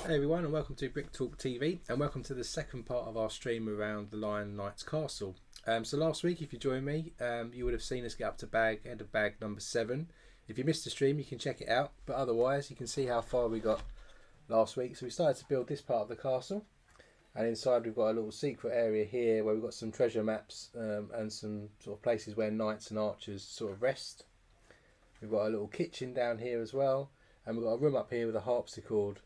Hey everyone, and welcome to Brick Talk TV, and welcome to the second part of our stream around the Lion Knights Castle. So last week, if you joined me, you would have seen us get up to end of bag number 7. If you missed the stream, you can check it out, but otherwise you can see how far we got last week. So we started to build this part of the castle, and inside we've got a little secret area here where we've got some treasure maps and some sort of places where knights and archers sort of rest. We've got a little kitchen down here as well, and we've got a room up here with a harpsichord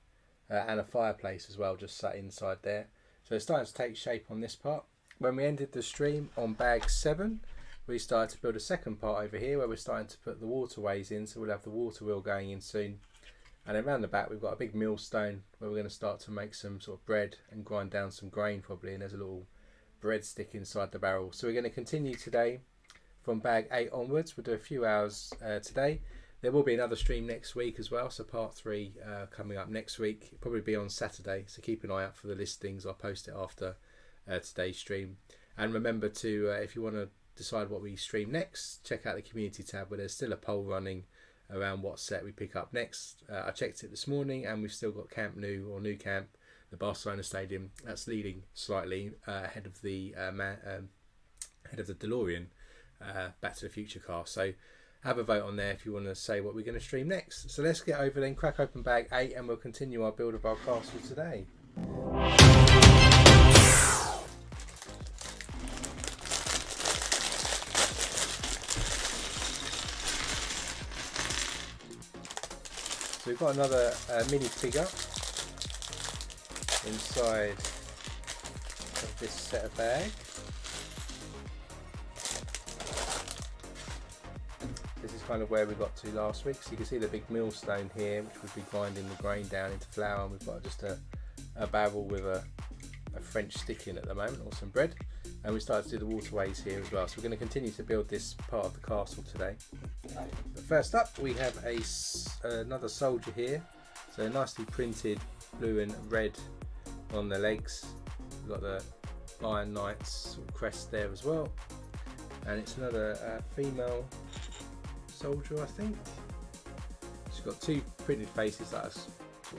and a fireplace as well, just sat inside there. So it's starting to take shape on this part. When we ended the stream on bag 7, we started to build a second part over here where we're starting to put the waterways in, so we'll have the water wheel going in soon. And then around the back we've got a big millstone where we're going to start to make some sort of bread and grind down some grain probably, and there's a little bread stick inside the barrel. So we're going to continue today from bag 8 onwards. We'll do a few hours today. There will be another stream next week as well, so part 3 coming up next week. It'll probably be on Saturday, so keep an eye out for the listings. I'll post it after today's stream. And remember to, if you want to decide what we stream next, check out the community tab where there's still a poll running around what set we pick up next. I checked it this morning, and we've still got Camp Nou, or New Camp, the Barcelona Stadium. That's leading slightly ahead of the DeLorean Back to the Future car. So have a vote on there if you want to say what we're going to stream next. So let's get over then, crack open bag 8, and we'll continue our build of our castle today. So we've got another mini figure inside of this set of bags. This is kind of where we got to last week. So you can see the big millstone here, which would be grinding the grain down into flour. And we've got just a barrel with a French stick in at the moment, or some bread. And we started to do the waterways here as well. So we're going to continue to build this part of the castle today. But first up, we have another soldier here. So nicely printed blue and red on the legs. We've got the Lion Knights sort of crest there as well. And it's another female soldier, I think. She's got 2 printed faces, like sort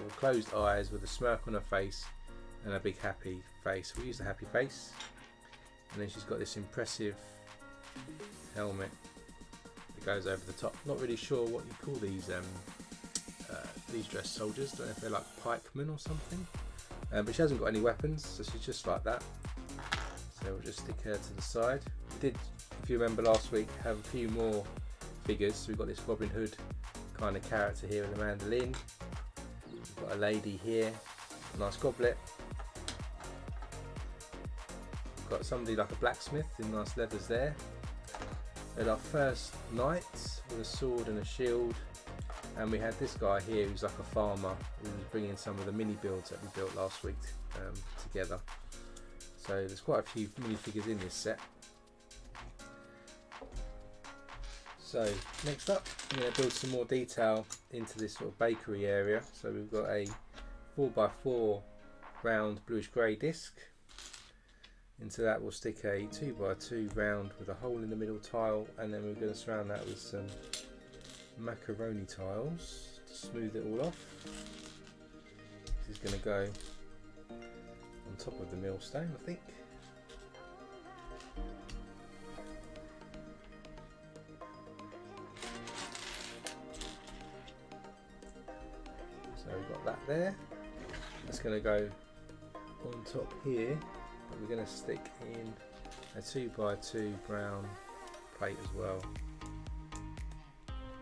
of closed eyes with a smirk on her face and a big happy face. We'll use the happy face. And then she's got this impressive helmet that goes over the top. Not really sure what you call these dressed soldiers. Don't know if they're like pikemen or something. But she hasn't got any weapons, so she's just like that. So we'll just stick her to the side. We did, if you remember last week, have a few more figures. So we've got this Robin Hood kind of character here with a mandolin. We've got a lady here, a nice goblet. We've got somebody like a blacksmith in nice leathers there. And our first knight with a sword and a shield. And we had this guy here who's like a farmer, who was bringing some of the mini builds that we built last week together. So there's quite a few minifigures in this set. So next up, I'm going to build some more detail into this sort of bakery area. So we've got a 4x4 round bluish grey disc. Into that we'll stick a 2x2 round with a hole in the middle tile, and then we're going to surround that with some macaroni tiles to smooth it all off. This is going to go on top of the millstone, I think. So we've got that there. That's going to go on top here, but we're going to stick in a 2x2 brown plate as well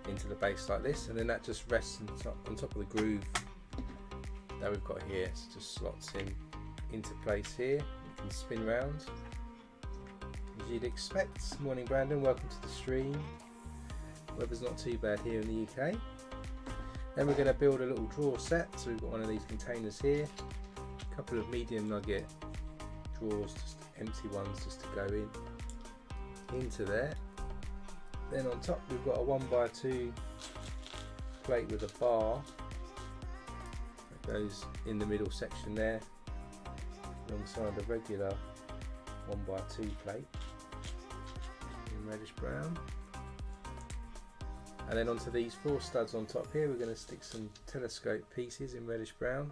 into the base like this, and then that just rests on top of the groove that we've got here. So it just slots into place here. You can spin round as you'd expect. Morning Brandon, welcome to the stream. Weather's not too bad here in the UK. Then we're going to build a little drawer set. So we've got one of these containers here, a couple of medium nugget drawers, just empty ones just to go into there. Then on top we've got a 1x2 plate with a bar that goes in the middle section there, alongside the regular 1x2 plate in reddish brown. And then onto these 4 studs on top here, we're going to stick some telescope pieces in reddish brown.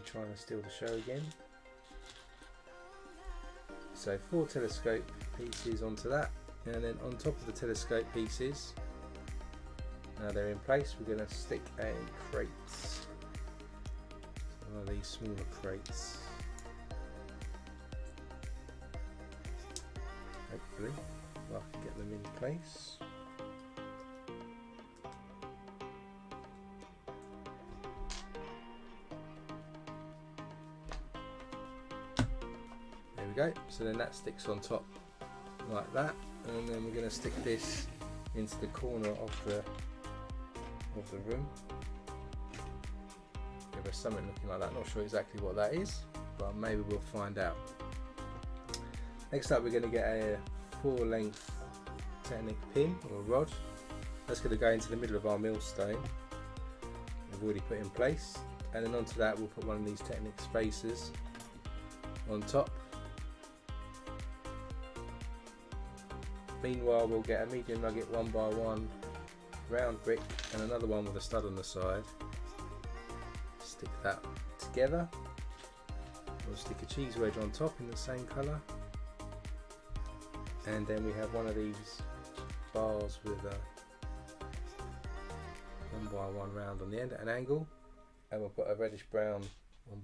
trying to steal the show again. So 4 telescope pieces onto that, and then on top of the telescope pieces, now they're in place, we're going to stick a crate. So one of these smaller crates. Hopefully I can get them in place. There we go, so then that sticks on top like that, and then we're going to stick this into the corner of the room. Give us something looking like that, not sure exactly what that is, but maybe we'll find out. Next up we're going to get a 4-length Technic pin or rod. That's going to go into the middle of our millstone we've already put in place, and then onto that we'll put one of these Technic spacers on top. Meanwhile we'll get a medium nugget 1x1 round brick and another one with a stud on the side. Stick that together. We'll stick a cheese wedge on top in the same colour, and then we have one of these bars with a 1x1 round on the end at an angle, and we'll put a reddish brown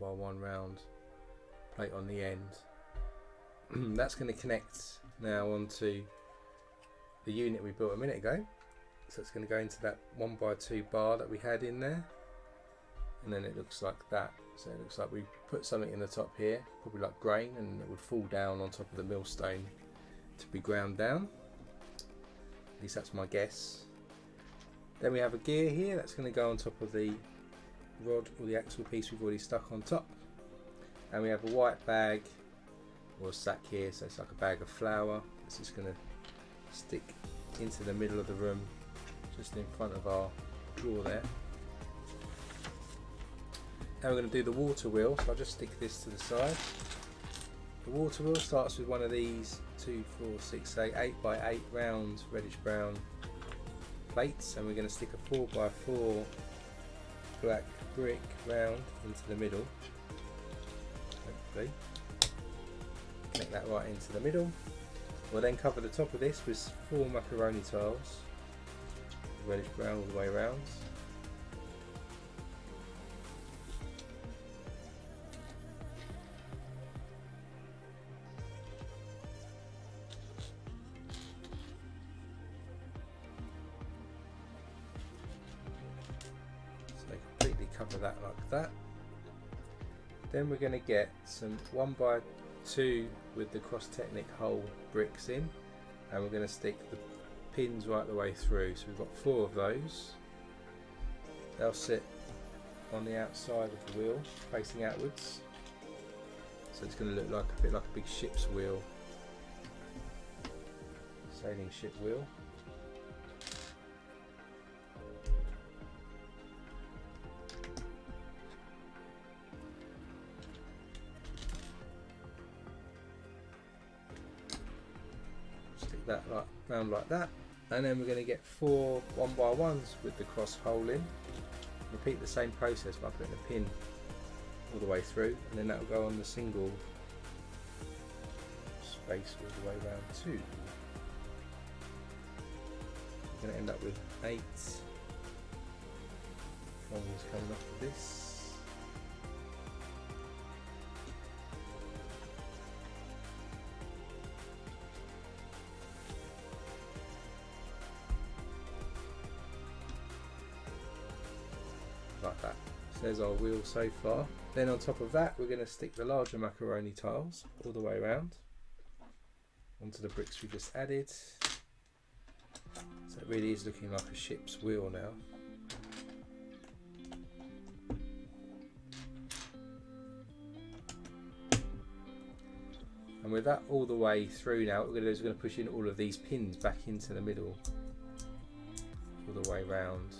1x1 round plate on the end. That's going to connect now onto the unit we built a minute ago, so it's going to go into that 1x2 bar that we had in there, and then it looks like that. So it looks like we put something in the top here, probably like grain, and it would fall down on top of the millstone to be ground down. At least that's my guess. Then we have a gear here that's going to go on top of the rod or the axle piece we've already stuck on top, and we have a white bag or sack here, so it's like a bag of flour. This is going to stick into the middle of the room, just in front of our drawer there. Now we're going to do the water wheel, so I'll just stick this to the side. The water wheel starts with one of these 2, 4, 6, 8x8 round reddish brown plates, and we're going to stick a 4x4 black brick round into the middle. Hopefully connect that right into the middle. We'll then cover the top of this with 4 macaroni tiles, reddish brown all the way around. So completely cover that like that. Then we're going to get some 1x2 with the cross Technic hole bricks in, and we're going to stick the pins right the way through. So we've got 4 of those. They'll sit on the outside of the wheel facing outwards, so it's going to look like a bit like a big ship's wheel, sailing ship wheel. That round like that, and then we're going to get 4 1x1s with the cross hole in. Repeat the same process by putting a pin all the way through, and then that will go on the single space all the way around too. We're going to end up with 8 prongs coming off of this. Like that. So there's our wheel so far. Then on top of that we're going to stick the larger macaroni tiles all the way around onto the bricks we just added. So it really is looking like a ship's wheel now. And with that all the way through now, what we're going to do is we're going to push in all of these pins back into the middle all the way around.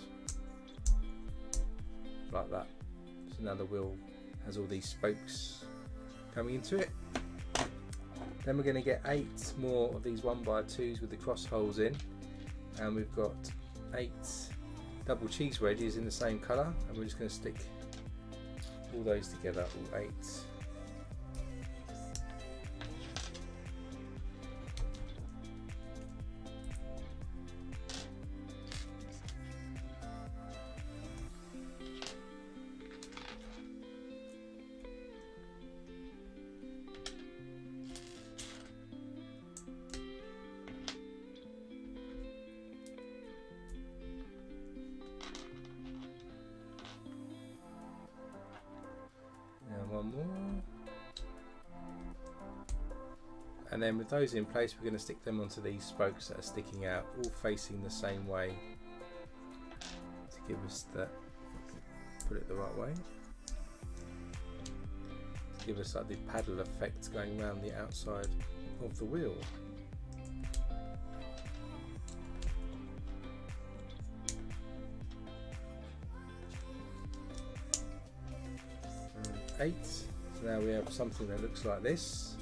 Like that. So now the wheel has all these spokes coming into it. Then we're going to get 8 more of these 1x2s with the cross holes in, and we've got 8 double cheese wedges in the same colour, and we're just going to stick all those together, all 8. One more, and then with those in place we're going to stick them onto these spokes that are sticking out, all facing the same way to give us that, put it the right way, to give us like the paddle effect going around the outside of the wheel. And 8. So now we have something that looks like this.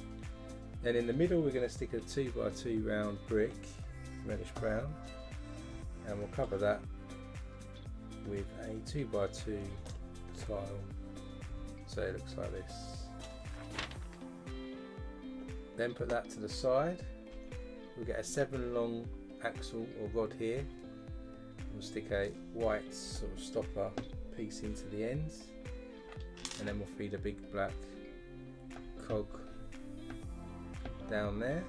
Then in the middle we're going to stick a 2x2 round brick, reddish brown, and we'll cover that with a 2x2 tile, so it looks like this. Then put that to the side. We'll get a 7 long axle or rod here. We'll stick a white sort of stopper piece into the ends, and then we'll feed a big black cog down there.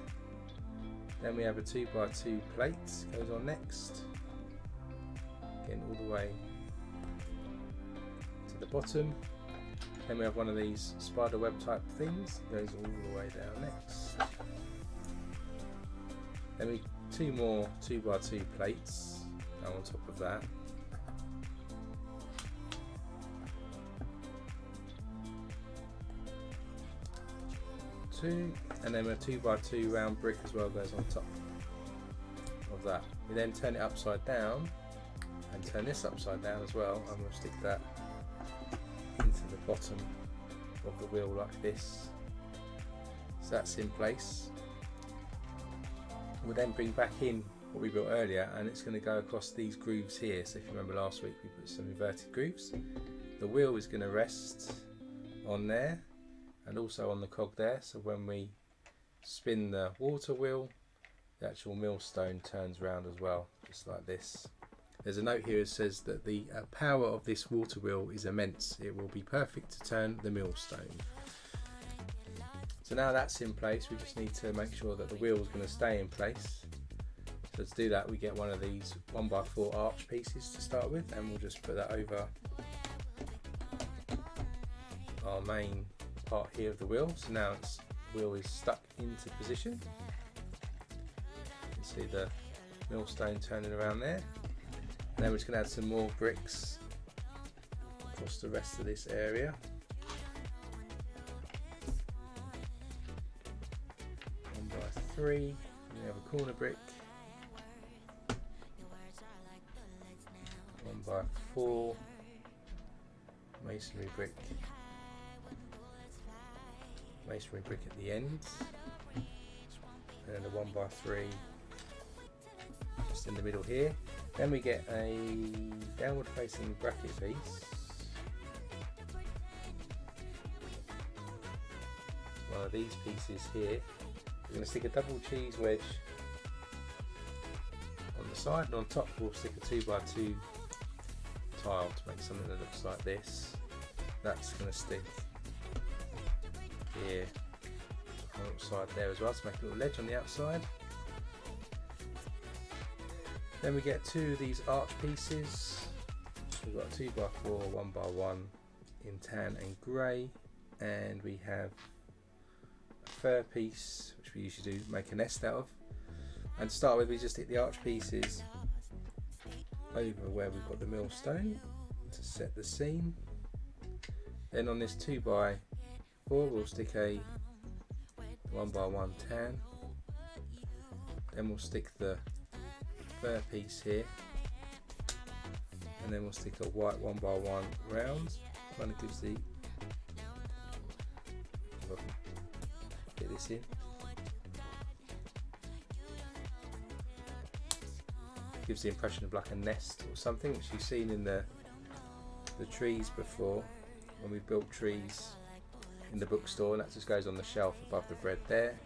Then we have a 2x2 plate goes on next, again all the way to the bottom. Then we have one of these spider web type things, goes all the way down next. Then we 2 more 2x2 plates go on top of that. 2, and then a 2x2 round brick as well goes on top of that. We then turn it upside down and turn this upside down as well, and we'll stick that into the bottom of the wheel like this. So that's in place. We'll then bring back in what we built earlier, and it's going to go across these grooves here. So if you remember last week we put some inverted grooves. The wheel is going to rest on there and also on the cog there, so when we spin the water wheel, the actual millstone turns round as well, just like this. There's a note here that says that the power of this water wheel is immense. It will be perfect to turn the millstone. So now that's in place, we just need to make sure that the wheel is going to stay in place. So to do that we get one of these 1x4 arch pieces to start with, and we'll just put that over our main part here of the wheel. So now the wheel is stuck into position. You can see the millstone turning around there. And then we're just going to add some more bricks across the rest of this area. 1x3, and we have a corner brick. 1x4 masonry brick. Masonry brick at the end, and then a 1x3 just in the middle here. Then we get a downward facing bracket piece, one of these pieces here. We're going to stick a double cheese wedge on the side, and on top we'll stick a 2x2 tile to make something that looks like this. That's going to stick here on the side there as well, to make a little ledge on the outside. Then we get 2 of these arch pieces. We've got a 2x4 1x1 in tan and grey, and we have a fir piece which we usually do make a nest out of. And to start with, we just stick the arch pieces over where we've got the millstone to set the seam. Then on this 2x4 we'll stick a 1x1 tan. Then we'll stick the fir piece here, and then we'll stick a white 1x1 round. Kind of gives the, get this in, gives the impression of like a nest or something, which you've seen in the trees before. when we've built trees in the bookstore, and that just goes on the shelf above the bread there.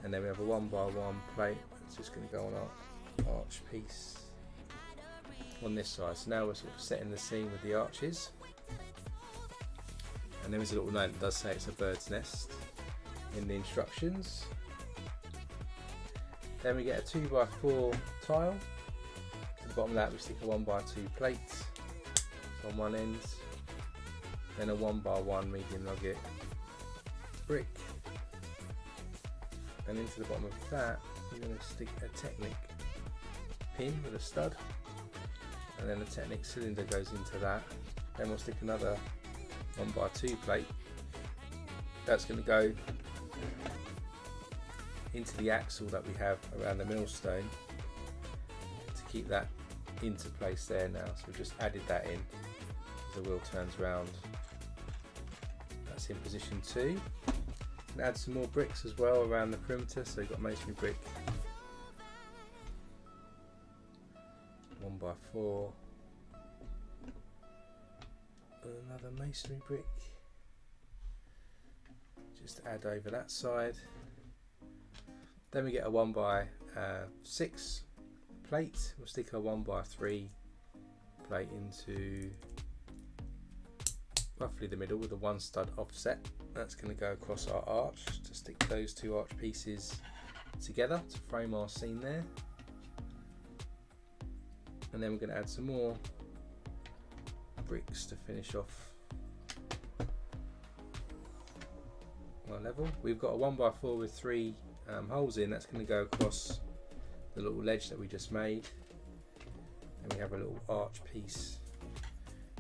And then we have a 1x1 plate that's just going to go on our arch piece on this side. So now we're sort of setting the scene with the arches. And there is a little note that does say it's a bird's nest in the instructions. Then we get a 2x4 tile. To the bottom of that we stick a 1x2 plate on one end. Then a 1x1 medium nugget brick. And into the bottom of that we're going to stick a Technic pin with a stud. And then the Technic cylinder goes into that. Then we'll stick another 1x2 plate. That's going to go into the axle that we have around the millstone to keep that into place there now. So we've just added that in. The wheel turns round. That's in position 2. And add some more bricks as well around the perimeter. So you've got masonry brick, 1x4. Another masonry brick, just add over that side. Then we get a 1x6 plate. We'll stick a 1x3 plate into roughly the middle with a 1 stud offset. That's going to go across our arch to stick those 2 arch pieces together to frame our scene there. And then we're going to add some more bricks to finish off our level. We've got a 1x4 with 3 holes in. That's going to go across the little ledge that we just made. And we have a little arch piece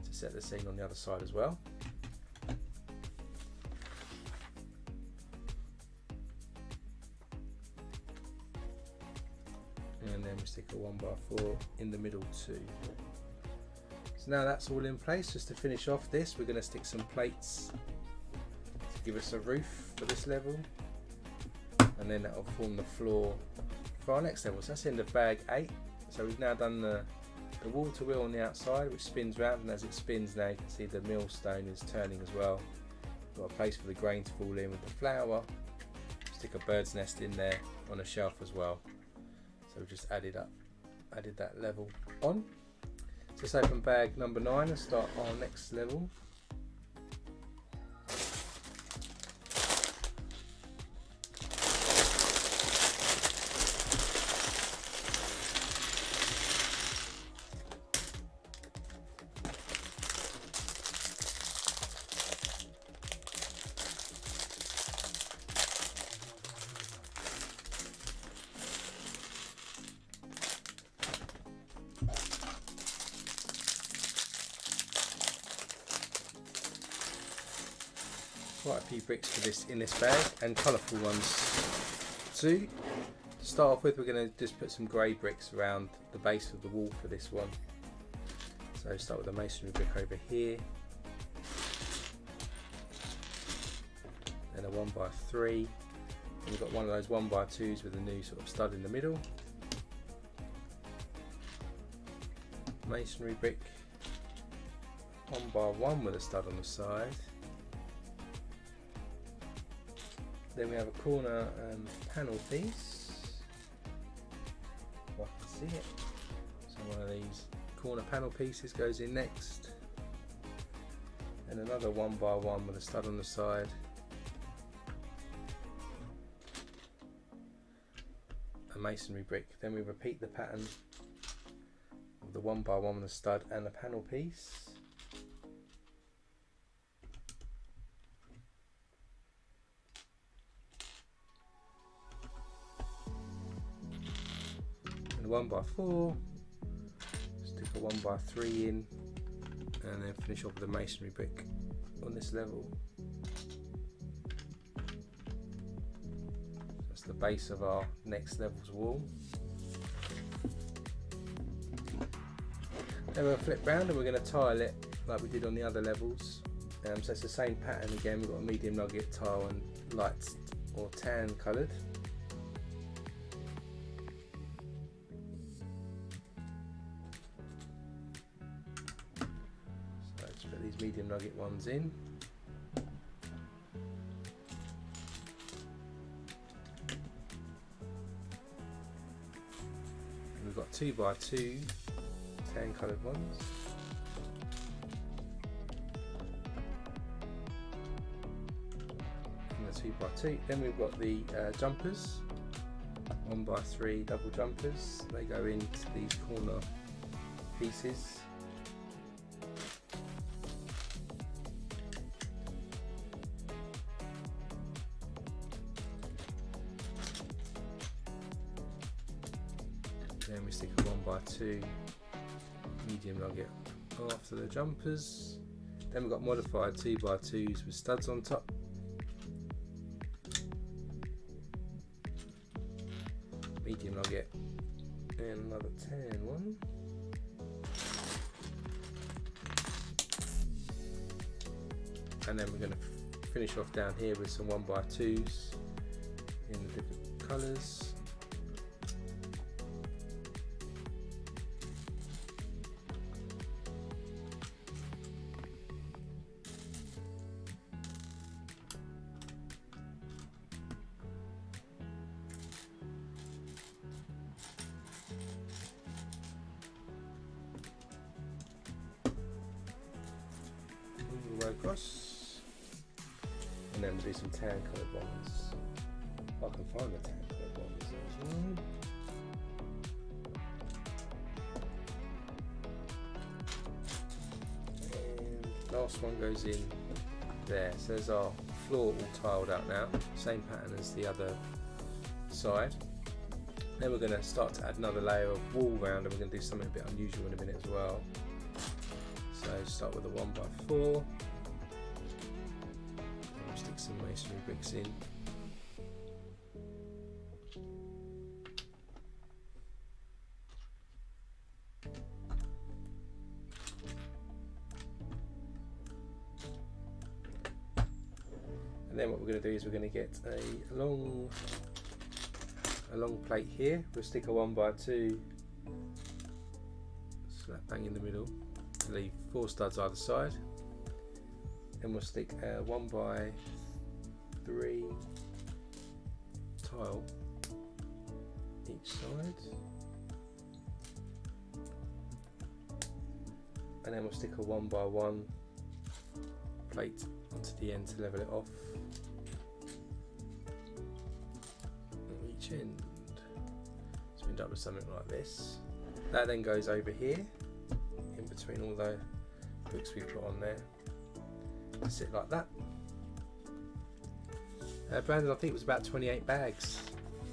to set the scene on the other side as well. And then we stick a 1x4 in the middle too. So now that's all in place. Just to finish off this, we're going to stick some plates to give us a roof for this level, and then that will form the floor for our next level. So that's the end of bag 8. So we've now done the water wheel on the outside, which spins round, and as it spins now you can see the millstone is turning as well. We've got a place for the grain to fall in with the flour. Stick a bird's nest in there on a shelf as well. So we just added that level on. So let's open bag number 9 and start our next level. Quite a few bricks for this in this bag, and colourful ones too. To start off with, we're going to just put some grey bricks around the base of the wall for this one. So start with a masonry brick over here, then a 1x3, and we've got one of those 1x2s with a new sort of stud in the middle. Masonry brick, 1x1 with a stud on the side. Then we have a corner panel piece, if I can see it. So one of these corner panel pieces goes in next. And another 1x1 with a stud on the side. A masonry brick. Then we repeat the pattern of the 1x1 with a stud and a panel piece. And 1x4, stick a 1x3 in, and then finish off with a masonry brick on this level. That's the base of our next level's wall. Then we'll flip round and we're going to tile it like we did on the other levels. So it's the same pattern again. We've got a medium nugget tile and light or tan coloured. these medium nugget ones in. And we've got 2x2 tan coloured ones. And the 2x2. Then we've got the jumpers, 1x3 double jumpers. They go into these corner pieces. Then we stick a 1x2 medium nugget after the jumpers. Then we've got modified 2x2s with studs on top. Medium nugget and another tan one. And then we're going to finish off down here with some 1x2s in the different colours. All the way across, and then we'll do some tan coloured ones. I can find the tan coloured ones as well. And last one goes in there. So there's our floor all tiled out now, same pattern as the other side. Then we're going to start to add another layer of wall round, and we're going to do something a bit unusual in a minute as well. So start with a 1x4. We'll stick some masonry bricks in. And then what we're going to do is we're going to get a long plate here. We'll stick a 1x2 slap bang in the middle. Leave 4 studs either side. Then we'll stick a 1x3 tile each side, and then we'll stick a 1x1 plate onto the end to level it off at each end. So we end up with something like this. That then goes over here in between all the bricks we put on there. Sit like that. Brandon, I think it was about 28 bags,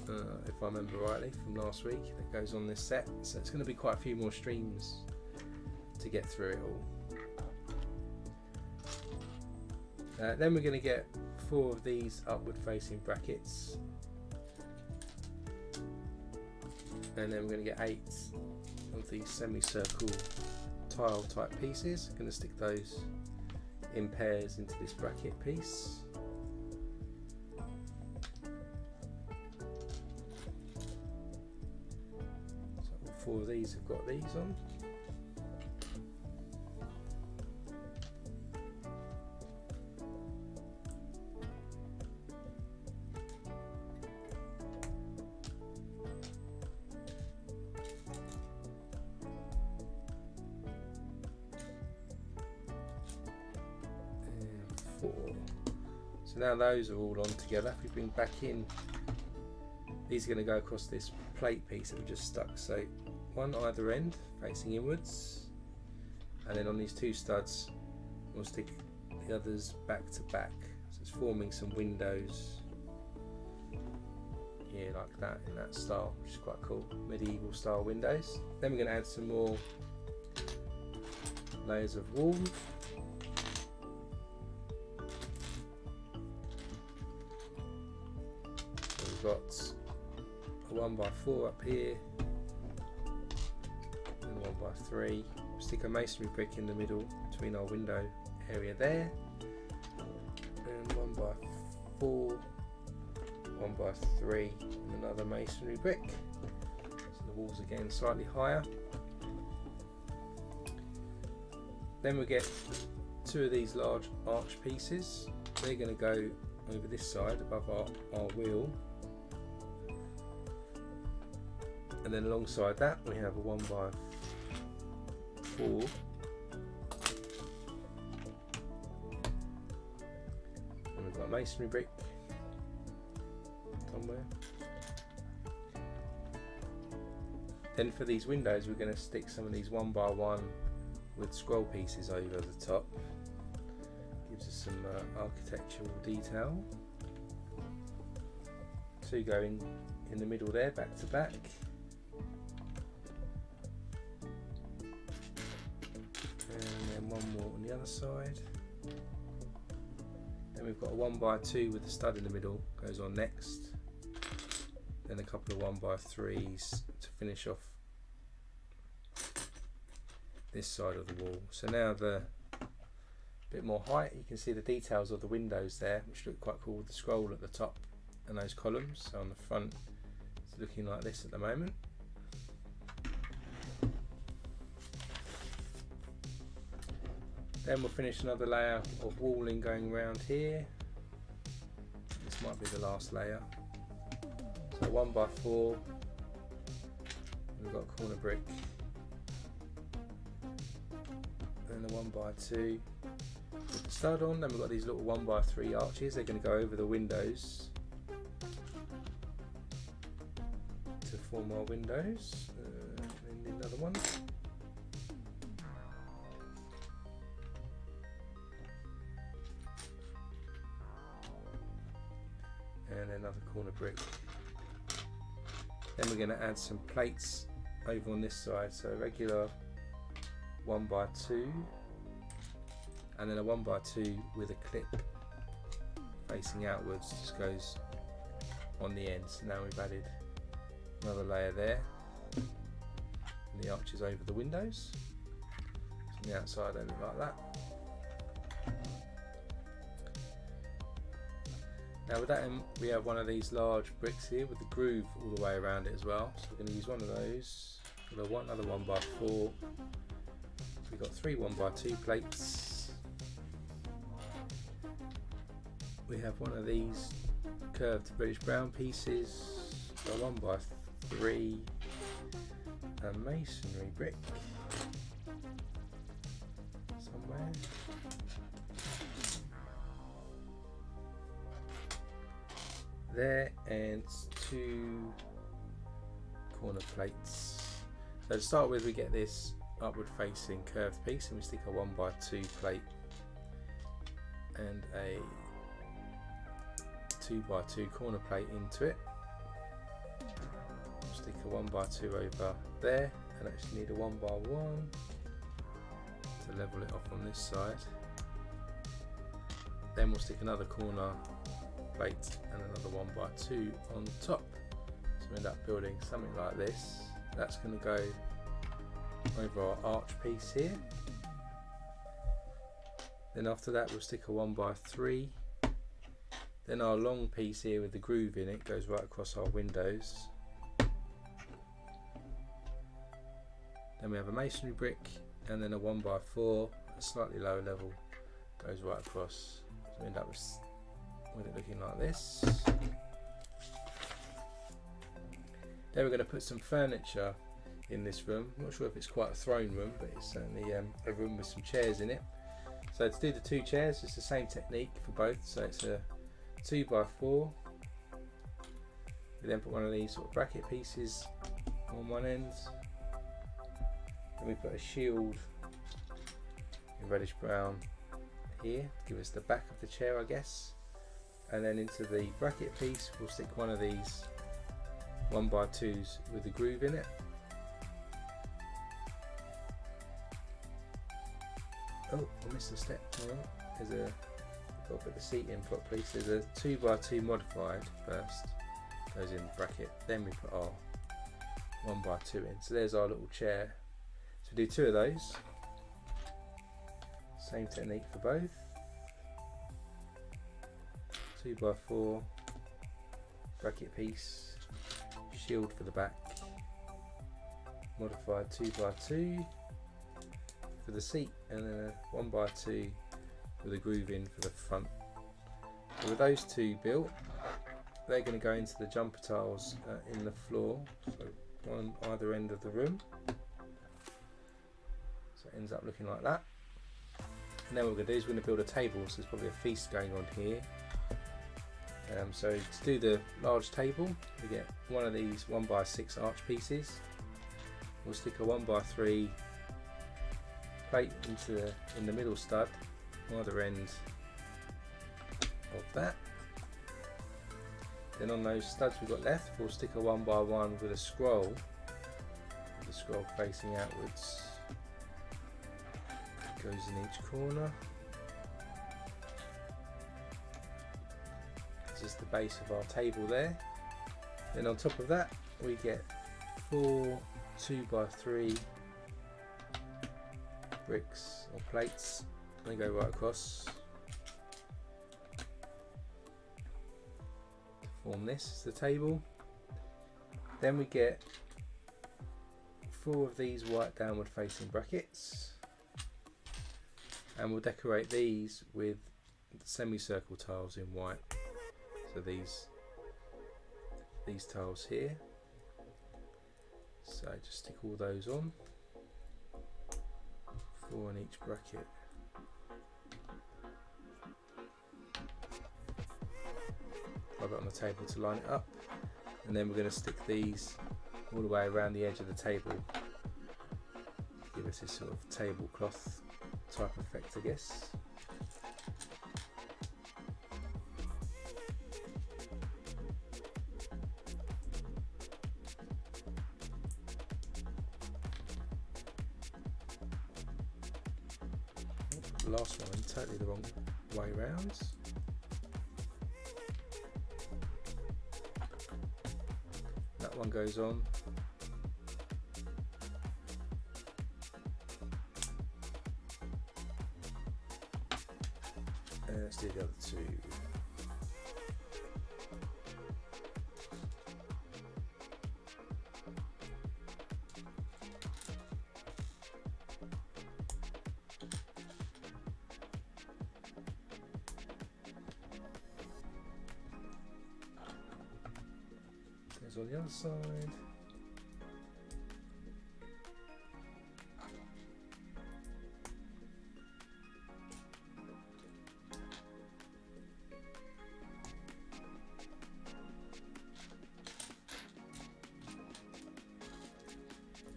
if I remember rightly, from last week that goes on this set. So it's going to be quite a few more streams to get through it all. Then we're going to get 4 of these upward facing brackets, and then we're going to get 8 of these semicircle tile type pieces. I'm going to stick those in pairs into this bracket piece. So all 4 of these have got these on. So now those are all on together. If we bring back in, these are going to go across this plate piece that we just stuck. So one either end facing inwards, and then on these 2 studs we'll stick the others back to back. So it's forming some windows here like that, in that style, which is quite cool, medieval style windows. Then we're going to add some more layers of wall. Got a 1x4 up here and 1x3. Stick a masonry brick in the middle between our window area there, and 1x4, 1x3 and another masonry brick. So the walls again slightly higher. Then we get two of these large arch pieces. They're going to go over this side above our wheel, and then alongside that we have a 1x4, and we've got a masonry brick somewhere. Then for these windows we're going to stick some of these 1x1 with scroll pieces over the top. Gives us some architectural detail. Two going in the middle there, back to back. And then one more on the other side. Then we've got a 1x2 with the stud in the middle, goes on next. Then a couple of 1x3s to finish off this side of the wall. So now the bit more height, you can see the details of the windows there, which look quite cool with the scroll at the top and those columns. So on the front it's looking like this at the moment. Then we'll finish another layer of walling going around here. This might be the last layer. So 1x4, we've got a corner brick, then a 1x2 with the stud on. Then we've got these little 1x3 arches. They're going to go over the windows to form our windows. Then another one. And another corner brick. Then we're going to add some plates over on this side, so a regular 1x2 and then a 1x2 with a clip facing outwards, just goes on the end. So now we've added another layer there, and the arches over the windows. So on the outside they look like that. Now with that we have one of these large bricks here with the groove all the way around it as well. So we're going to use one of those. We've got another 1x4. We've got three 1x2 plates. We have one of these curved British brown pieces, a 1x3, a masonry brick somewhere. There, and two corner plates. So to start with, we get this upward facing curved piece and we stick a 1x2 plate and a 2x2 corner plate into it. We'll stick a 1x2 over there and actually need a 1x1 to level it off on this side. Then we'll stick another corner plate and another 1x2 on top. So we end up building something like this. That's going to go over our arch piece here. Then after that we'll stick a 1x3. Then our long piece here with the groove in it goes right across our windows. Then we have a masonry brick and then a 1x4, a slightly lower level, goes right across. So we end up with it looking like this. Then we're going to put some furniture in this room. I'm not sure if it's quite a throne room, but it's certainly a room with some chairs in it. So to do the two chairs, it's the same technique for both. So it's a 2x4. We then put one of these sort of bracket pieces on one end. Then we put a shield in reddish brown here to give us the back of the chair, I guess. And then into the bracket piece we'll stick one of these 1x2s with the groove in it. Oh, I missed a step. There's I've got to put the seat in properly. So there's a 2x2 modified first, goes in the bracket, then we put our 1x2 in. So there's our little chair. So we do two of those. Same technique for both. 2x4 bracket piece, shield for the back, modified 2x2 for the seat, and then a 1x2 with a groove in for the front. So with those two built, they're going to go into the jumper tiles in the floor, so on either end of the room. So it ends up looking like that. And then what we're going to do is we're going to build a table, so there's probably a feast going on here. So to do the large table, we get one of these 1x6 arch pieces. We'll stick a 1x3 plate in the middle stud, either end of that. Then on those studs we've got left, we'll stick a 1x1 with a scroll, with the scroll facing outwards. It goes in each corner. This is the base of our table there. Then on top of that we get 4 2x3 bricks or plates. They go right across to form this as the table. Then we get 4 of these white downward facing brackets, and we'll decorate these with semicircle tiles in white. So these tiles here. So just stick all those on, 4 in each bracket. I've got on the table to line it up, and then we're going to stick these all the way around the edge of the table. Give us this sort of tablecloth type effect, I guess. The last one totally the wrong way round. That one goes on. And let's do the other two. On the other side.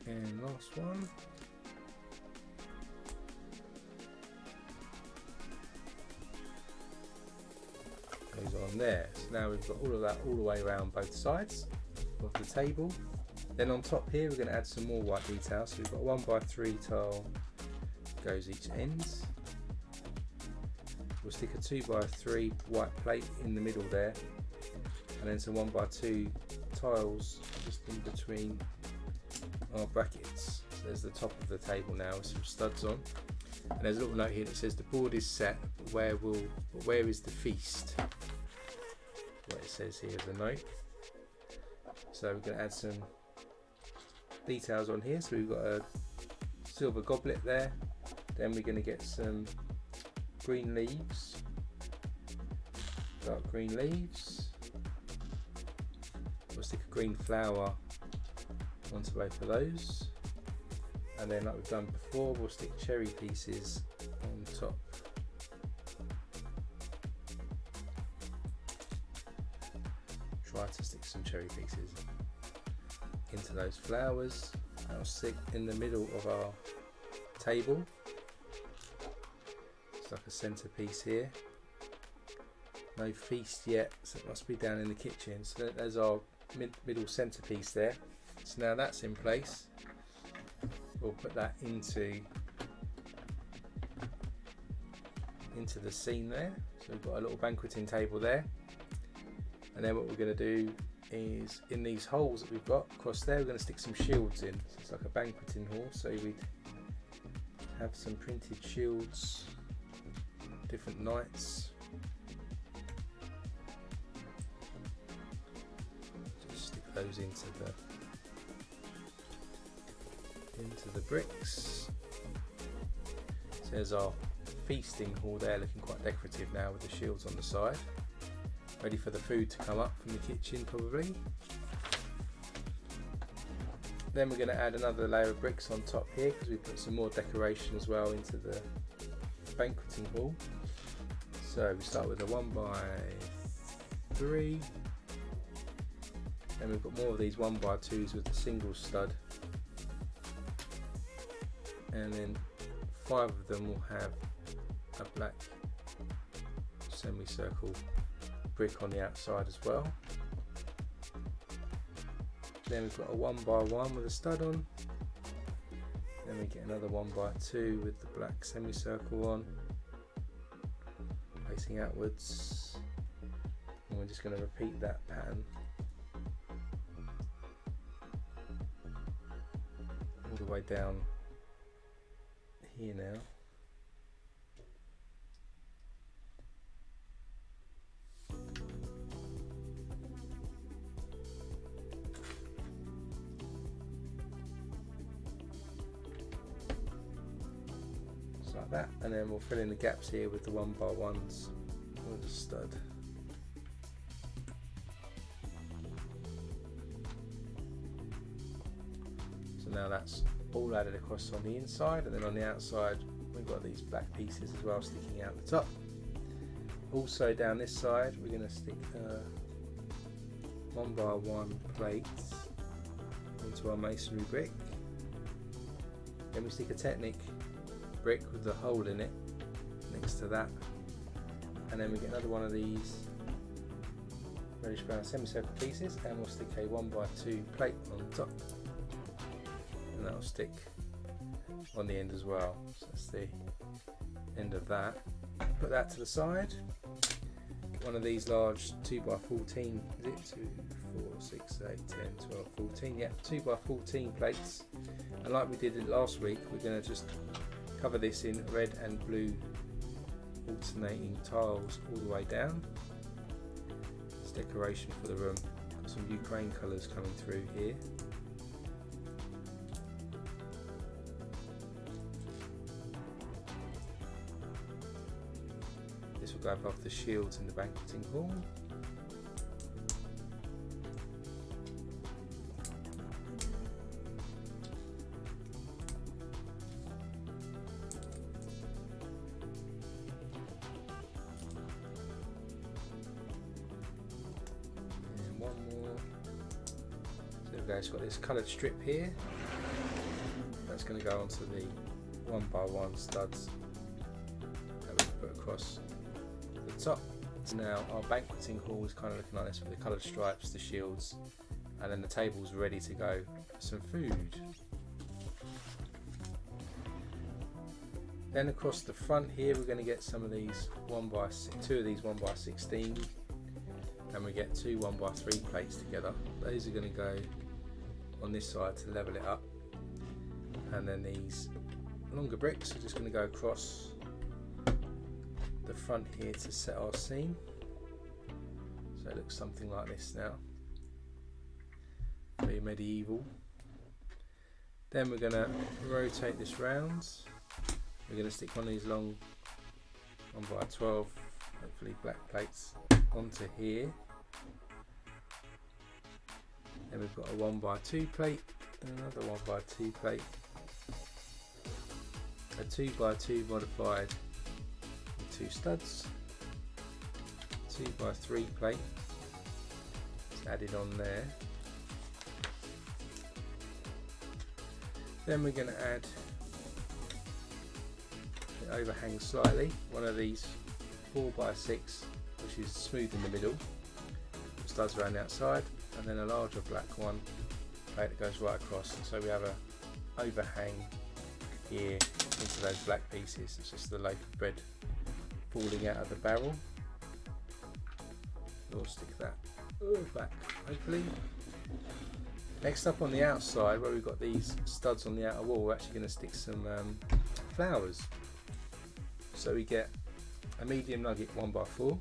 And last one. Goes on there. So now we've got all of that all the way around both sides of the table. Then on top here we're going to add some more white details. So we've got a 1x3 tile goes each end. We'll stick a 2x3 white plate in the middle there, and then some 1x2 tiles just in between our brackets. So there's the top of the table now with some studs on, and there's a little note here that says the board is set, but where is the feast? What it says here is a note. So we're going to add some details on here. So we've got a silver goblet there. Then we're going to get some green leaves, dark green leaves. We'll stick a green flower onto both of those. And then like we've done before, we'll stick cherry pieces on top. Try to stick some cherry pieces into those flowers. I'll stick in the middle of our table. It's like a centerpiece here. No feast yet, so it must be down in the kitchen. So there's our middle centerpiece there. So now that's in place, we'll put that into the scene there. So we've got a little banqueting table there. And then what we're going to do is in these holes that we've got across there, we're going to stick some shields in. So it's like a banqueting hall, so we'd have some printed shields, different knights. Just stick those into the bricks. So there's our feasting hall there, looking quite decorative now with the shields on the side. Ready for the food to come up from the kitchen probably. Then we're going to add another layer of bricks on top here because we put some more decoration as well into the banqueting hall. So we start with a 1x3. Then we've got more of these 1x2s with the single stud. And then 5 of them will have a black semicircle brick on the outside as well. Then we've got a 1x1 with a stud on. Then we get another 1x2 with the black semicircle on, facing outwards. And we're just going to repeat that pattern all the way down here now. Like that, and then we'll fill in the gaps here with the 1x1s with a stud. So now that's all added across on the inside, and then on the outside we've got these black pieces as well sticking out the top. Also down this side we're going to stick 1x1 plates into our masonry brick. Then we stick a Technic brick with the hole in it next to that, and then we get another one of these reddish brown semicircle pieces, and we'll stick a 1x2 plate on top, and that'll stick on the end as well. So that's the end of that. Put that to the side. Get one of these large 2x14, is it 2, 4, 6, 8, 10, 12, 14, yeah, 2x14 plates, and like we did it last week, we're going to just cover this in red and blue alternating tiles all the way down. It's decoration for the room. Got some Ukraine colours coming through here. This will go above the shields in the banqueting hall. It's got this coloured strip here that's going to go onto the 1x1 studs that we put across the top. So now our banqueting hall is kind of looking like this with the coloured stripes, the shields, and then the table's ready to go for some food. Then across the front here we're going to get some of these 2 of these 1x16, and we get 2 1x3 plates together. Those are going to go on this side to level it up, and then these longer bricks are just going to go across the front here to set our scene. So it looks something like this now, very medieval. Then we're going to rotate this round. We're going to stick one of these long 1x12, hopefully black plates, onto here. Then we've got a 1x2 plate and another 1x2 plate, a 2x2 modified with 2 studs, 2x3 plate is added on there. Then we're going to add, it overhangs slightly, one of these 4x6 which is smooth in the middle, studs around the outside, and then a larger black one plate that goes right across. So we have a overhang here into those black pieces. It's just the loaf of bread falling out of the barrel. We'll stick that back hopefully. Next up on the outside, where we've got these studs on the outer wall, we're actually going to stick some flowers. So we get a medium nugget 1x4,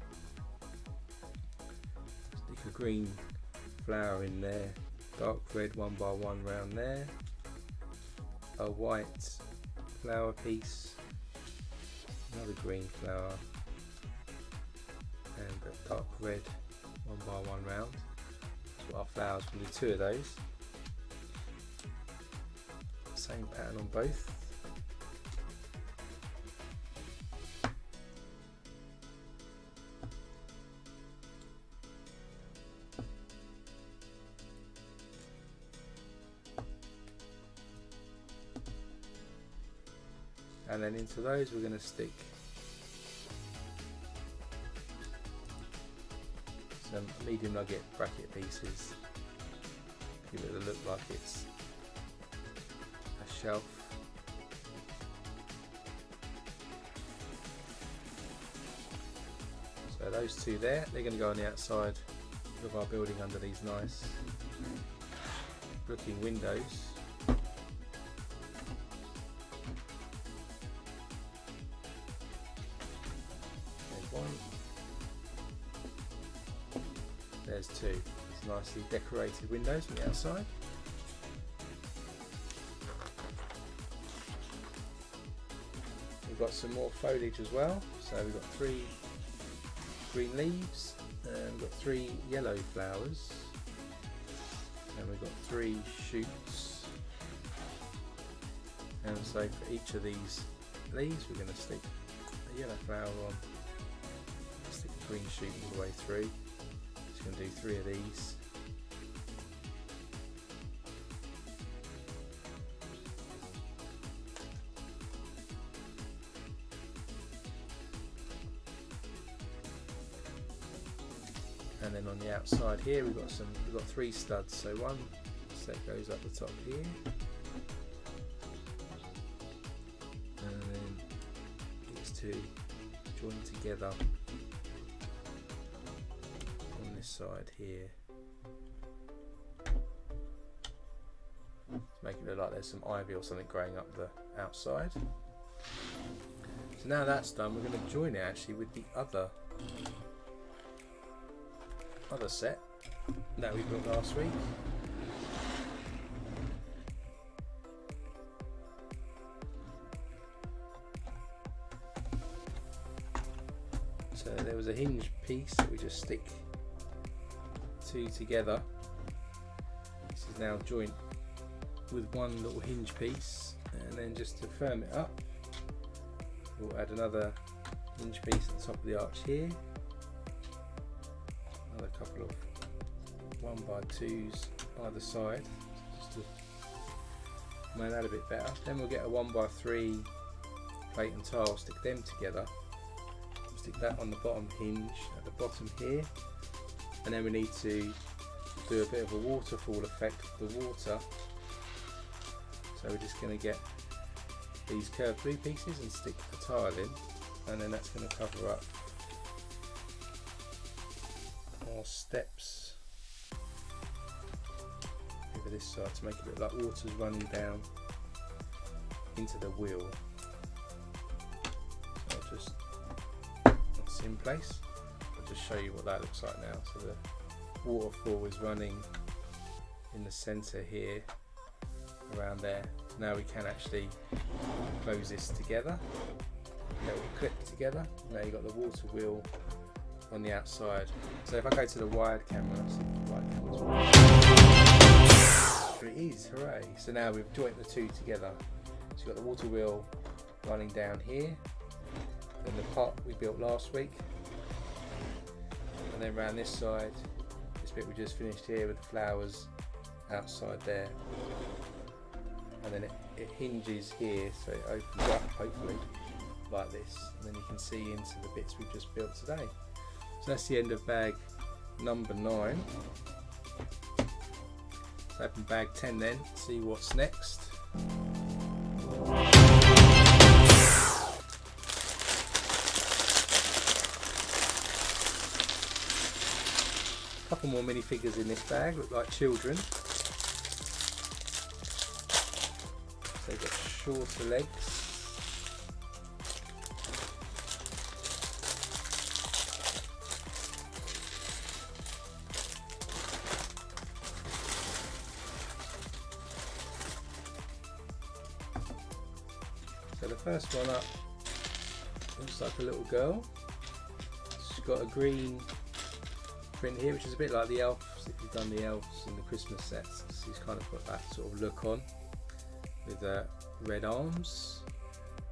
stick a green flower in there, dark red 1x1 round there, a white flower piece, another green flower, and a dark red 1 by 1 round. So our flowers, we'll do 2 of those. Same pattern on both. And then into those we're going to stick some medium nugget bracket pieces, give it a look like it's a shelf. So those 2 there, they're going to go on the outside of our building under these nice looking windows. There's 2. It's nicely decorated windows on the outside. We've got some more foliage as well. So we've got 3 green leaves, and we've got 3 yellow flowers, and we've got 3 shoots. And so for each of these leaves we're going to stick a yellow flower on, stick a green shoot all the way through. Going to do 3 of these. And then on the outside here we've got 3 studs. So one set goes up the top here, and then these 2 join together side here to make it look like there's some ivy or something growing up the outside. So now that's done, we're going to join it actually with the other set that we built last week. So there was a hinge piece that we just stick 2 together. This is now joint with 1 little hinge piece, and then just to firm it up we'll add another hinge piece at the top of the arch here, another couple of 1 by 2s either side just to make that a bit better. Then we'll get a 1 by 3 plate and tile, stick them together, stick that on the bottom hinge at the bottom here. And then we need to do a bit of a waterfall effect with the water. So we're just going to get these curved blue pieces and stick a tile in, and then that's going to cover up our steps over this side to make it look like water's running down into the wheel. So I'll just, that's in place. Just show you what that looks like now. So the waterfall is running in the centre here, around there. Now we can actually close this together. It will clip together. Now you've got the water wheel on the outside. So if I go to the wide camera, let's see if the wide camera's working. It is, hooray! So now we've joined the 2 together. So you've got the water wheel running down here, then the pot we built last week. And then around this side, this bit we just finished here with the flowers outside there, and then it hinges here, so it opens up hopefully like this, and then you can see into the bits we've just built today. So that's the end of bag number 9. Let's open bag 10 then, see what's next. Couple more minifigures in this bag, look like children. So they've got shorter legs. So the first one up Looks like a little girl. She's got a green print here, which is a bit like the elves. If you've done the elves in the Christmas sets, she's kind of got that sort of look on, with red arms,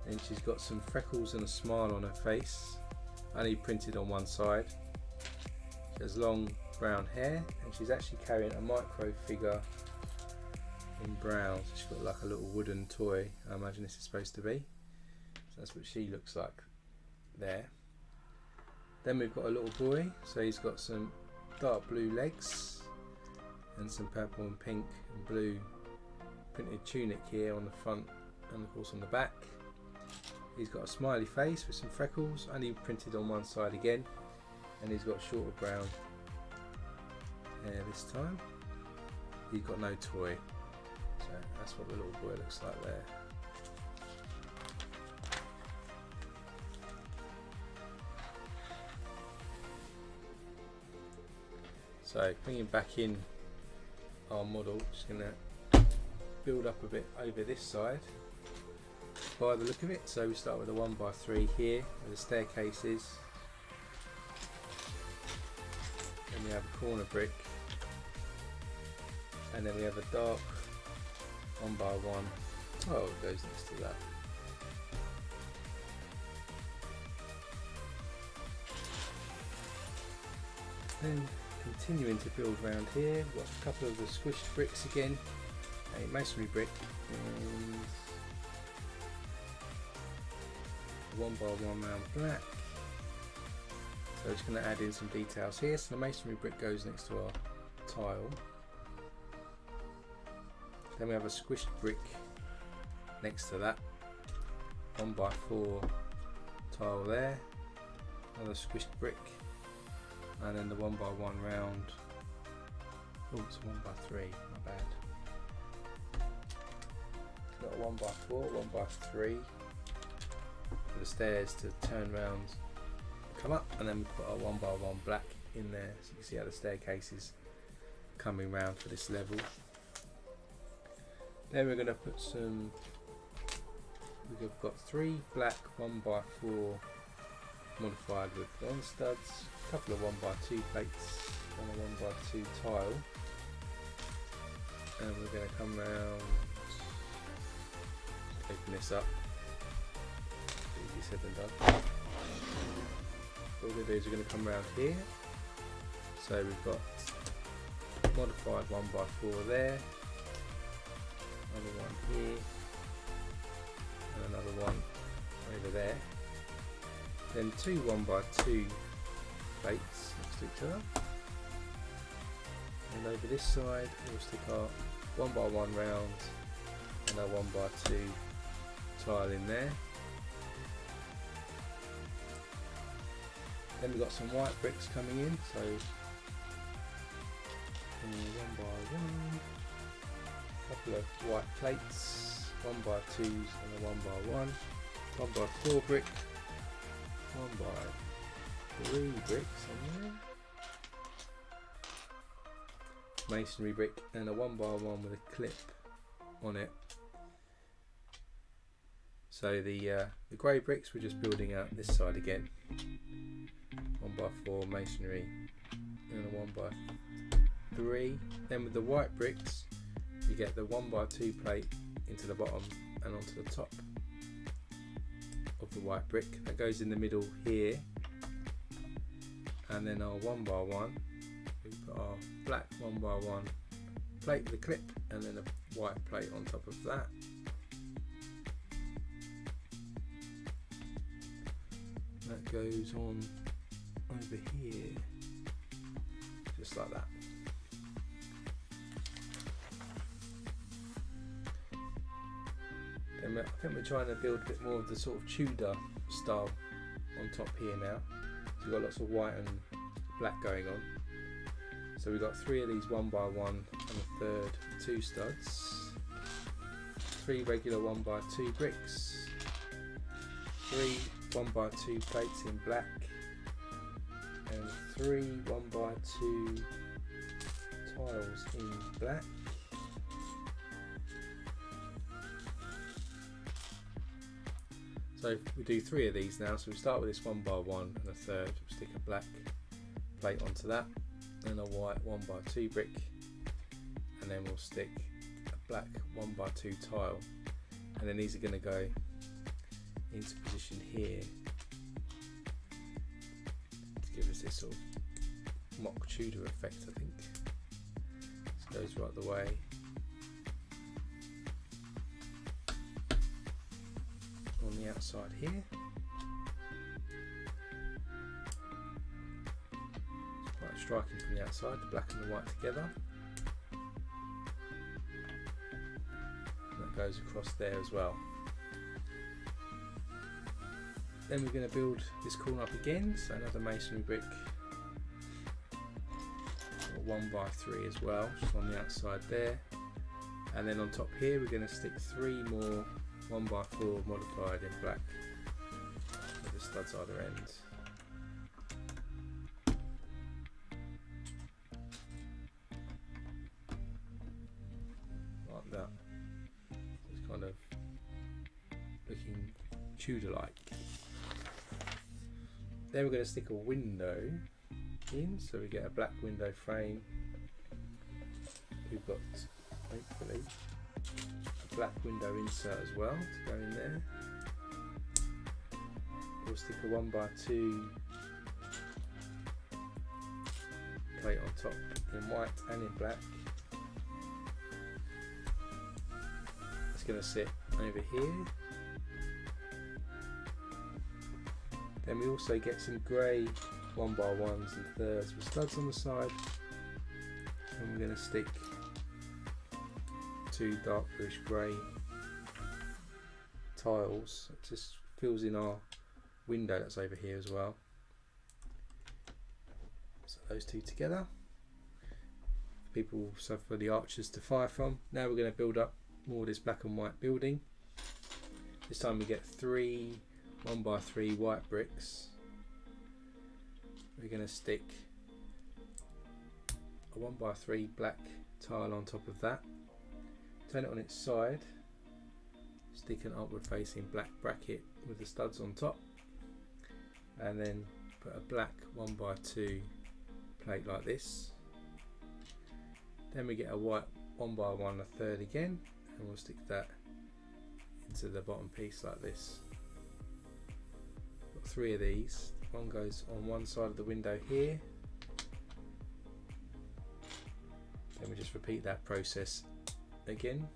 and she's got some freckles and a smile on her face, only printed on one side. She has long brown hair, and she's actually carrying a micro figure in brown. So she's got like a little wooden toy, I imagine this is supposed to be. So that's what she looks like there. Then we've got a little boy, so he's got some dark blue legs and some purple and pink and blue printed tunic here on the front and of course on the back. He's got a smiley face with some freckles, only printed on one side again, and he's got shorter brown hair this time. He's got no toy, so that's what the little boy looks like there. So bringing back in our model, just going to build up a bit over this side by the look of it. So we start with a 1x3 here where the staircase is, then we have a corner brick, and then we have a dark 1x1 tile that goes next to that. Then continuing to build around here, we've got a couple of the squished bricks again, a masonry brick and a 1x1 round black. So I'm just going to add in some details here. So the masonry brick goes next to our tile. Then we have a squished brick next to that, 1x4 tile there, another squished brick, and then the 1x1 round. Oh, it's a 1x3, not bad. Got a 1x4, 1x3 for the stairs to turn round, come up, and then we put our 1x1 black in there, so you can see how the staircase is coming round for this level. Then we're going to put some, we've got 3 black 1x4 modified with long studs, a couple of 1x2 plates and a 1x2 tile, and we're going to come round, open this up, easy said than done. What we're going to do is we're going to come round here, so we've got modified 1x4 there, another one here, and another one over there. Then 2 1x2 plates next to each other. And over this side we'll stick our 1x1 round and our 1x2 tile in there. Then we've got some white bricks coming in, so 1x1, couple of white plates, 1x2s and a 1x1, 1x4 brick, 1x3 bricks on there, masonry brick, and a 1x1 with a clip on it. So the grey bricks we're just building out this side again, 1x4 masonry and a 1x3. Then with the white bricks you get the 1x2 plate into the bottom and onto the top of the white brick that goes in the middle here, and then our 1x1, we put our black 1x1 plate with a clip and then a white plate on top of that. That goes on over here just like that. Then I think we're trying to build a bit more of the sort of Tudor style on top here now. So we've got lots of white and black going on. So we've got 3 of these 1x1 and a third 2 studs, 3 regular 1x2 bricks, 3 1x2 plates in black, and 3 1x2 tiles in black. So we do 3 of these now. So we start with this 1 by 1 and a third. We'll stick a black plate onto that, and a white 1 by 2 brick, and then we'll stick a black 1 by 2 tile, and then these are going to go into position here to give us this sort of mock Tudor effect, I think. This goes right the way. On the outside here. It's quite striking from the outside, the black and the white together. And that goes across there as well. Then we're going to build this corner up again, so another masonry brick, 1 by 3 as well, just on the outside there. And then on top here we're going to stick 3 more 1 by 4 modified in black with the studs either end. Like that. It's kind of looking Tudor-like. Then we're going to stick a window in, so we get a black window frame. We've got, hopefully, a black window insert as well to go in there. We'll stick a 1 by 2 plate on top in white and in black. It's going to sit over here. Then we also get some grey 1 by 1s and thirds with studs on the side, and we're going to stick 2 dark bluish grey tiles. It just fills in our window that's over here as well. So those 2 together, people, so for the archers to fire from. Now we're going to build up more of this black and white building. This time we get 3 1 by 3 white bricks. We're going to stick a 1 by 3 black tile on top of that, turn it on its side, stick an upward facing black bracket with the studs on top, and then put a black 1 by 2 plate like this. Then we get a white 1 by 1 a third again, and we'll stick that into the bottom piece like this. Got 3 of these. One goes on one side of the window here. Then we just repeat that process again.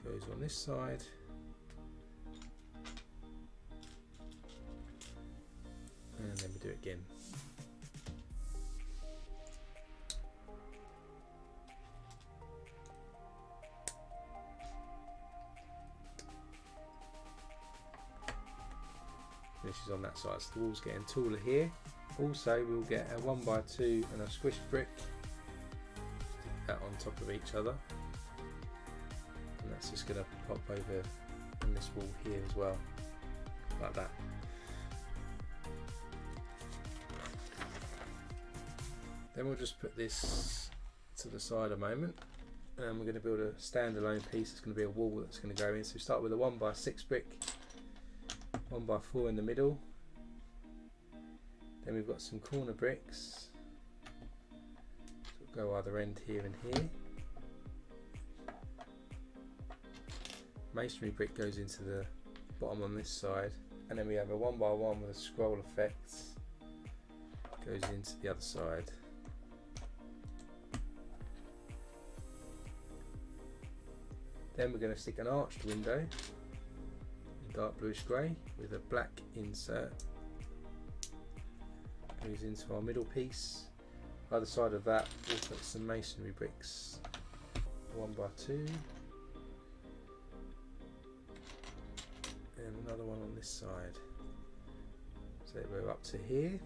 Goes on this side. And then we do it again. Finishes on that side, so the wall's getting taller here. Also we'll get a 1 by 2 and a squished brick, stick that on top of each other, and that's just going to pop over on this wall here as well, like that. Then we'll just put this to the side a moment, and we're going to build a standalone piece. It's going to be a wall that's going to go in. So we start with a 1 by 6 brick, 1 by 4 in the middle. Then we've got some corner bricks, so we'll go either end here and here. Masonry brick goes into the bottom on this side, and then we have a 1 by 1 with a scroll effect, goes into the other side. Then we're going to stick an arched window in dark bluish grey with a black insert, goes into our middle piece. Either side of that we'll put some masonry bricks, 1 by 2, and another one on this side, so we're up to here.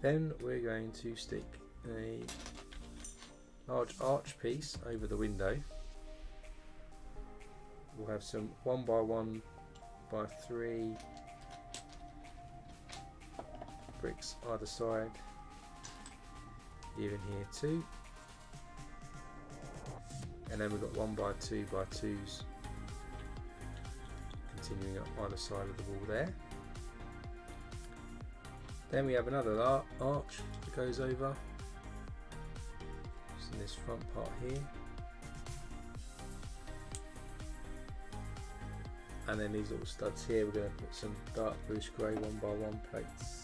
Then we're going to stick a large arch piece over the window. We'll have some 1 by 1 by 3 bricks either side, here and here too, and then we've got 1x2x2s continuing up either side of the wall there. Then we have another arch that goes over, just in this front part here, and then these little studs here, we're going to put some dark bluish grey 1x1 plates.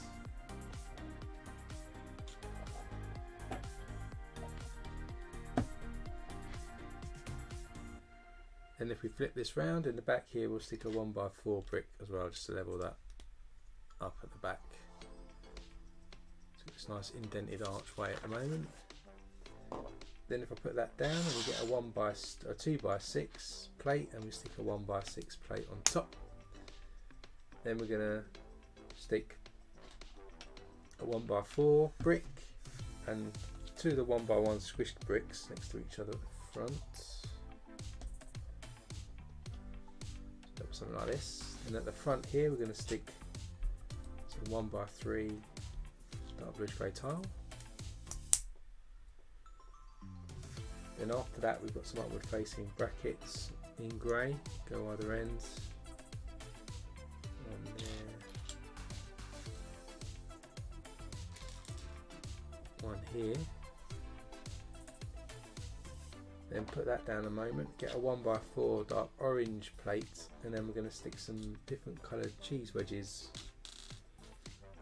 Then if we flip this round, in the back here we'll stick a 1x4 brick as well, just to level that up at the back. So it's a nice indented archway at the moment. Then if I put that down, and we get a 2x6 plate, and we stick a 1x6 plate on top. Then we're going to stick a 1x4 brick and 2 of the 1x1 squished bricks next to each other at the front. So something like this. And at the front here we're going to stick some 1x3 dark bluish grey tile. Then after that we've got some upward facing brackets in grey, go either ends. One there, one here. Then put that down a moment, get a 1x4 dark orange plate, and then we're going to stick some different coloured cheese wedges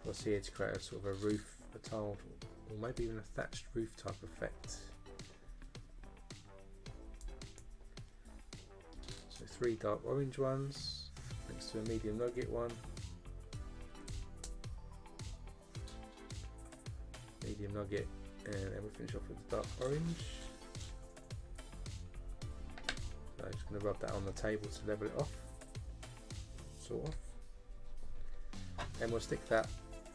across here to create a sort of a roof, a tiled, or maybe even a thatched roof type effect. So 3 dark orange ones next to a medium nugget one, medium nugget, and then we'll finish off with the dark orange. So I'm just going to rub that on the table to level it off, sort of. And we'll stick that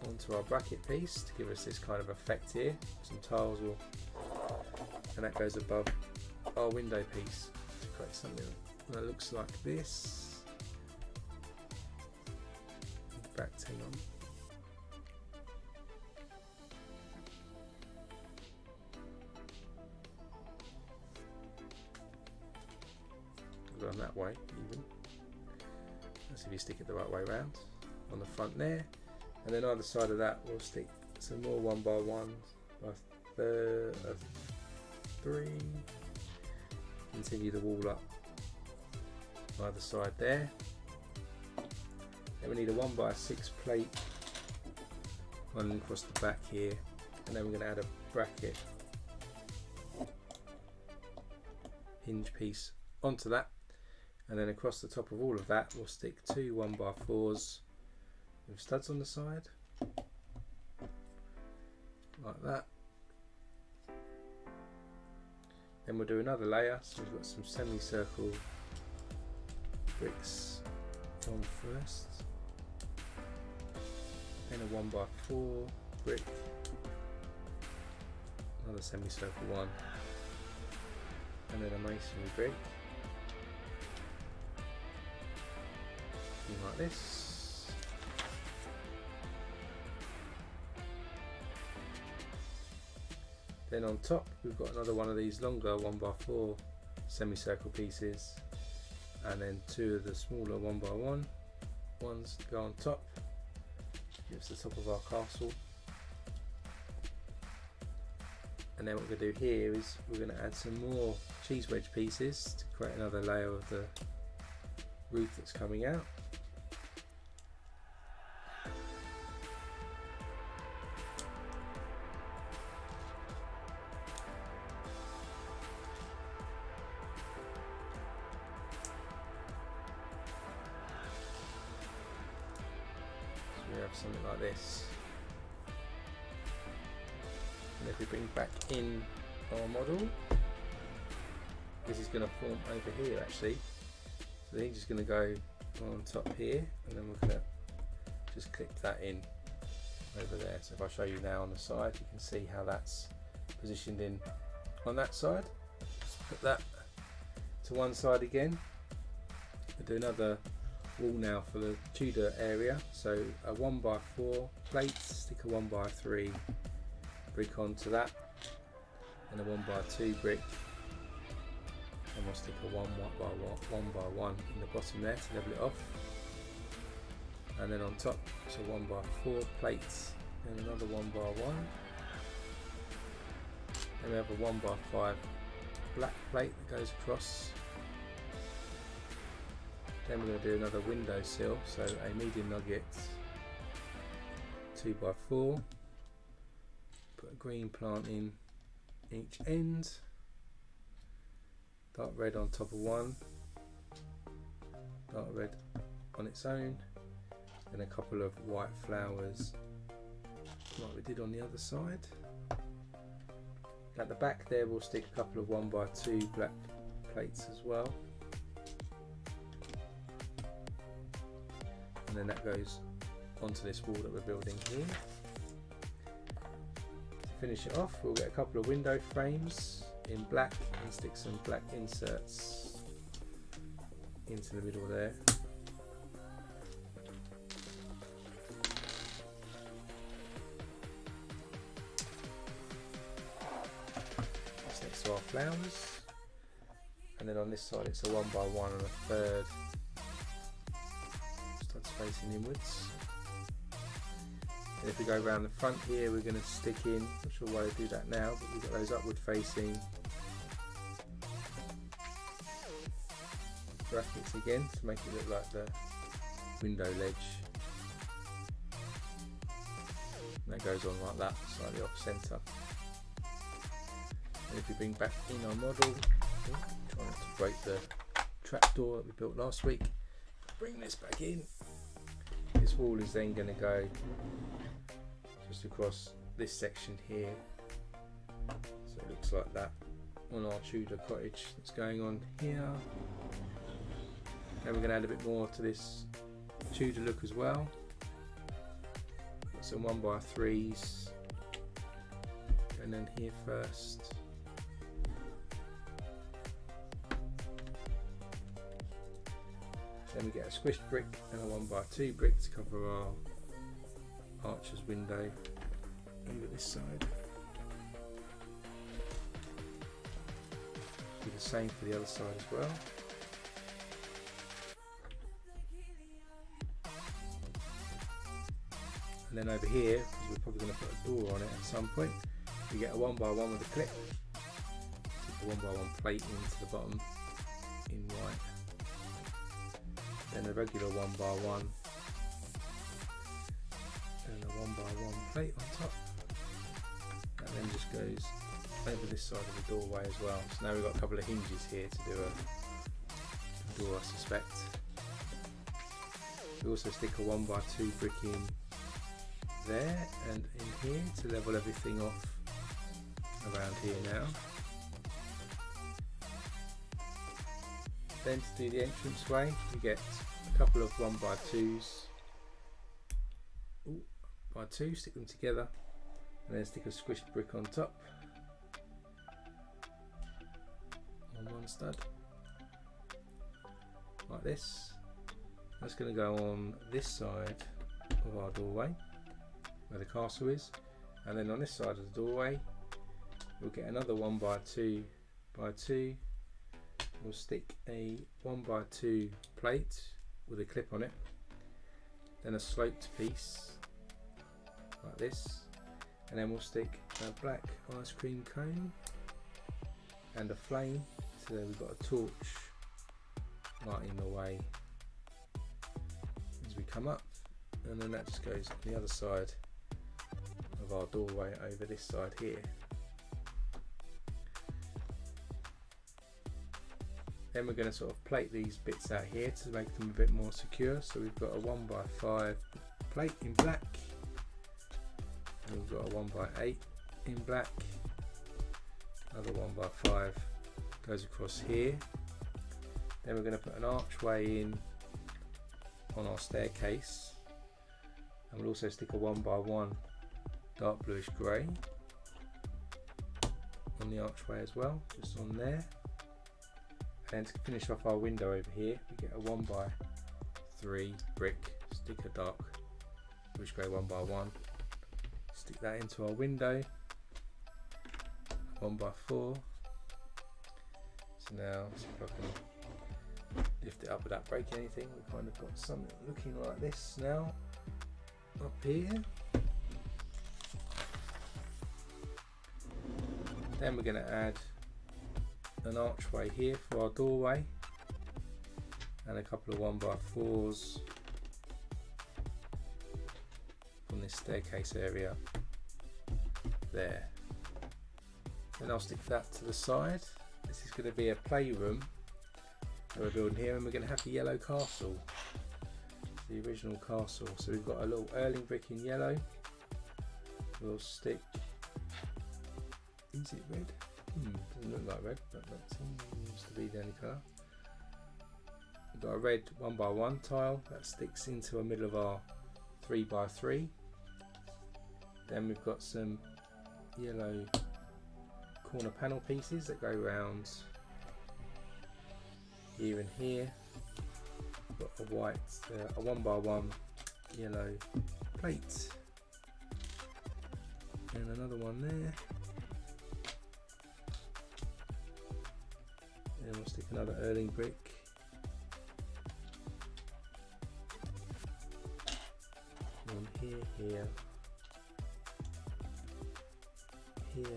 onto our bracket piece to give us this kind of effect here. Some tiles will, and that goes above our window piece to create something that looks like this. Hang on. Going that way even. Let's see if you stick it the right way round on the front there, and then either side of that we'll stick some more 1x1 by 3. Continue the wall up either side there. Then we need a 1x6 plate running across the back here, and then we're going to add a bracket hinge piece onto that. And then across the top of all of that we'll stick 2 1x4s with studs on the side, like that. Then we'll do another layer, so we've got some semicircle bricks on first, then a 1x4 brick, another semicircle one, and then a masonry brick. Like this. Then on top we've got another one of these longer 1x4 semicircle pieces, and then 2 of the smaller 1x1 ones to go on top. Gives the top of our castle. And then what we're going to do here is we're going to add some more cheese wedge pieces to create another layer of the roof that's coming out. We have something like this, and if we bring back in our model, this is going to form over here actually. So the hinge is going to go on top here, and then we're going to just clip that in over there. So if I show you now on the side, you can see how that's positioned in on that side. Just put that to one side again. We'll do another wall now for the Tudor area. So a 1x4 plate, stick a 1x3 brick onto that, and a 1x2 brick, and we'll stick a 1x1 in the bottom there to level it off. And then on top, so 1x4 plates and another 1x1. Then we have a 1x5 black plate that goes across. Then we're going to do another window sill, so a medium nugget 2x4. Put a green plant in each end. Dark red on top of one. Dark red on its own. And a couple of white flowers like we did on the other side. At the back there we'll stick a couple of 1x2 black plates as well. And then that goes onto this wall that we're building here. To finish it off, we'll get a couple of window frames in black and stick some black inserts into the middle there. That's next to our flowers. And then on this side it's a 1x1 and a third. Facing inwards. And if we go around the front here, we're going to stick in, not sure why they do that now, but we've got those upward facing brackets again to make it look like the window ledge. And that goes on like that, slightly off centre. And if we bring back in our model, try not to break the trapdoor that we built last week, bring this back in. This wall is then going to go just across this section here, so it looks like that on our Tudor cottage that's going on here. Then we're going to add a bit more to this Tudor look as well. Got some 1x3s, and then here first. Then we get a squished brick and a 1x2 brick to cover our archer's window over this side. Do the same for the other side as well. And then over here, because we're probably going to put a door on it at some point, we get a 1x1 with a clip. Stick a 1x1 plate into the bottom in white. Then a regular 1x1 and a 1x1 plate on top, and then just goes over this side of the doorway as well. So now we've got a couple of hinges here to do a door, I suspect. We also stick a 1x2 brick in there and in here to level everything off around here now. Then to do the entranceway, we get a couple of 1x2s, by two, stick them together, and then stick a squished brick on top on one stud, like this. That's going to go on this side of our doorway, where the castle is, and then on this side of the doorway, we'll get another 1x2 by 2. We'll stick a 1x2 plate with a clip on it, then a sloped piece like this, and then we'll stick a black ice cream cone and a flame, so we've got a torch lighting the way as we come up, and then that just goes on the other side of our doorway over this side here. Then we're going to sort of plate these bits out here to make them a bit more secure. So we've got a 1x5 plate in black, and we've got a 1x8 in black, another 1x5 goes across here. Then we're going to put an archway in on our staircase, and we'll also stick a 1x1 dark bluish grey on the archway as well, just on there. And to finish off our window over here, we get a 1x3 3 brick, stick a dark bush grey 1x1, stick that into our window, 1x4. So now, see if I can lift it up without breaking anything. We've kind of got something looking like this now up here. Then we're going to add an archway here for our doorway and a couple of 1x4s from this staircase area there. Then I'll stick that to the side. This is going to be a playroom that we're building here, and we're going to have the yellow castle, the original castle. So we've got a little Erling brick in yellow. We'll stick, is it red? Doesn't look like red, but that seems to be the only colour. We've got a red 1x1 tile that sticks into the middle of our 3x3. Then we've got some yellow corner panel pieces that go around here and here. Got a white, a 1x1 yellow plate, and another one there. And we'll stick another Erling brick. One here, here,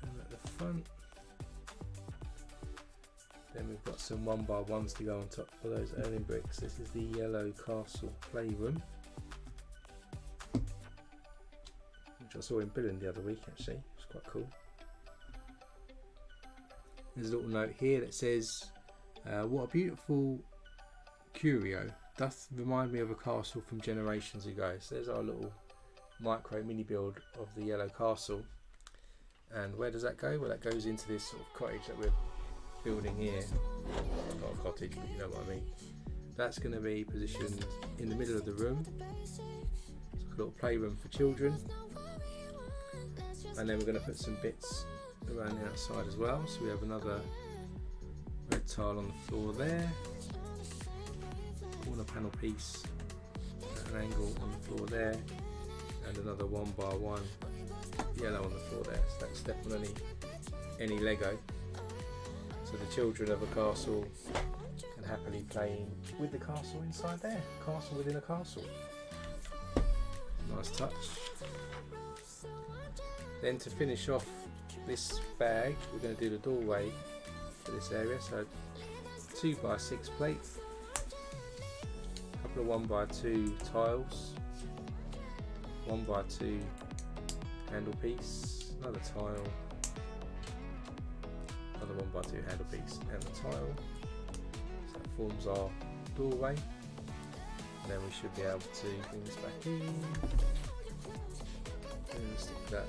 and at the front. Then we've got some 1x1s to go on top of those Erling bricks. This is the yellow castle playroom, which I saw in Billing the other week actually. It's quite cool. There's a little note here that says, what a beautiful curio, doth remind me of a castle from generations ago. So there's our little micro mini build of the yellow castle. And where does that go? Well, that goes into this sort of cottage that we're building here. Not a cottage, but you know what I mean. That's going to be positioned in the middle of the room. It's like a little playroom for children. And then we're going to put some bits around the outside as well. So we have another red tile on the floor there, corner panel piece at an angle on the floor there, and another 1x1 yellow on the floor there. So that's definitely any Lego. So the children of a castle can happily play with the castle inside there. Castle within a castle. Nice touch. Then to finish off this bag, we're going to do the doorway for this area. So 2x6 plate, a couple of 1x2 tiles, 1x2 handle piece, another tile, another 1x2 handle piece, and the tile. So that forms our doorway. And then we should be able to bring this back in and stick that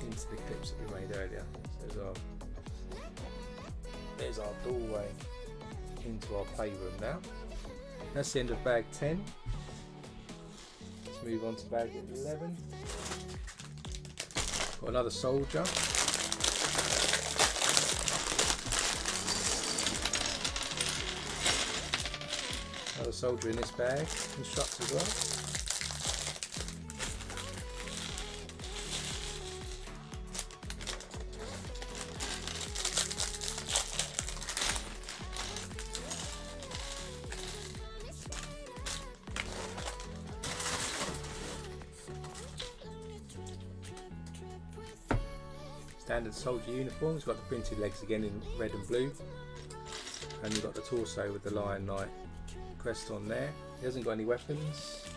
into the clips that we made earlier. So there's our doorway into our playroom now. That's the end of bag 10. Let's move on to bag 11. Got another soldier. Another soldier in this bag. Construct as well. Standard soldier uniform. It's got the printed legs again in red and blue, and you've got the torso with the lion knight crest on there. He hasn't got any weapons.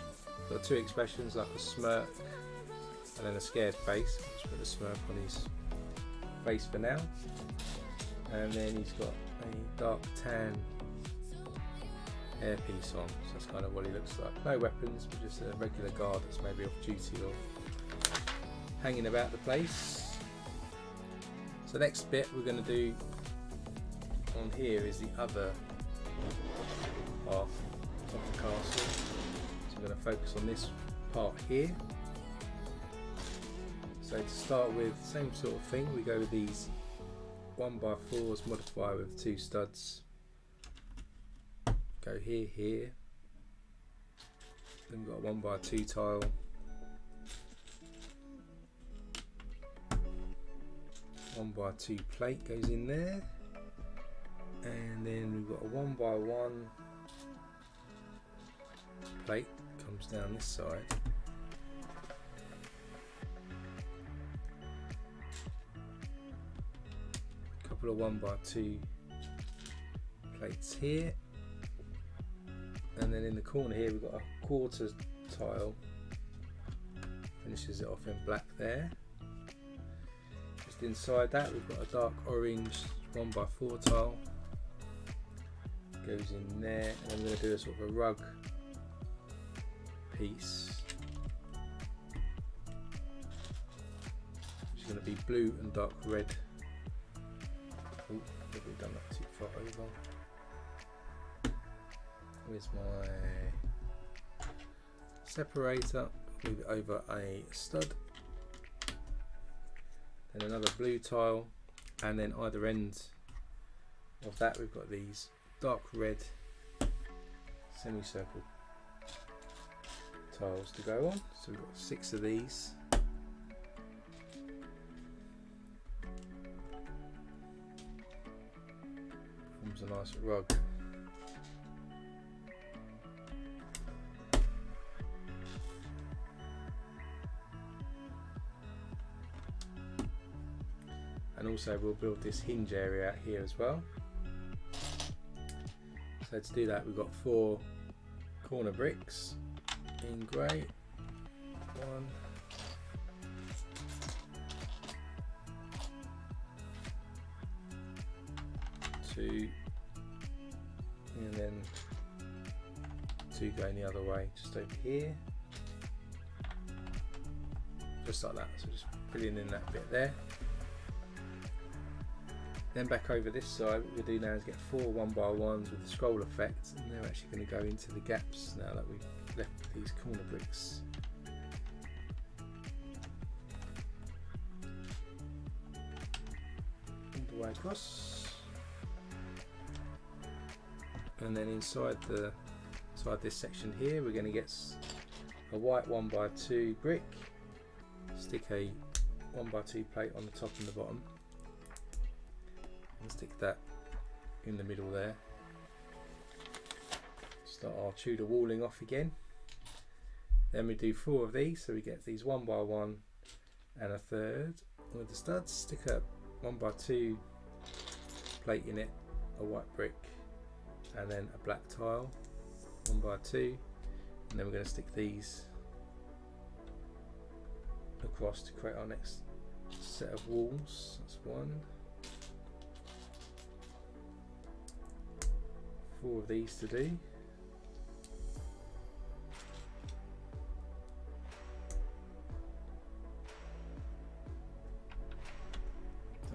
Got two expressions, like a smirk and then a scared face. Let's put the smirk on his face for now. And then he's got a dark tan hairpiece on, so that's kind of what he looks like. No weapons, but just a regular guard that's maybe off duty or hanging about the place. So the next bit we're going to do on here is the other half of the castle. So we're going to focus on this part here. So to start with, same sort of thing, we go with these 1x4s, modify with 2 studs. Go here, here, Then we've got a 1x2 tile. One by 2 plate goes in there, and then we've got a 1x1 plate comes down this side. A couple of 1x2 plates here, and then in the corner here we've got a quarter tile, finishes it off in black there. Just inside that we've got a dark orange 1x4 tile, goes in there, and I'm going to do a sort of a rug piece, which is going to be blue and dark red. Oh, have we done that too far over? Where's my separator? Move it over a stud. Then another blue tile, and then either end of that we've got these dark red semicircle tiles to go on. So we've got 6 of these. Forms a nice rug. And also we'll build this hinge area out here as well. So to do that we've got 4 corner bricks in grey. 1, 2, and then 2 going the other way, just over here. Just like that, so just filling in that bit there. Then back over this side, what we'll do now is get 4 1x1s with the scroll effect, and they're actually going to go into the gaps now that we've left these corner bricks. All the way across, and then inside this section here, we're going to get a white 1x2 brick, stick a 1x2 plate on the top and the bottom. And stick that in the middle there. Start our Tudor walling off again. Then we do 4 of these, so we get these 1x1 and a third with the studs. Stick a 1x2 plate in it, a white brick, and then a black tile, 1x2, and then we're going to stick these across to create our next set of walls. That's 1. 4 of these to do.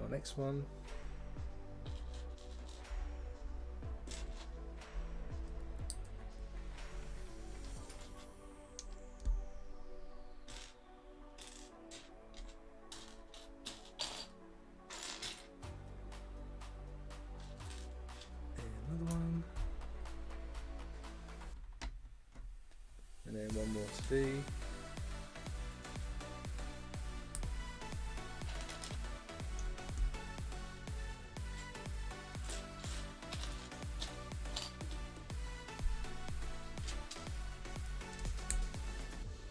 Our next one. And another one. And then 1 more to do.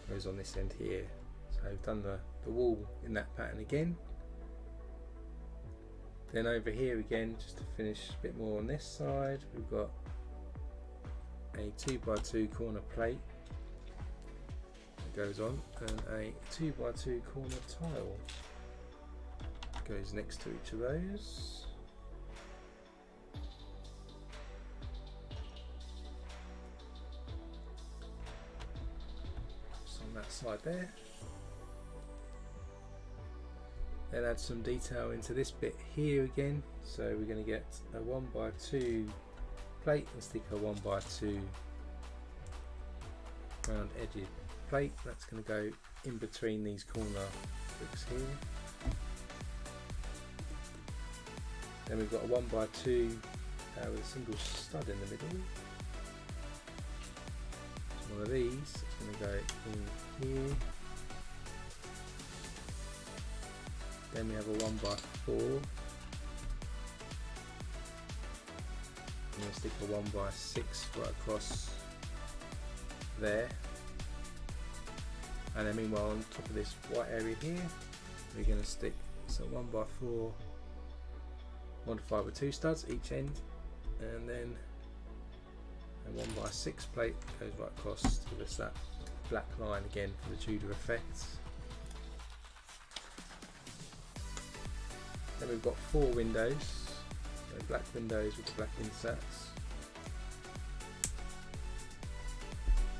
Goes on this end here. So I've done the wall in that pattern again. Then over here again, just to finish a bit more on this side, we've got a 2x2 corner plate goes on, and a 2x2 corner tile goes next to each of those. Just on that side there. Then add some detail into this bit here again. So we're going to get a 1x2 plate and stick a 1x2 round edged plate. That's going to go in between these corner bricks here. Then we've got a 1x2 with a single stud in the middle. one of these. It's going to go in here. Then we have a 1x4. I'm going to stick a 1x6 right across there. And then meanwhile on top of this white area here, we're going to stick some 1x4, 1-5 with 2 studs each end, and then a 1x6 plate goes right across to give us that black line again for the Tudor effect. Then we've got 4 windows, so black windows with the black insets.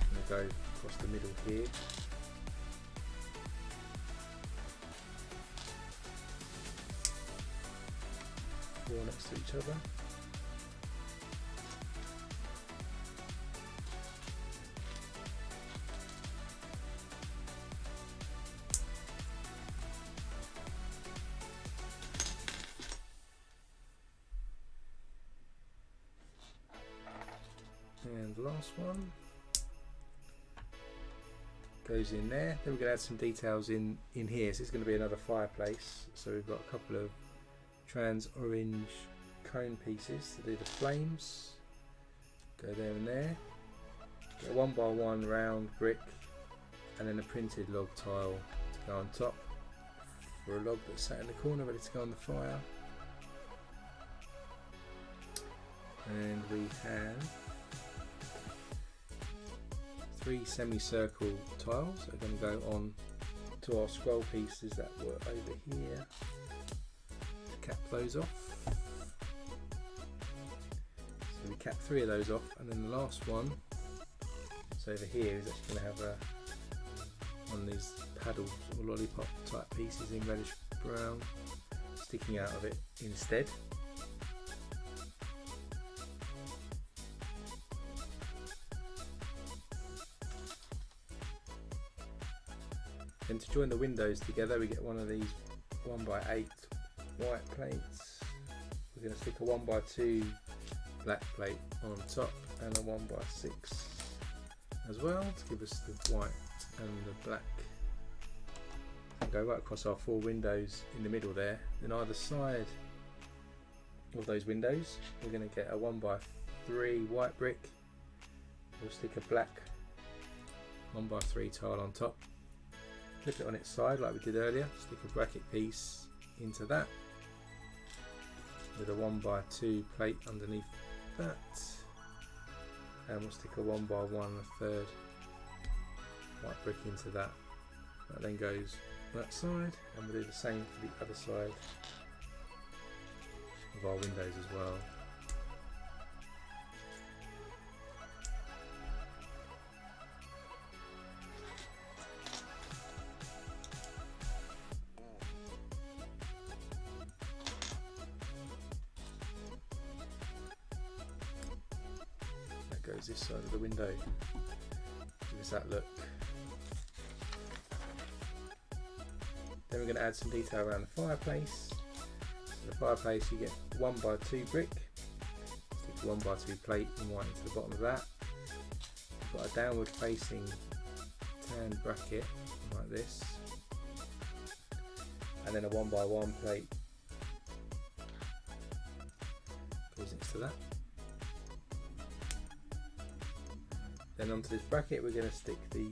I'm going to go across the middle here. 4 next to each other. And the last one goes in there. Then we're going to add some details in here. So it's going to be another fireplace. So we've got a couple of trans orange cone pieces to do the flames. Go there and there. Get a 1x1 round brick and then a printed log tile to go on top for a log that's sat in the corner ready to go on the fire. And we have 3 semicircle tiles that are going to go on to our scroll pieces that were over here. Cap those off. So we cap 3 of those off, and then the last one, so over here, is actually going to have one of these paddles or lollipop type pieces in reddish brown sticking out of it instead. And to join the windows together, we get one of these 1x8 white plates. We're going to stick a 1x2 black plate on top and a 1x6 as well to give us the white and the black. So go right across our 4 windows in the middle there. Then either side of those windows, we're going to get a 1x3 white brick. We'll stick a black 1x3 tile on top. Flip it on its side like we did earlier, stick a bracket piece into that with a 1x2 plate underneath that, and we'll stick a 1x1 1/3 white brick into that. That then goes that side, and we'll do the same for the other side of our windows as well. Goes this side of the window, give us that look. Then we're going to add some detail around the fireplace. So the fireplace, you get 1x2 brick, stick a 1x2 plate and white into the bottom of that. We've got a downward facing tan bracket like this, and then a 1x1 plate goes next to that. Then onto this bracket we're going to stick the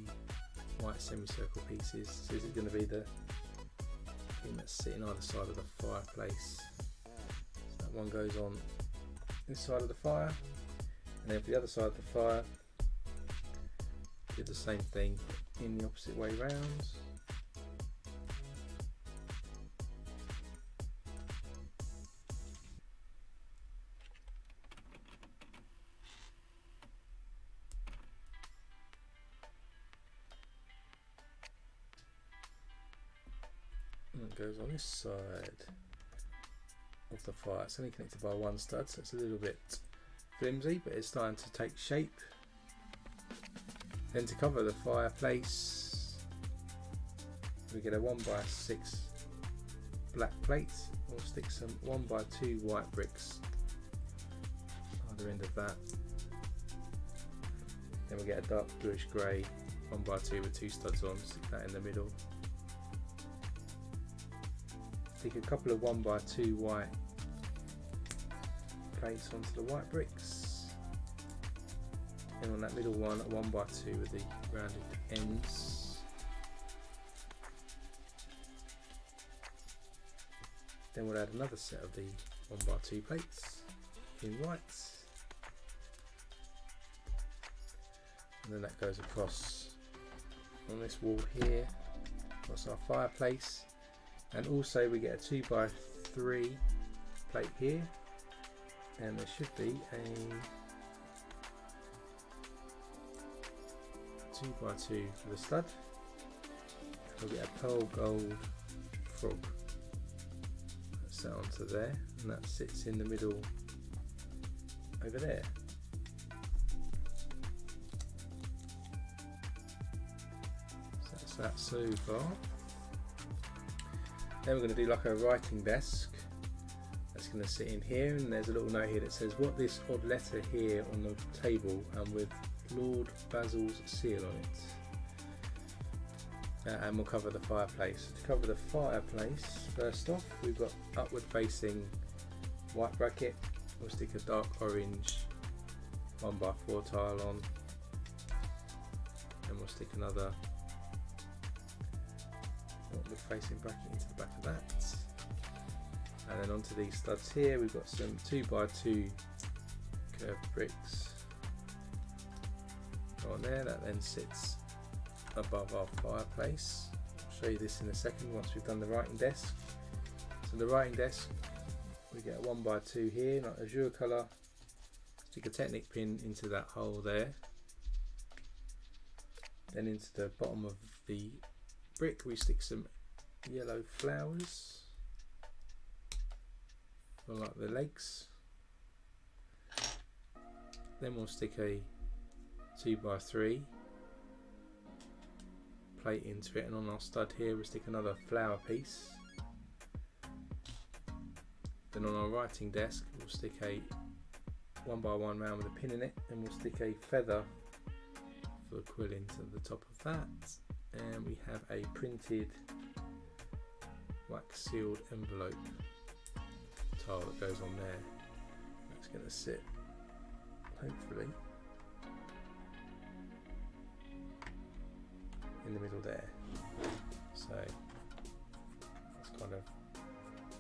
white semicircle pieces. So this is going to be the thing that's sitting either side of the fireplace. So that one goes on this side of the fire, and then for the other side of the fire do the same thing in the opposite way round. And it goes on this side of the fire. It's only connected by 1 stud, so it's a little bit flimsy, but it's starting to take shape. Then to cover the fireplace, we get a 1x6 black plate. We'll stick some 1x2 white bricks either end of that. Then we get a dark bluish grey 1x2 with 2 studs on, stick that in the middle. Stick a couple of 1x2 white plates onto the white bricks. And on that middle one, a 1x2 with the rounded ends. Then we'll add another set of the 1x2 plates in white. And then that goes across on this wall here, across our fireplace. And also we get a 2x3 plate here, and there should be a 2x2 for the stud. We'll get a pearl gold frog that's set onto there, and that sits in the middle over there. So that's that so far. Then we're going to do like a writing desk that's going to sit in here, and there's a little note here that says what this odd letter here on the table and with Lord Basil's seal on it. And we'll cover the fireplace. To cover the fireplace, first off we've got upward facing white bracket. We'll stick a dark orange 1x4 tile on, and we'll stick another upward facing bracket into the back of that. And then onto these studs here we've got some 2x2 curved bricks on there, that then sits above our fireplace. I'll show you this in a second once we've done the writing desk. So the writing desk, we get a 1x2 here, like azure colour. Stick a Technic pin into that hole there. Then into the bottom of the brick we stick some yellow flowers for like the legs. Then we'll stick a 2x3 plate into it, and on our stud here we'll stick another flower piece. Then on our writing desk we'll stick a 1x1 round with a pin in it, and we'll stick a feather for the quill into the top of that. And we have a printed wax sealed envelope tile that goes on there. That's going to sit hopefully in the middle there. So that's kind of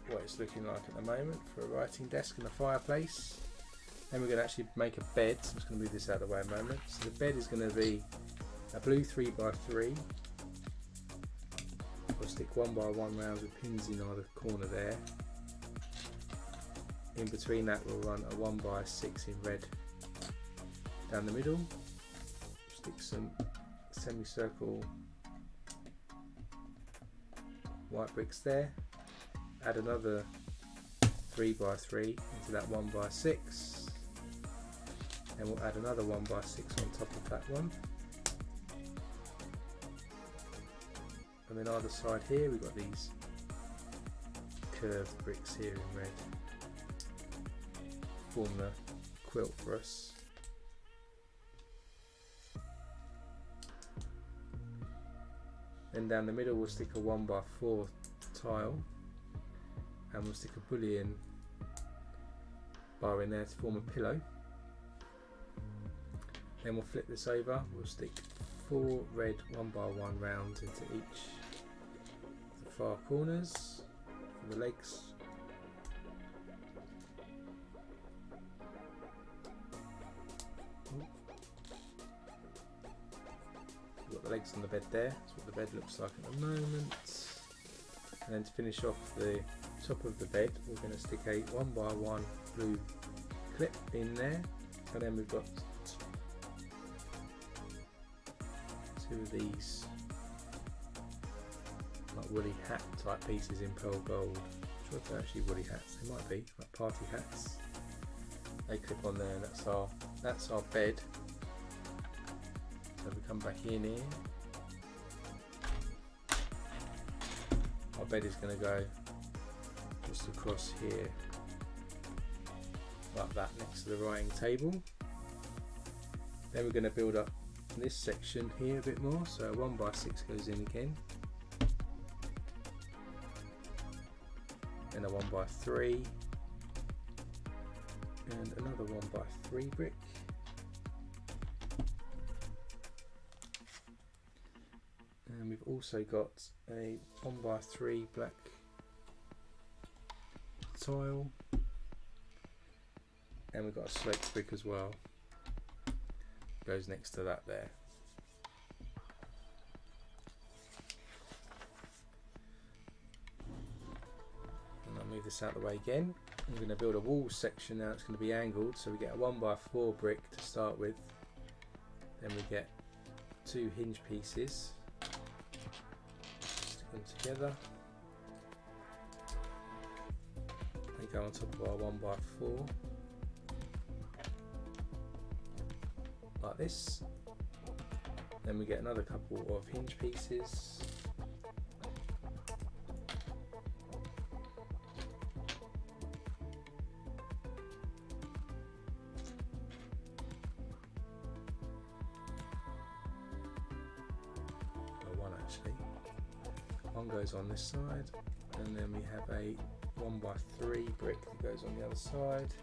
what it's looking like at the moment for a writing desk and a fireplace. Then we're going to actually make a bed. I'm just going to move this out of the way a moment. So the bed is going to be a blue 3x3. We'll stick 1x1 rounds with pins in either corner there. In between that we'll run a 1x6 in red down the middle. Stick some semicircle white bricks there. Add another 3x3 into that 1x6. And we'll add another 1x6 on top of that one. And then either side here we've got these curved bricks here in red. Form the quilt for us. Then down the middle we'll stick a 1x4 tile, and we'll stick a bullion bar in there to form a pillow. Then we'll flip this over, we'll stick 4 red 1x1 rounds into each of the far corners for the legs. We've got the legs on the bed there, that's what the bed looks like at the moment. And then to finish off the top of the bed we're going to stick a 1x1 blue clip in there, and then we've got 2 of these like woolly hat type pieces in pearl gold. I'm sure if they're actually woolly hats, they might be, like party hats. They clip on there, and that's our bed. So if we come back in here, our bed is going to go just across here like that next to the writing table. Then we're going to build up this section here a bit more, so a 1x6 goes in again, and a 1x3, and another 1x3 brick, and we've also got a 1x3 black tile, and we've got a sloped brick as well, goes next to that there. And I'll move this out of the way again. I'm going to build a wall section now. It's going to be angled, so we get a 1x4 brick to start with, then we get 2 hinge pieces, stick them together, they go on top of our 1x4 like this. Then we get another couple of hinge pieces, one actually. One goes on this side, and then we have a 1x3 brick that goes on the other side.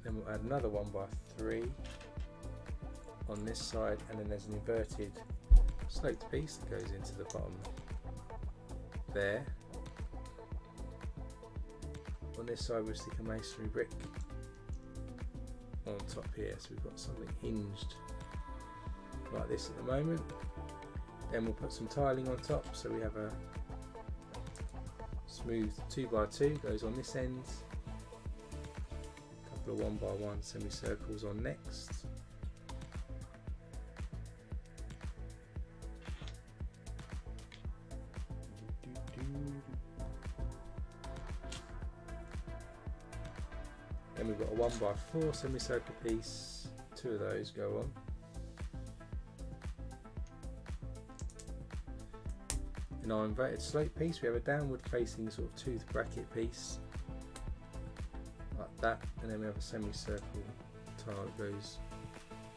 Then we'll add another 1x3 on this side, and then there's an inverted sloped piece that goes into the bottom there. On this side we'll stick a masonry brick on top here, so we've got something hinged like this at the moment. Then we'll put some tiling on top, so we have a smooth 2x2 goes on this end, a couple of 1x1 semicircles on next, then we've got a 1x4 semicircle piece, 2 of those go on. In our inverted slope piece we have a downward facing sort of tooth bracket piece like that, and then we have a semicircle tile that goes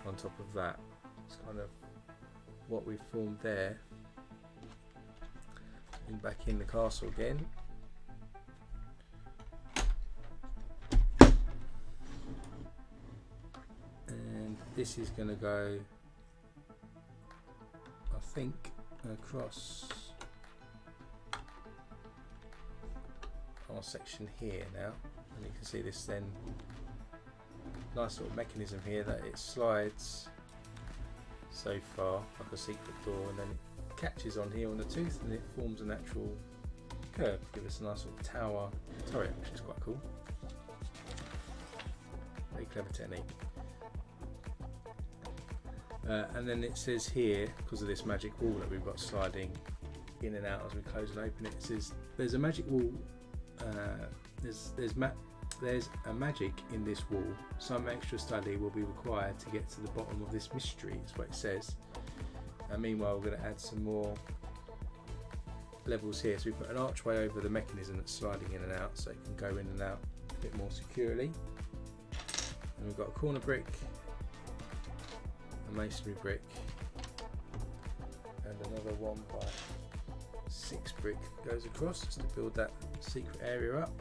on top of that. It's kind of what we've formed there. And back in the castle again. And this is going to go, I think, across our section here now, and you can see this then nice little mechanism here that it slides so far like a secret door, and then it catches on here on the tooth and it forms a natural curve to give us a nice sort of tower turret, which is quite cool. Very clever technique. And then it says here, because of this magic wall that we've got sliding in and out as we close and open it, it says there's a magic wall. There's a magic in this wall. Some extra study will be required to get to the bottom of this mystery, is what it says. And meanwhile we're going to add some more levels here. So we put an archway over the mechanism that's sliding in and out, so it can go in and out a bit more securely. And we've got a corner brick, a masonry brick, and another 1x6 brick goes across just to build that secret area up.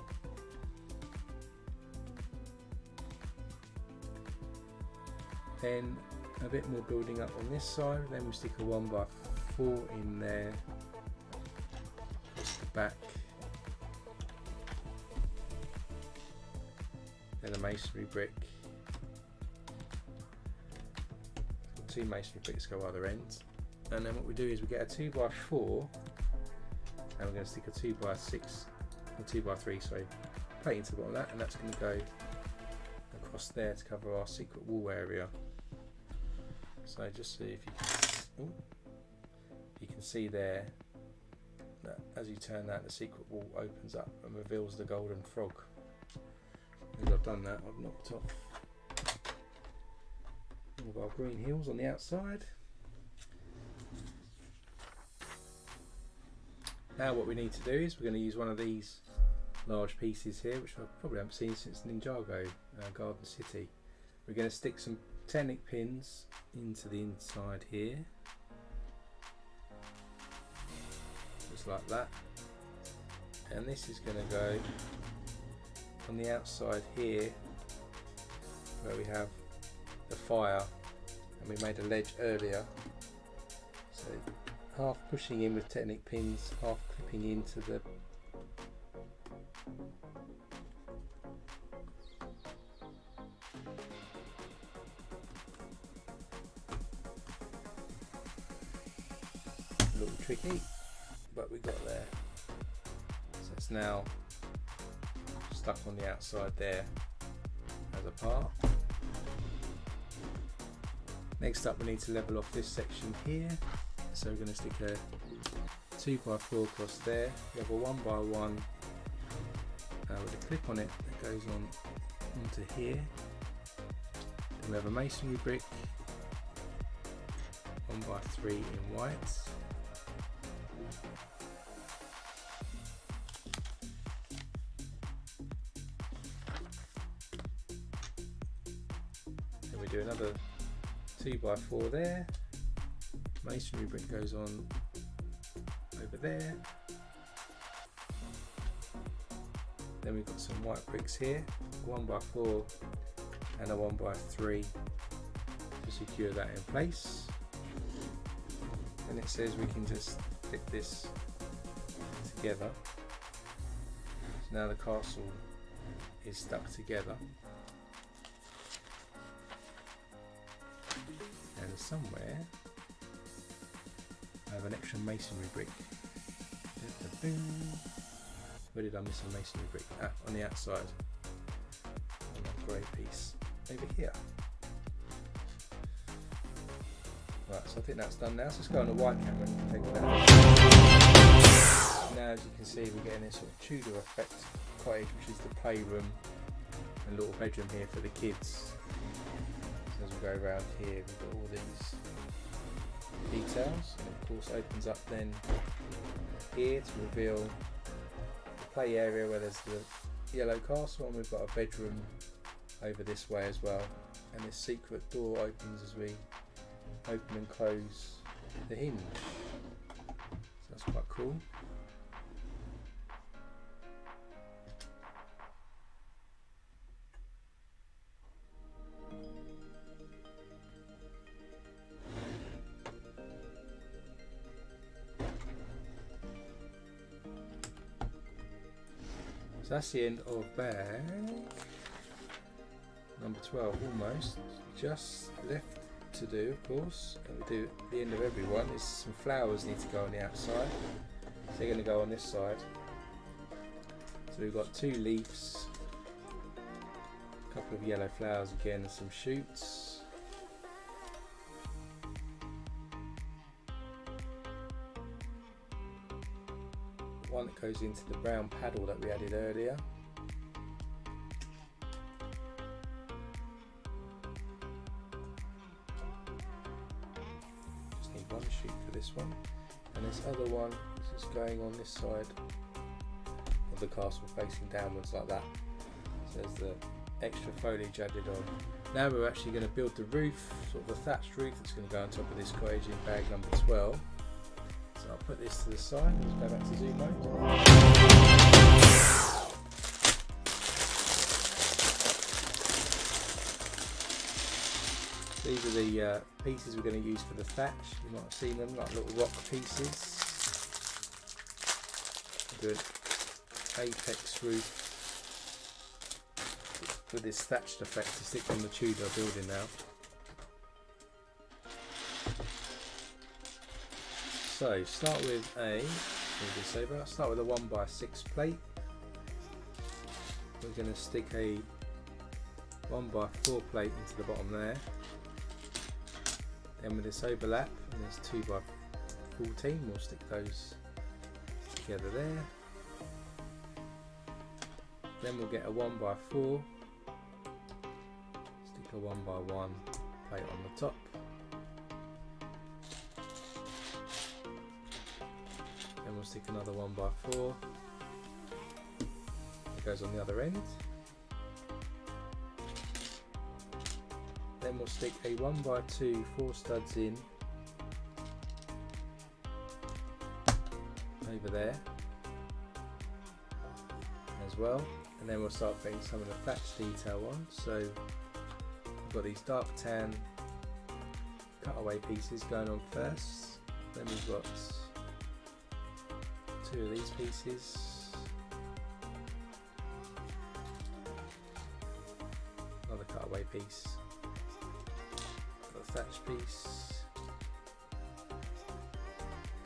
Then a bit more building up on this side, then we stick a 1x4 in there, across the back, then a masonry brick, 2 masonry bricks go either end, and then what we do is we get a 2x4 and we're going to stick a 2x6 or 2x3 sorry plate into the bottom of that, and that's going to go across there to cover our secret wall area. So just see if you can see there that as you turn that, the secret wall opens up and reveals the golden frog. As I've done that, I've knocked off all of our green hills on the outside. Now what we need to do is we're going to use one of these large pieces here, which I probably haven't seen since Ninjago Garden City. We're going to stick some Technic pins into the inside here, just like that, and this is going to go on the outside here where we have the fire, and we made a ledge earlier, so half pushing in with Technic pins, half clipping into the a little tricky, but we got there. So it's now stuck on the outside there as a part. Next up, we need to level off this section here, so we're going to stick a 2x4 across there. We have a 1x1 with a clip on it that goes on onto here. Then we have a masonry brick 1x3 in white. Then we do another 2x4 there. Masonry brick goes on over there. Then we've got some white bricks here, 1x4 and a 1x3 to secure that in place. And it says we can just clip this together. So now the castle is stuck together. And somewhere I have an extra masonry brick. Where did I miss a masonry brick? Ah, on the outside. On that grey piece over here. Right, so I think that's done now. So let's go on the white camera and take that. Now, as you can see, we're getting this sort of Tudor effect cottage, which is the playroom and little bedroom here for the kids. So as we go around here, we've got all these details, and of course opens up then here to reveal the play area where there's the yellow castle, and we've got a bedroom over this way as well, and this secret door opens as we open and close the hinge, so that's quite cool. So that's the end of bag number 12, almost. Just left to do, of course, and we do at the end of every one, is some flowers need to go on the outside. So they're going to go on this side. So we've got 2 leaves, a couple of yellow flowers again, and some shoots. One that goes into the brown paddle that we added earlier. Just need one shoot for this one, and this other one is just going on this side of the castle, facing downwards like that. So there's the extra foliage added on. Now we're actually going to build the roof, sort of a thatched roof that's going to go on top of this cottage in bag number 12. So I'll put this to the side. Let's go back to zoom mode. These are the pieces we're going to use for the thatch. You might have seen them, like little rock pieces. Good apex roof with this thatched effect to stick on the Tudor building now. So start with a 1x6 plate. We're going to stick a 1x4 plate into the bottom there. Then with this overlap, and there's 2x14, we'll stick those together there. Then we'll get a 1x4, stick a 1x1 plate on the top. Then we'll stick another 1x4, goes on the other end. Then we'll stick a 1x2 4 studs in over there as well, and then we'll start putting some of the thatch detail on. So we've got these dark tan cutaway pieces going on first, then we've got 2 of these pieces, another cutaway piece, a thatch piece,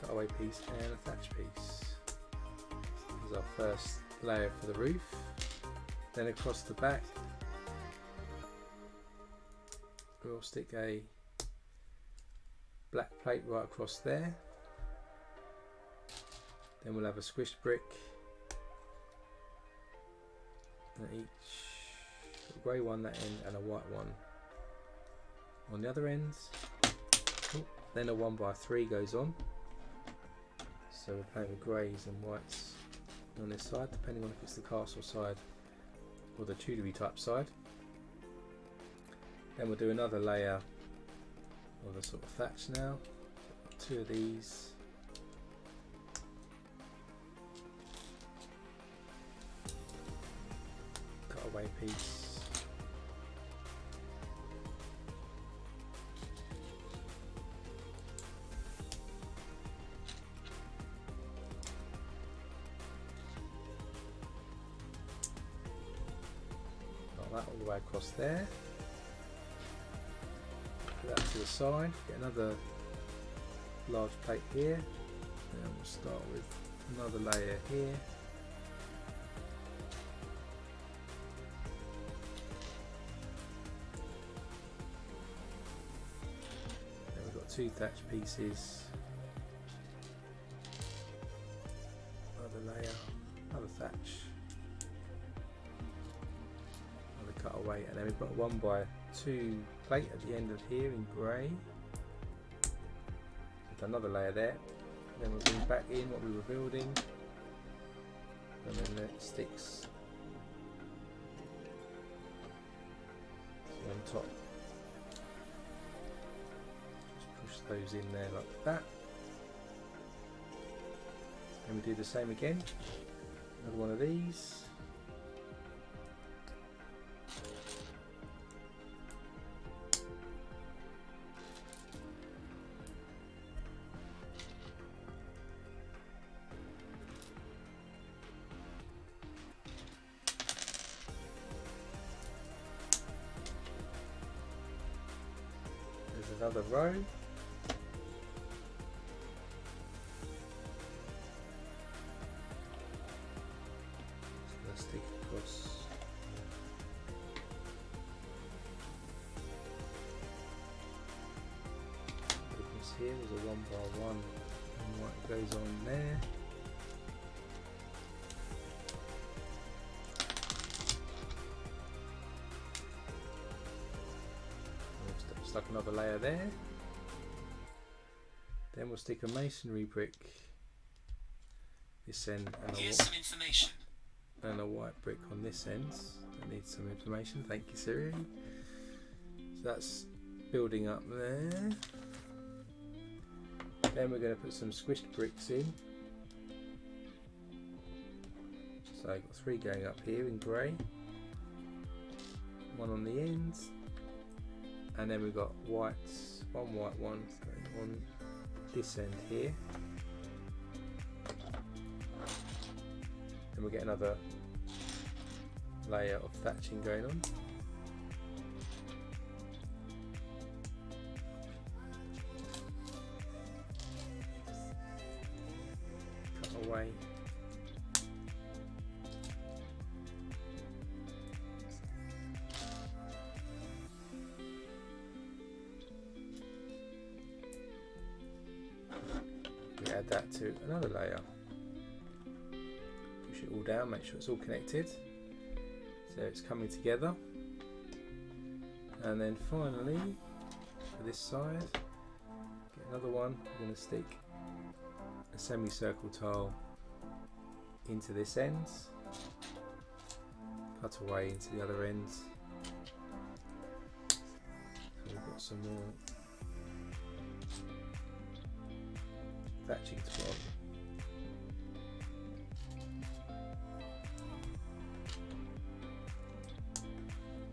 cutaway piece and a thatch piece. This is our first layer for the roof. Then across the back we'll stick a black plate right across there. Then we'll have a squished brick at each, a grey one that end and a white one on the other ends. Then a 1x3 goes on, so we're playing with greys and whites on this side, depending on if it's the castle side or the Tudor type side. Then we'll do another layer of the sort of thatch now. 2 of these. Cutaway piece. Got that all the way across there. Put that to the side, get another large plate here, and we'll start with another layer here. Then we've got 2 thatch pieces, another layer, another thatch, another cutaway, and then we've got a 1x2 plate at the end of here in grey. With another layer there. Then we'll bring back in what we were building, and then it sticks on top. Just push those in there like that. And we do the same again. Another one of these. Another row. So let's stick across. This here is a 1x1, and what goes on there. Stuck another layer there. Then we'll stick a masonry brick this end and a white brick on this end. That needs some information. Thank you, Siri. So that's building up there. Then we're going to put some squished bricks in. So I've got 3 going up here in grey, 1 on the ends. And then we've got whites, 1 white one going on this end here. Then we'll get another layer of thatching going on. Cut away. Add that to another layer. Push it all down, make sure it's all connected so it's coming together. And then finally for this side, get another one. We're going to stick a semicircle tile into this end, cut away into the other ends. So we've got some more thatching to on.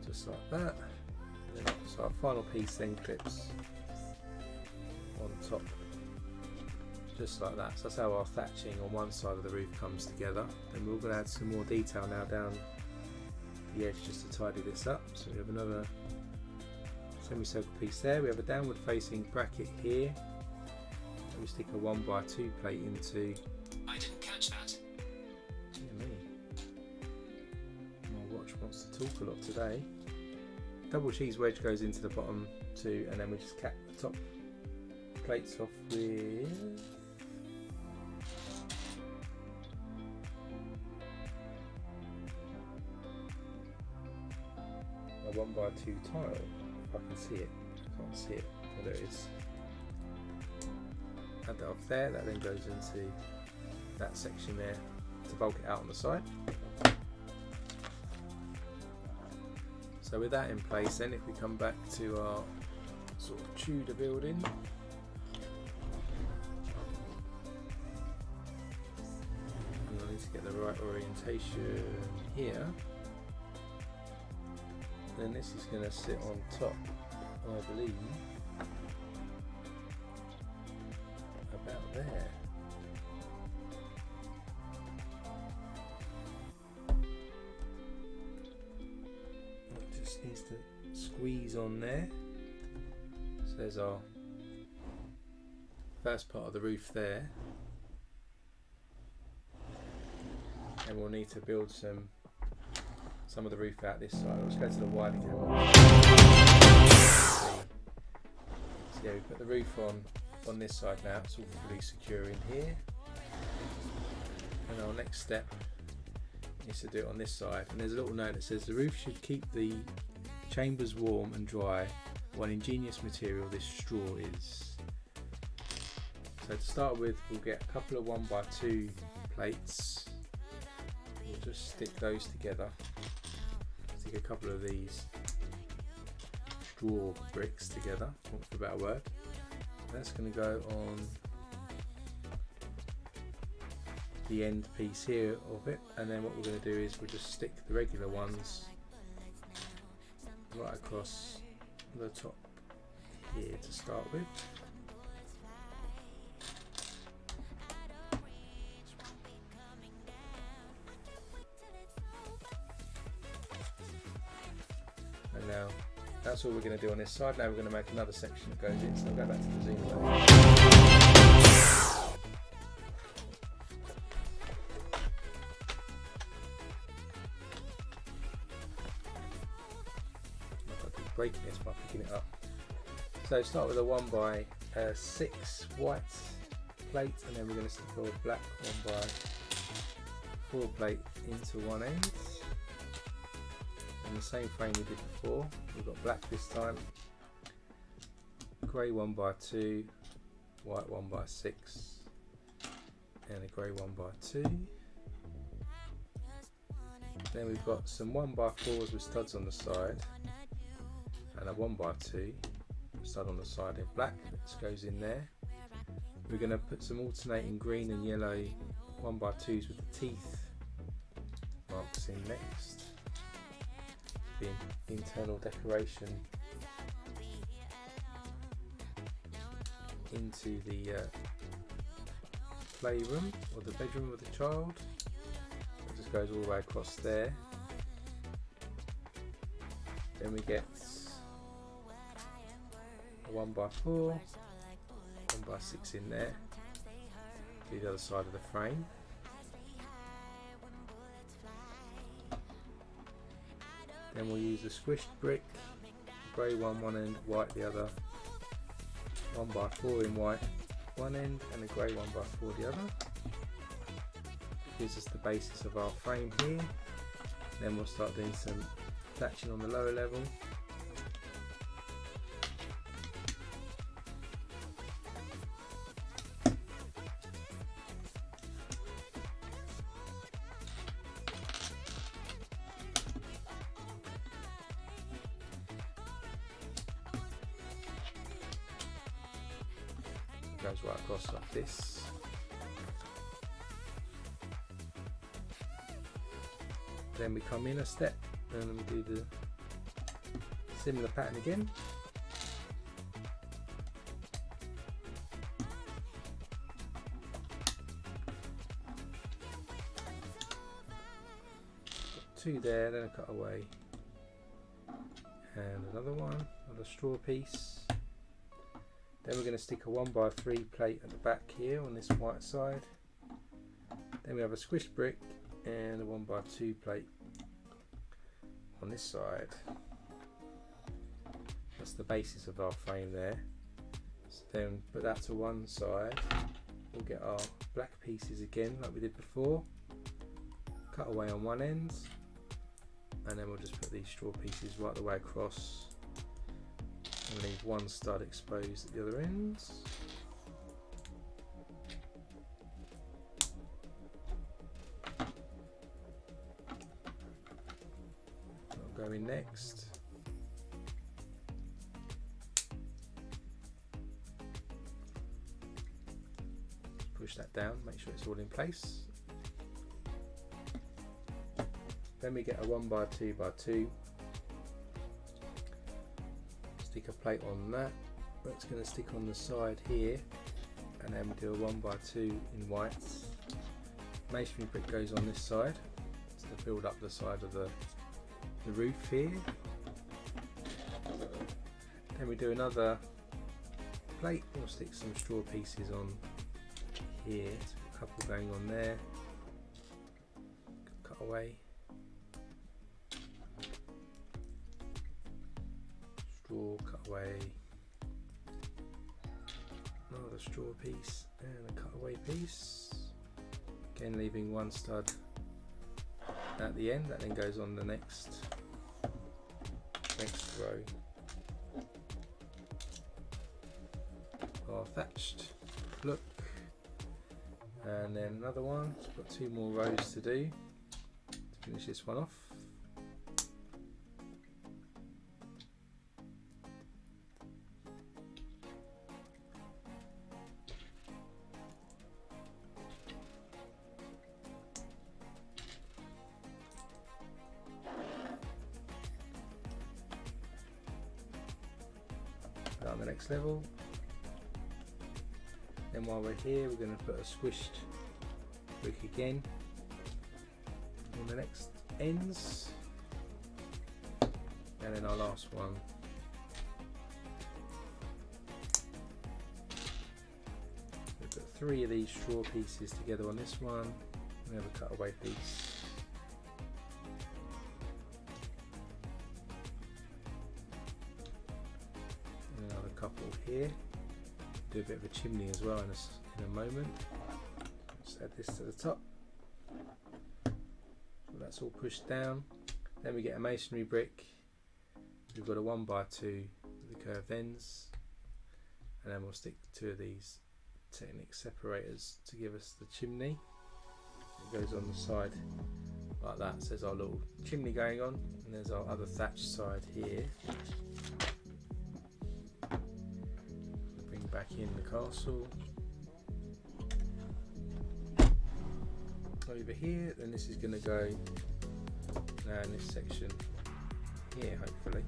Just like that. And then, so our final piece then clips on top, just like that. So that's how our thatching on one side of the roof comes together. Then we're going to add some more detail now down the edge just to tidy this up. So we have another semicircle piece there. We have a downward facing bracket here. And we stick a 1x2 plate into. I didn't catch that. Dear me. My watch wants to talk a lot today. Double cheese wedge goes into the bottom too, and then we just cap the top plates off with a 1x2 tile. If I can see it, I can't see it. Oh, there it is. Add that off there. That then goes into that section there to bulk it out on the side. So with that in place, then if we come back to our sort of Tudor building, I need to get the right orientation here. Then this is going to sit on top, I believe, about there. It just needs to squeeze on there. So there's our first part of the roof there. And we'll need to build some of the roof out this side. Let's go to the wider camera. So yeah, we put the roof on this side now. It's all fully secure in here. And our next step is to do it on this side. And there's a little note that says the roof should keep the chambers warm and dry. What ingenious material this straw is. So to start with, we'll get a couple of 1x2 plates. We'll just stick those together. Stick a couple of these straw bricks together, for a better word. That's going to go on the end piece here of it, and then what we're going to do is we'll just stick the regular ones right across the top here to start with. And now that's all we're going to do on this side. Now we're going to make another section that goes in, so I'll go back to the zoom mode. Breaking this by picking it up. So start with a 1x6 white plate, and then we're going to stick a black 1x4 plate into one end. And the same frame we did before. We've got black this time, grey 1x2, white 1x6, and a grey 1x2. Then we've got some 1x4s with studs on the side, and a 1x2 stud on the side in black that goes in there. We're going to put some alternating green and yellow 1x2s with the teeth marks in next. The internal decoration into the playroom or the bedroom of the child. It just goes all the way across there. Then we get a 1x4, 1x6 in there, to the other side of the frame. Then we'll use a squished brick, grey one end, white the other, 1x4 in white one end and a grey 1x4 the other. Gives us the basis of our frame here. Then we'll start doing some thatching on the lower level. goes right across like this. Then we come in a step and we do the similar pattern again. Got two there, then a cutaway, and another one, another straw piece. Then we're going to stick a 1x3 plate at the back here on this white side. Then we have a squished brick and a 1x2 plate on this side. That's the basis of our frame there. So then put that to one side. We'll get our black pieces again like we did before. Cut away on one end, and then we'll just put these straw pieces right the way across and leave one stud exposed at the other ends. I'll go in next. Push that down, make sure it's all in place. Then we get a 1x2x2. Stick a plate on that. That's going to stick on the side here, and then we do a 1x2 in white. Masonry brick goes on this side to build up the side of the roof here. Then we do another plate. We'll stick some straw pieces on here, so a couple going on there. Cut away. Straw, cut away. Another straw piece and a cutaway piece. Again, leaving one stud at the end. That then goes on the next row. Our thatched look. And then another one. It's got two more rows to do to finish this one off. On the next level. Then while we're here, we're going to put a squished brick again on the next ends, and then our last one. We put three of these straw pieces together on this one. We have a cutaway piece. Couple here. Do a bit of a chimney as well in a moment. Just add this to the top. So that's all pushed down. Then we get a masonry brick. We've got a 1x2 with the curved ends, and then we'll stick two of these Technic separators to give us the chimney. It goes on the side like that. So there's our little chimney going on, and there's our other thatched side here. Back in the castle over here, then this is going to go now in this section here, hopefully.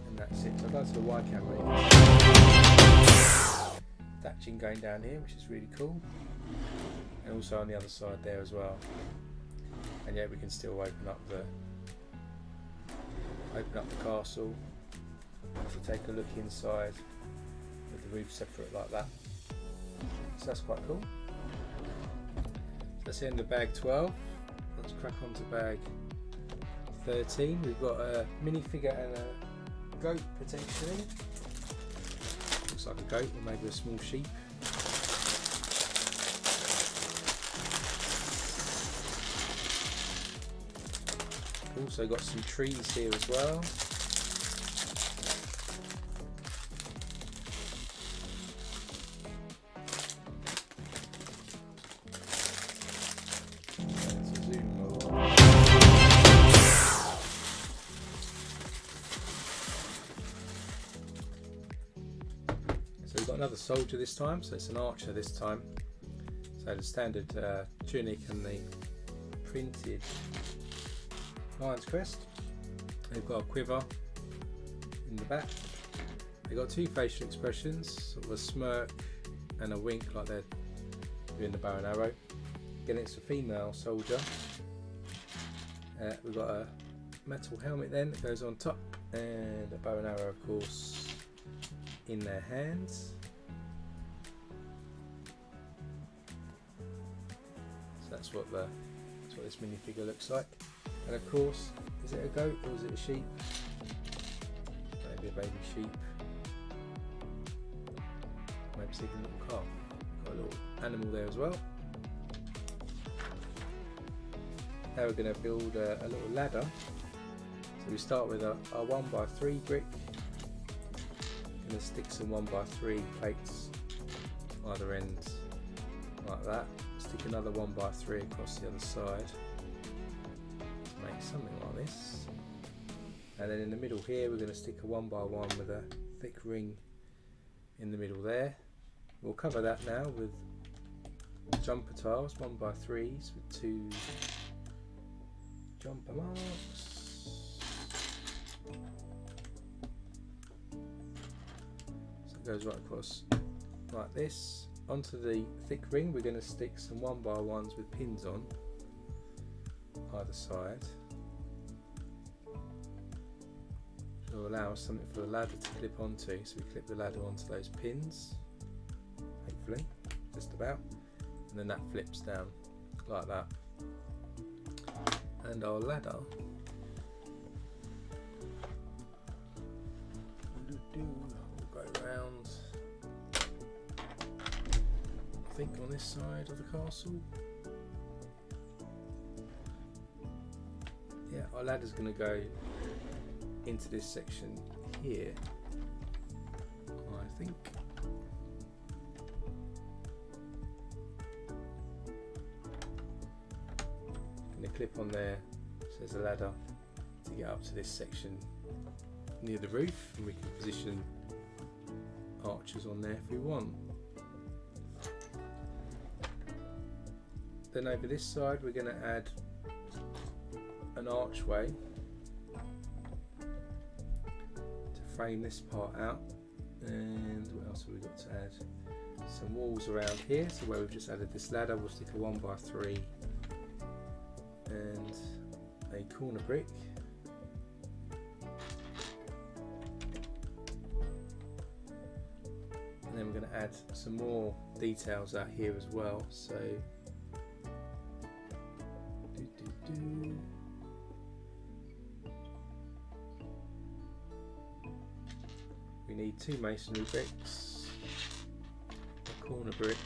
And that's it. So I've got to the wide camera. Thatching going down here, which is really cool, and also on the other side there as well. And yet we can still open up the castle to take a look inside with the roof separate like that. So that's quite cool. So that's the end of bag 12. Let's crack on to bag 13. We've got a minifigure and a goat potentially. Looks like a goat or maybe a small sheep. Also got some trees here as well. Let's zoom more. another soldier this time, so it's an archer this time. So the standard tunic and the printed lion's crest. They've got a quiver in the back. They've got two facial expressions, sort of a smirk and a wink like they're doing the bow and arrow. Again, it's a female soldier. We've got a metal helmet then that goes on top, and a bow and arrow, of course, in their hands. So that's what this minifigure looks like. And of course, is it a goat or is it a sheep? Maybe a baby sheep. Maybe it's even a little calf. Got a little animal there as well. Now we're going to build a little ladder. So we start with a 1x3 brick. Going to stick some 1x3 plates either end like that. Stick another 1x3 across the other side to make something like this. And then in the middle here we're going to stick a 1x1 with a thick ring in the middle there. We'll cover that now with jumper tiles, 1x3s with 2 jumper marks. So it goes right across like this. Onto the thick ring we're going to stick some 1x1s with pins on either side. Which will allow us something for the ladder to clip onto. So we clip the ladder onto those pins, hopefully, just about. And then that flips down like that. And our ladder will go around, I think, on this side of the castle. Yeah, our ladder's going to go into this section here, I think. Clip on there, so there's a ladder to get up to this section near the roof, and we can position archers on there if we want. Then over this side we're going to add an archway to frame this part out. And what else have we got to add? Some walls around here, so where we've just added this ladder we'll stick a 1x3 and a corner brick. And then we're going to add some more details out here as well. So we need 2 masonry bricks, a corner brick,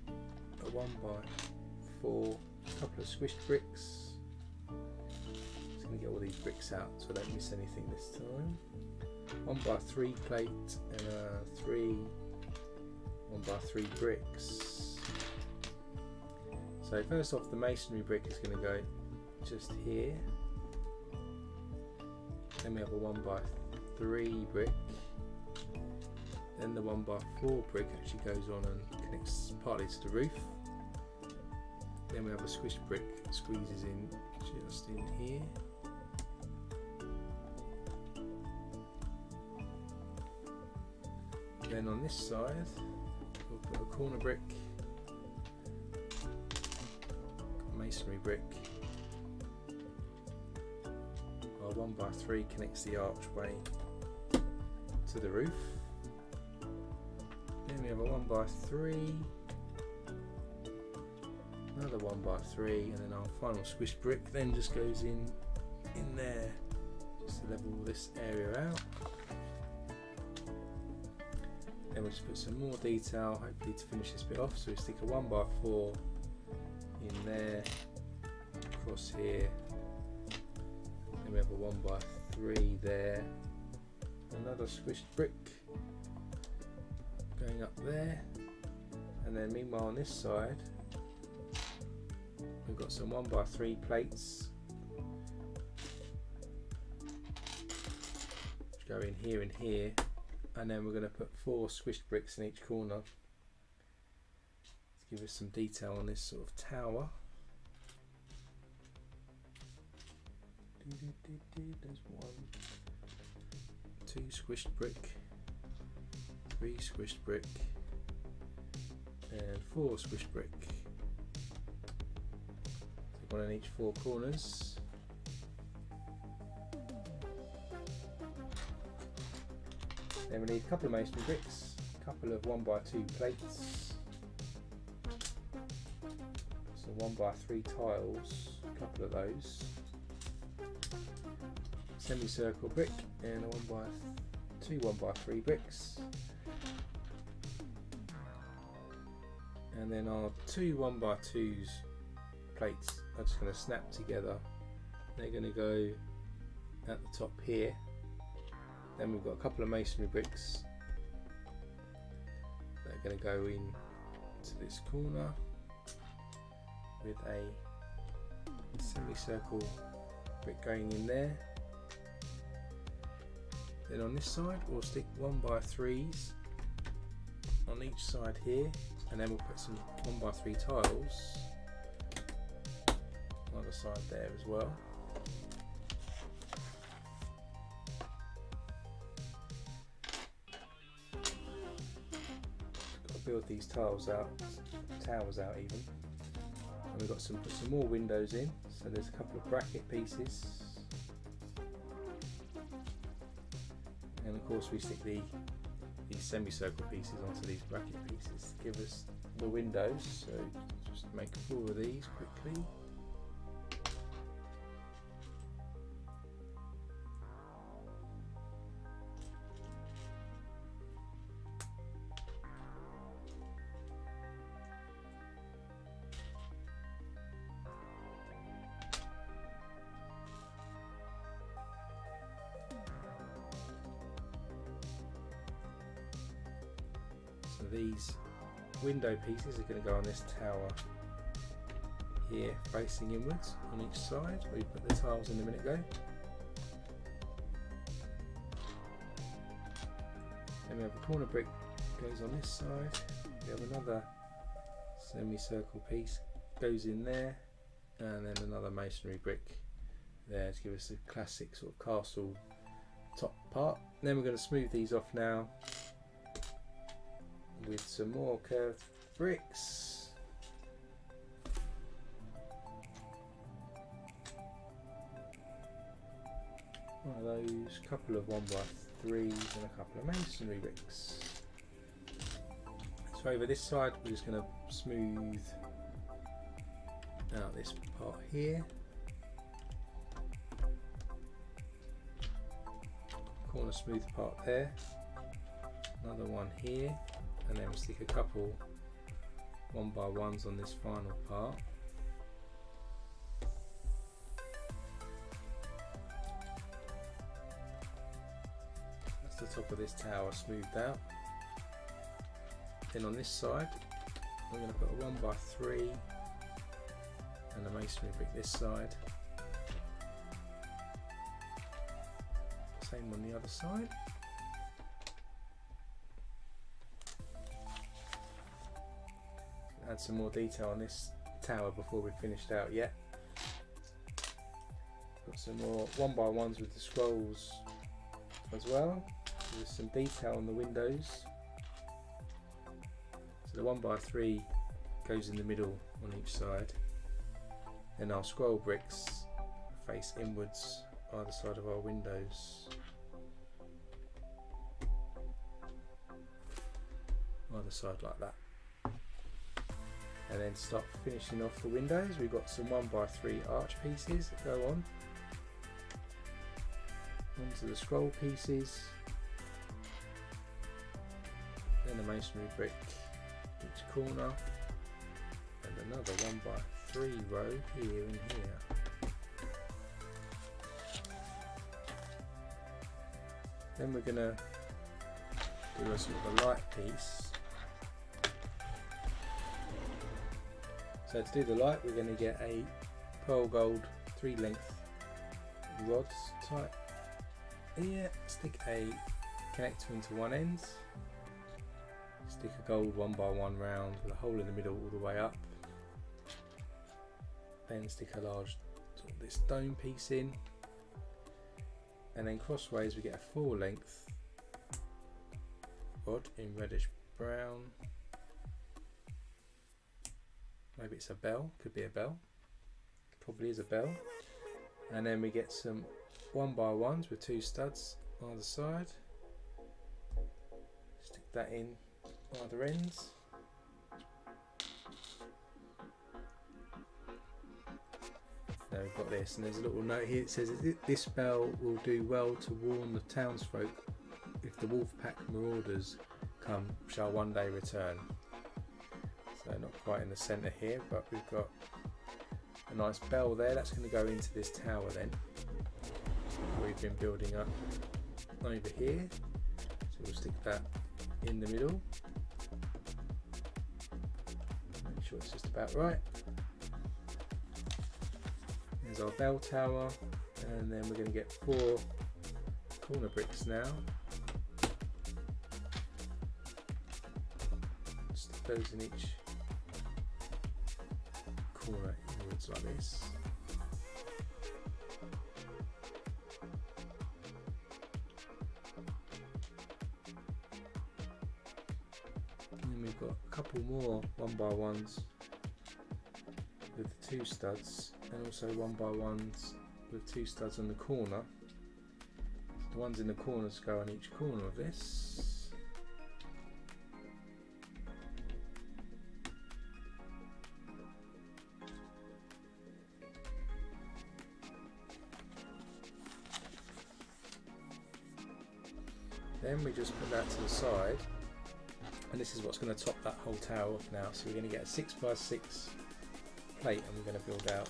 a 1x4, a couple of squished bricks. Just going to get all these bricks out so I don't miss anything this time. 1x3 plate and 3 1x3 bricks. So first off, the masonry brick is going to go just here. Then we have a 1x3 brick. Then the 1x4 brick actually goes on and connects partly to the roof. Then we have a squished brick that squeezes in just in here. Then on this side we'll put a corner brick, a masonry brick. Our 1x3 connects the archway to the roof. Then we have a 1x3, another 1x3, and then our final squished brick then just goes in there just to level this area out. Then we'll just put some more detail, hopefully, to finish this bit off. So we stick a 1x4 in there, across here. Then we have a 1x3 there, another squished brick going up there, and then meanwhile on this side we've got some 1x3 plates which go in here and here, and then we're going to put 4 squished bricks in each corner to give us some detail on this sort of tower. There's 1, 2 squished brick, 3 squished brick, and 4 squished brick. So 1 in each 4 corners. Then we need a couple of masonry bricks, a couple of 1x2 plates, some 1x3 tiles, a couple of those, semicircle brick and a 2 1x3 bricks, and then our 2 1x2s plates are just going to snap together. They're going to go at the top here. Then we've got a couple of masonry bricks that are going to go in to this corner with a semicircle brick going in there. Then on this side we'll stick 1x3s on each side here, and then we'll put some 1x3 tiles on the side there as well. Build these towers out even, and we've got put some more windows in, so there's a couple of bracket pieces, and of course we stick these semicircle pieces onto these bracket pieces to give us the windows. So just make 4 of these quickly. So these window pieces are going to go on this tower here, facing inwards on each side, where you put the tiles in a minute ago. Then we have a corner brick goes on this side. We have another semicircle piece goes in there, and then another masonry brick there to give us a classic sort of castle top part. And then we're going to smooth these off now with some more curved bricks. One of those, couple of 1x3s and a couple of masonry bricks. So over this side we're just going to smooth out this part here. Corner smooth part there. Another one here. And then we stick a couple 1x1s on this final part. That's the top of this tower smoothed out. Then on this side we're going to put a 1x3 and a masonry brick this side. Same on the other side. Add some more detail on this tower before we've finished out yet. Got some more 1x1s with the scrolls as well. There's some detail on the windows. So the 1x3 goes in the middle on each side. Then our scroll bricks face inwards either side of our windows. Either side like that. And then start finishing off the windows. We've got some 1x3 arch pieces that go on onto the scroll pieces, then a masonry brick each corner, and another 1x3 row here and here. Then we're going to do a sort of a light piece. So to do the light, we're going to get a pearl gold 3 length rods type here, stick a connector into one end, stick a gold 1x1 round with a hole in the middle all the way up, then stick a large sort of this dome piece in, and then crossways we get a 4 length rod in reddish brown. Maybe it's a bell, could be a bell, probably is a bell. And then we get some 1x1s with 2 studs either side. Stick that in either ends. Now we've got this, and there's a little note here that says this bell will do well to warn the townsfolk if the wolf pack marauders come shall one day return. So not quite in the centre here, but we've got a nice bell there. That's going to go into this tower then. We've been building up over here. So we'll stick that in the middle. Make sure it's just about right. There's our bell tower, and then we're going to get 4 corner bricks now. Stick those in each corner inwards like this. And then we've got a couple more 1x1s with the 2 studs, and also 1x1s with 2 studs on the corner. The ones in the corners go on each corner of this. Then we just put that to the side, and this is what's going to top that whole tower off now. So we're going to get a 6x6 plate, and we're going to build out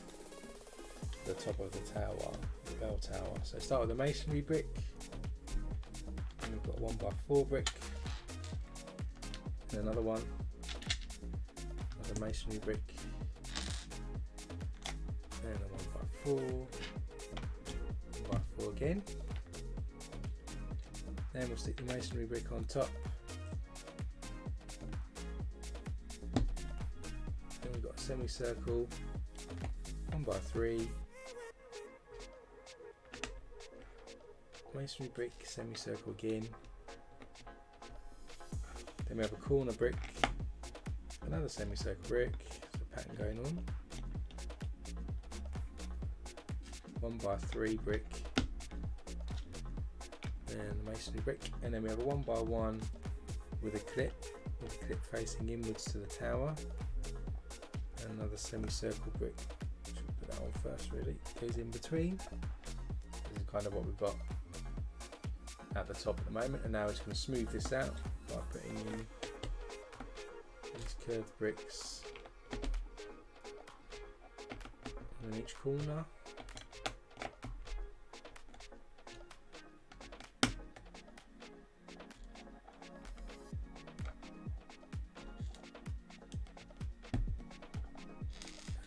the top of the tower, the bell tower. So start with the masonry brick, and we've got a 1x4 brick, and another one, another masonry brick, and a 1x4, 1x4 again. Then we'll stick the masonry brick on top. Then we've got a semicircle, 1x3, masonry brick, semicircle again. Then we have a corner brick, another semicircle brick, there's a pattern going on. 1x3 brick, and the masonry brick, and then we have a 1x1 with a clip facing inwards to the tower, and another semicircle brick. Should put that on first, really. Goes in between. This is kind of what we've got at the top at the moment, and now we're just going to smooth this out by putting in these curved bricks in each corner.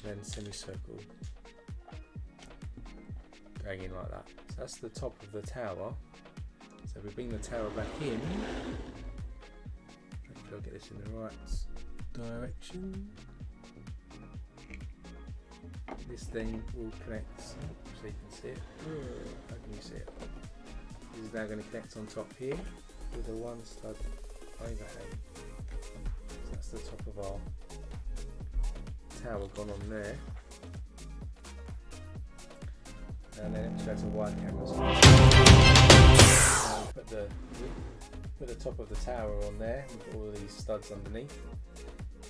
Then semicircle going in like that. So that's the top of the tower. So we bring the tower back in. Hopefully I'll get this in the right direction. This thing will connect, so you can see it. How can you see it? This is now going to connect on top here with a 1 stud overhang. So that's the top of our tower gone on there, and then it shows a wide camera. Put the top of the tower on there with all of these studs underneath.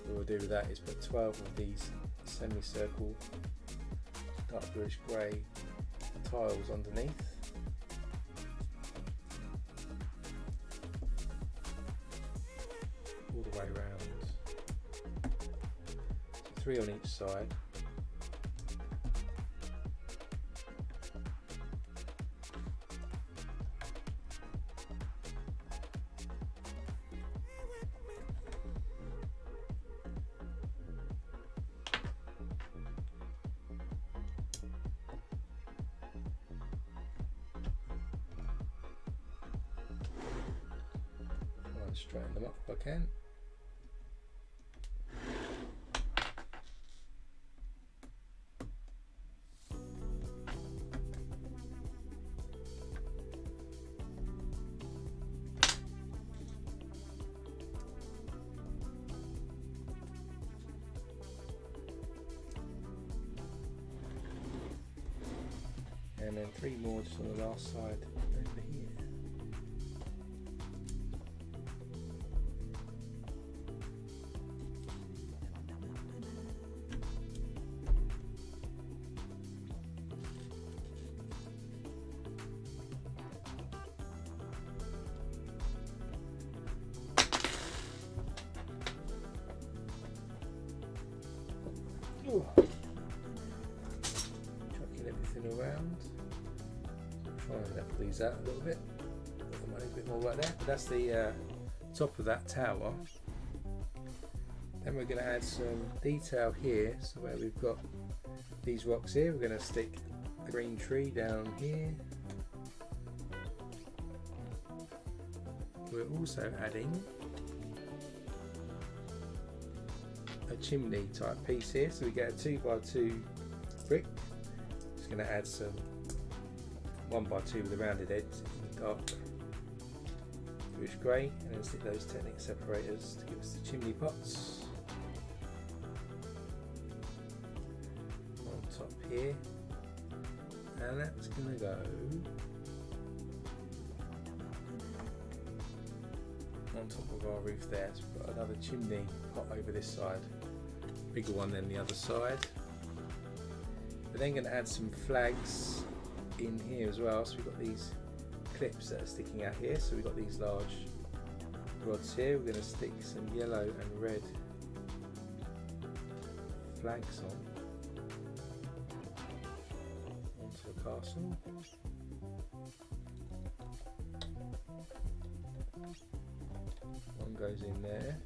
What we'll do with that is put 12 of these semicircle dark bluish grey tiles underneath. All the way around. 3 on each side. straighten them up if I can. And then 3 more just on the last side over here. Ooh. Chucking everything around. Try and level these out a little bit. I might need a bit more right there. But that's the top of that tower. Then we're going to add some detail here. So where we've got these rocks here, we're going to stick a green tree down here. We're also adding a chimney type piece here, so we get a 2x2 brick. Just going to add some 1x2 with a rounded edge in dark bluish grey, and then stick those Technic separators to give us the chimney pots on top here, and that's going to go on top of our roof there. So we've got another chimney pot over this side, bigger one than the other side. We're then going to add some flags in here as well. So we've got these clips that are sticking out here. So we've got these large rods here. We're going to stick some yellow and red flags onto the castle. One goes in there.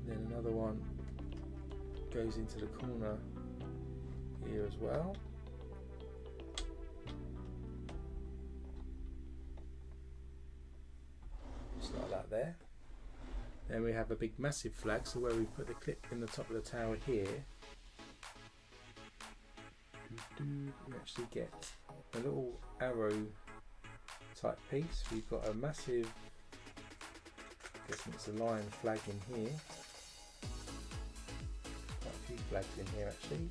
Then another one goes into the corner here as well. Just like that there. Then we have a big massive flag, so where we put the clip in the top of the tower here, we actually get a little arrow type piece. We've got a massive, I guess it's a lion flag in here, quite a few flags in here actually.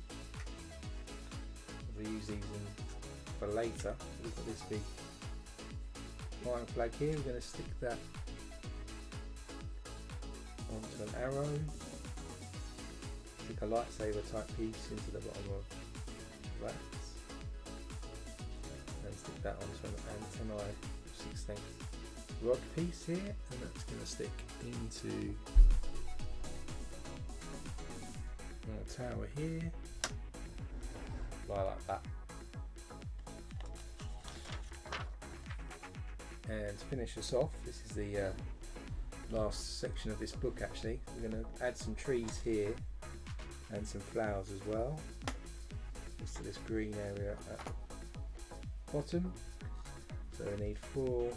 We'll use these for later. We've got this big lion flag here. We're going to stick that onto an arrow, stick a lightsaber type piece into the bottom of that, and stick that onto an antennae 16th rod piece here, and that's going to stick into our tower here, like that. And to finish us off, this is the last section of this book actually. We're going to add some trees here and some flowers as well, just to this green area at the bottom. So we need 4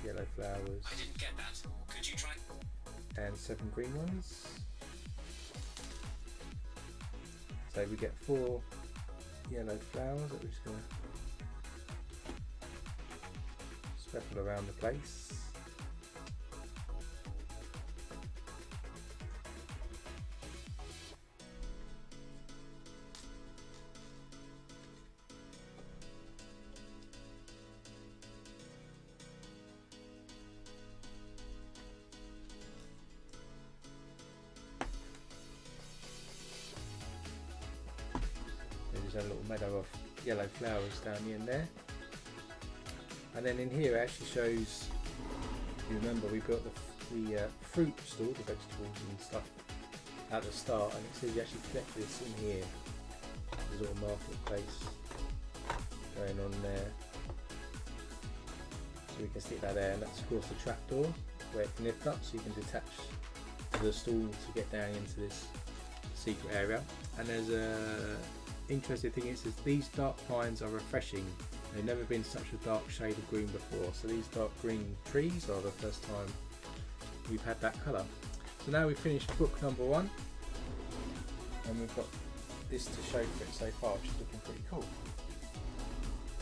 yellow flowers. I didn't get that. Could you try? And 7 green ones. So we get 4 yellow flowers that we're just going to sprinkle around the place. There's a little meadow of yellow flowers down the end there. And then in here it actually shows, if you remember, we built the fruit stall, the vegetables and stuff at the start, and it says you actually collect this in here. There's a little marketplace going on there. So we can stick that there, and that's of course the trapdoor. where it can lift up, so you can detach to the stall to get down into this secret area. And there's a interesting thing, it says these dark pines are refreshing. They've never been such a dark shade of green before. So these dark green trees are the first time we've had that colour. So now we've finished book number 1, and we've got this to show for it so far, which is looking pretty cool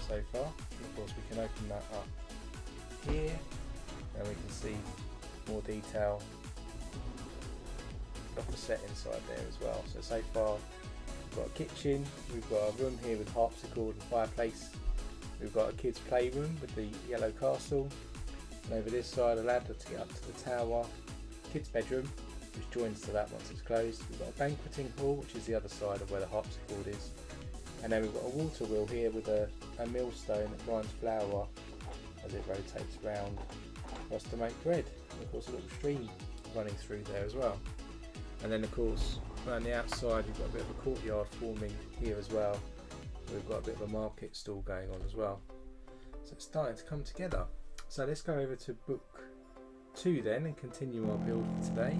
so far. And of course we can open that up here and we can see more detail of the set inside there as well. So far we've got a kitchen, we've got a room here with harpsichord and fireplace, we've got a kids playroom with the yellow castle, and over this side a ladder to get up to the tower, kids bedroom which joins to that once it's closed, we've got a banqueting hall which is the other side of where the harpsichord is, and then we've got a water wheel here with a millstone that grinds flour as it rotates round for us to make bread, and of course a little stream running through there as well. And then of course around the outside you've got a bit of a courtyard forming here as well. We've got a bit of a market stall going on as well. So it's starting to come together. So let's go over to book 2 then and continue our build for today.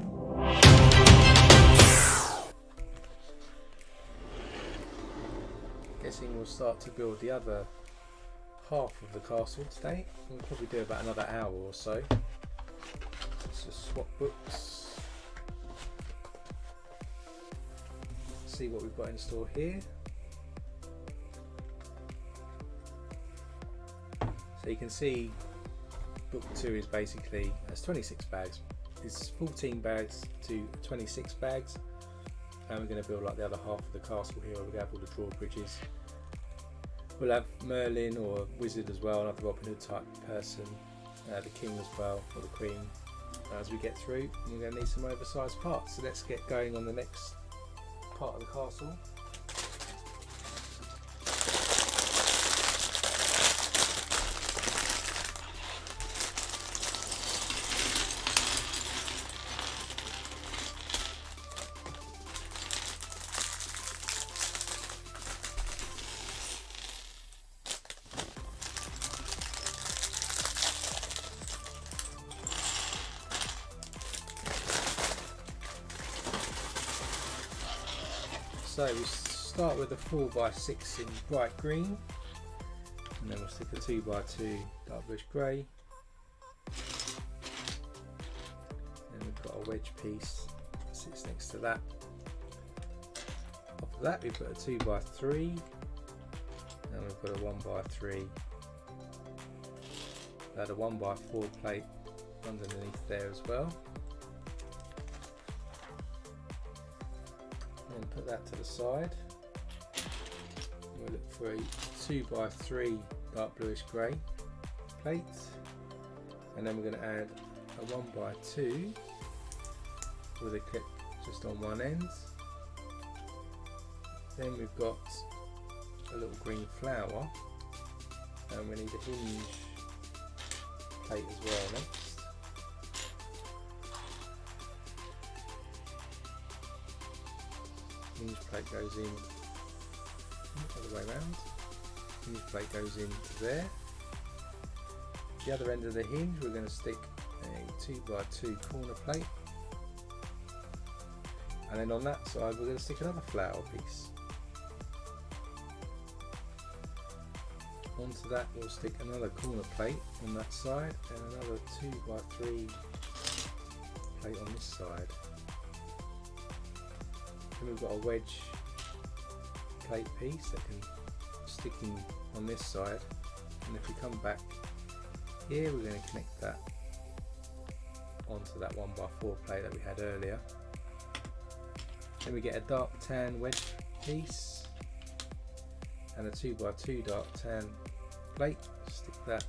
Guessing we'll start to build the other half of the castle today. We'll probably do about another hour or so. Let's just swap books. See what we've got in store here. So you can see book 2 is basically, it's 26 bags. It's 14 bags to 26 bags. And we're going to build like the other half of the castle here, where we're going to have all the drawbridges. We'll have Merlin or a wizard as well, another Robin Hood type person, the king as well, or the queen. As we get through, we're going to need some oversized parts. So let's get going on the next part of the castle. So we start with a 4x6 in bright green, and then we'll stick a 2x2 dark bluish grey. Then we've got a wedge piece that sits next to that. After that we've got a 2x3, and we've got a 1x3. Add a 1x4 plate underneath there as well. And put that to the side. We'll look for a 2x3 dark bluish grey plate, and then we're going to add a 1x2 with a clip just on one end. Then we've got a little green flower, and we need a hinge plate as well next. Hinge plate goes in all the way around. Hinge plate goes into there. The other end of the hinge we're going to stick a 2x2 corner plate, and then on that side we're going to stick another flower piece. Onto that we'll stick another corner plate on that side and another 2x3 plate on this side. And we've got a wedge plate piece that can stick in on this side, and if we come back here we're going to connect that onto that 1x4 plate that we had earlier. Then we get a dark tan wedge piece and a 2x2 dark tan plate. Stick that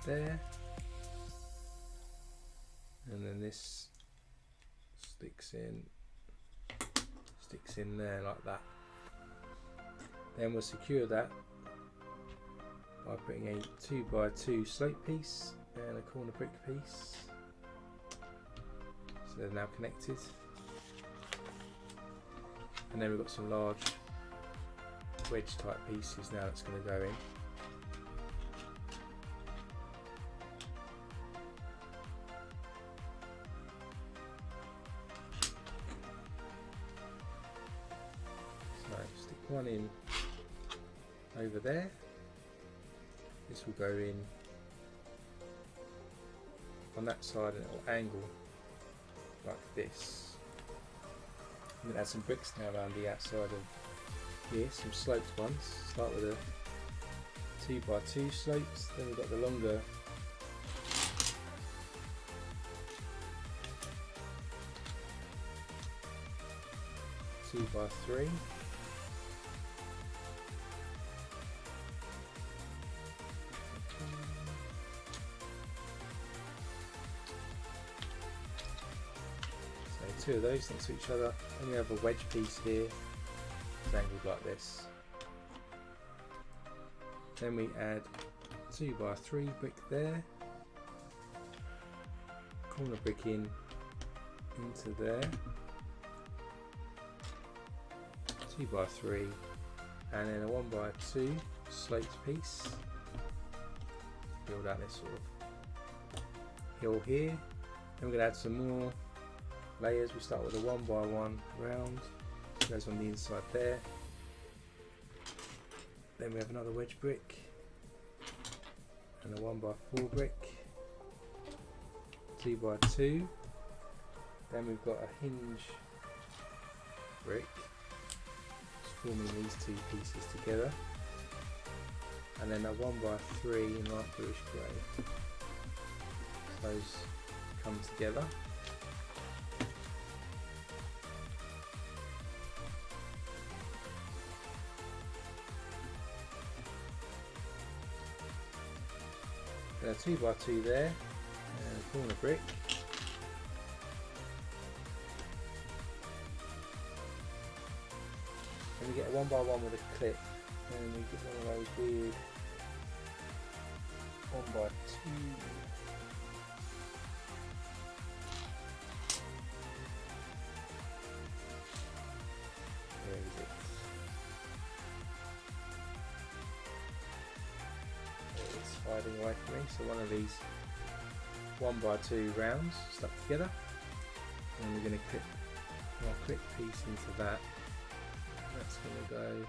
there, and then this sticks in there like that. Then we'll secure that by putting a 2x2 slope piece and a corner brick piece, so they're now connected. And then we've got some large wedge type pieces now that's going to go in. one in over there. This will go in on that side and it will angle like this. I'm going to add some bricks now around the outside of here, some sloped ones. Start with a 2x2 slopes, then we've got the longer 2x3. So 2 of those next to each other, and we have a wedge piece here, it's angled like this. Then we add 2x3 brick there, corner brick in into there, 2x3, and then a 1x2 sloped piece. Build out this sort of hill here. Then we're going to add some more layers. We start with a 1x1 round, goes on the inside there. Then we have another wedge brick and a 1x4 brick, 2x2. Then we've got a hinge brick, just forming these 2 pieces together, and then a 1x3 in light bluish grey. Those come together. A 2x2 there, and a corner brick. And we get a 1x1 with a clip, and we get one of those weird 1x2. Where is it? It's hiding away from me. So one of these 1x2 rounds stuck together, and we're going to clip our clip piece into that. That's going to go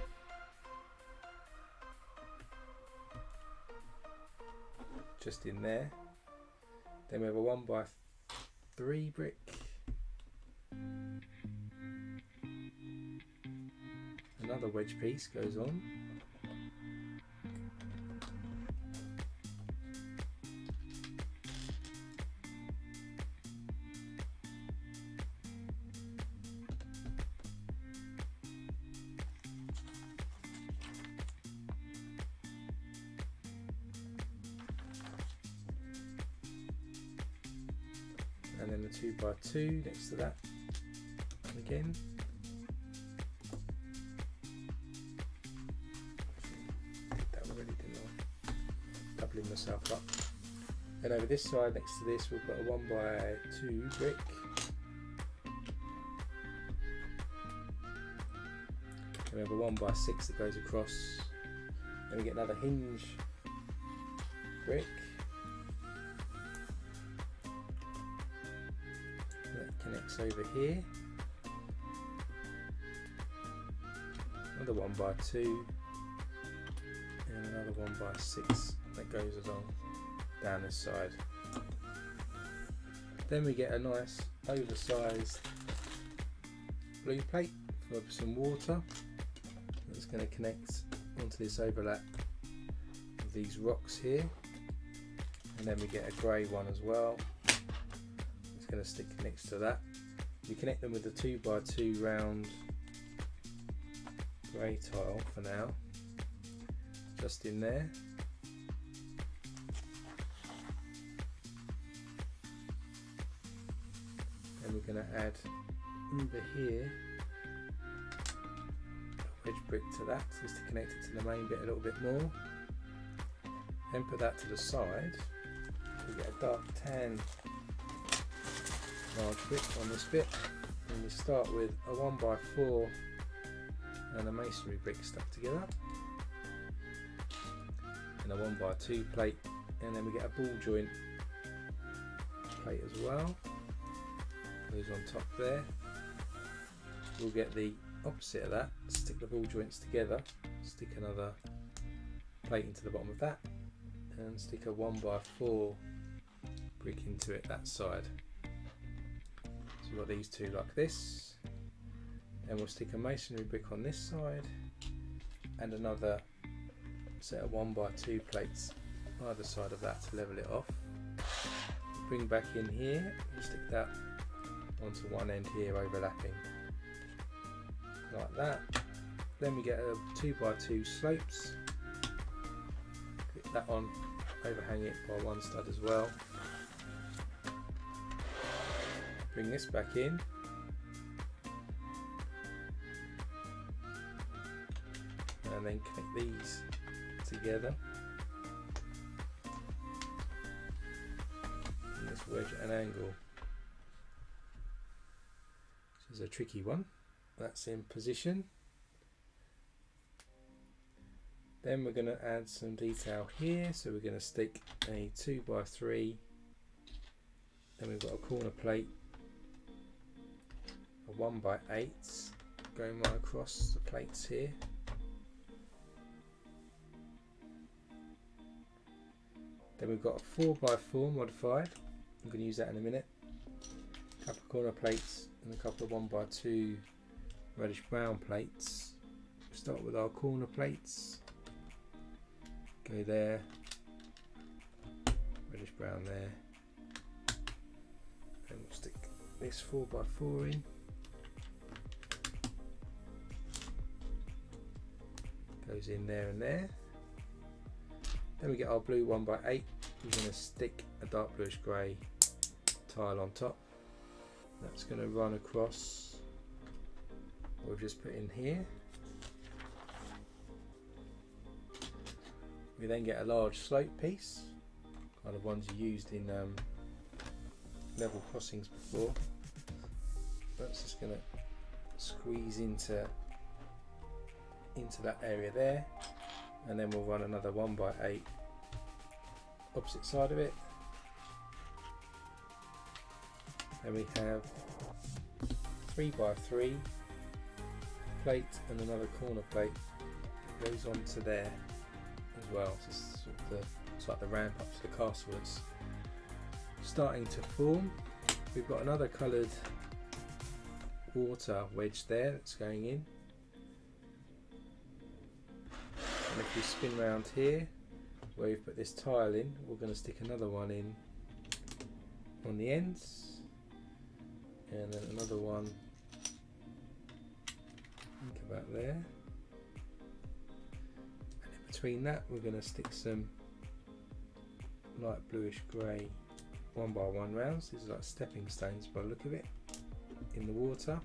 just in there. Then we have a 1x3 brick, another wedge piece goes on, and then the 2x2 next to that again. Did that already, didn't I? Doubling myself up. And over this side next to this we've got a 1x2 brick. And we have a 1x6 that goes across. Then we get another hinge brick. Connects over here, another 1x2 and another 1x6 that goes along down this side. Then we get a nice oversized blue plate for some water that's going to connect onto this overlap of these rocks here, and then we get a grey one as well. Going to stick next to that. We connect them with the 2x2 round grey tile for now, just in there. And we're going to add over here a wedge brick to that, just to connect it to the main bit a little bit more. Then put that to the side. We get a dark tan large brick on this bit, and we start with a 1x4 and a masonry brick stuck together, and a 1x2 plate, and then we get a ball joint plate as well, goes on top there. We'll get the opposite of that, stick the ball joints together, stick another plate into the bottom of that, and stick a 1x4 brick into it that side. So we've got these two like this, and we'll stick a masonry brick on this side and another set of 1x2 plates either side of that to level it off. Bring back in here, we'll stick that onto one end here overlapping like that. Then we get a 2x2 slopes, click that on, overhang it by one stud as well. Bring this back in, and then connect these together. And this wedge at an angle, which is a tricky one. That's in position. Then we're going to add some detail here, so we're going to stick a 2x3, then we've got a corner plate, a 1x8 going right across the plates here. Then we've got a 4x4 modified, I'm going to use that in a minute, a couple of corner plates and a couple of 1x2 reddish brown plates. We'll start with our corner plates, go there, reddish brown there, and we'll stick this 4x4 in, goes in there and there. Then we get our blue 1x8, we're going to stick a dark bluish grey tile on top. That's going to run across what we've just put in here. We then get a large slope piece, kind of ones you used in level crossings before. That's just going to squeeze into that area there, and then we'll run another 1x8 opposite side of it. Then we have 3x3 plate and another corner plate that goes onto there as well. So it's like the ramp up to the castle that's starting to form. We've got another coloured water wedge there that's going in. And if we spin round here, where we've put this tile in, we're going to stick another one in on the ends, and then another one, think about there. And in between that, we're going to stick some light bluish grey 1x1 rounds. These are like stepping stones by the look of it, in the water.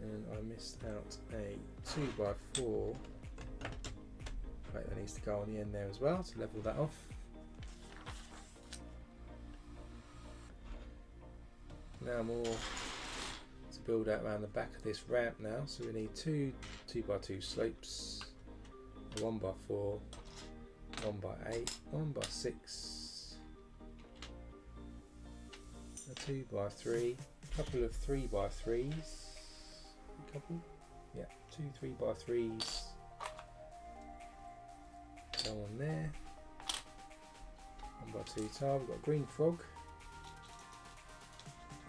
And I missed out a 2x4 plate that needs to go on the end there as well to level that off. Now more to build out around the back of this ramp now, so we need two 2x2 slopes, a 1x4, 1x8, 1x6, a 2x3, a couple of 3x3s, yeah, 2 3x3s go on there, 1x2 tile. We've got a green frog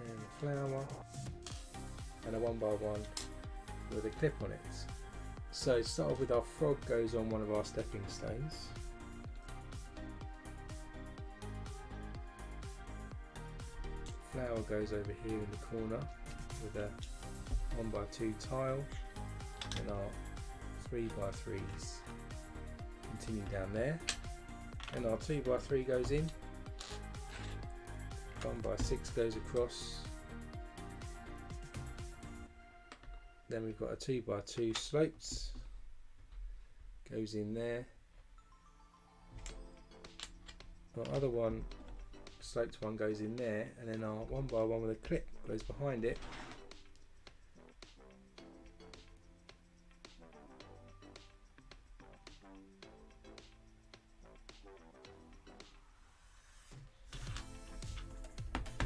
and a flower and a 1x1 with a clip on it. So to start off with, our frog goes on one of our stepping stones. Flower goes over here in the corner with a 1x2 tile, and our 3x3s continue down there, and our 2x3 goes in, 1x6 goes across, then we've got a 2x2 slopes, goes in there, our other one, sloped one, goes in there, and then our 1x1 with a clip goes behind it.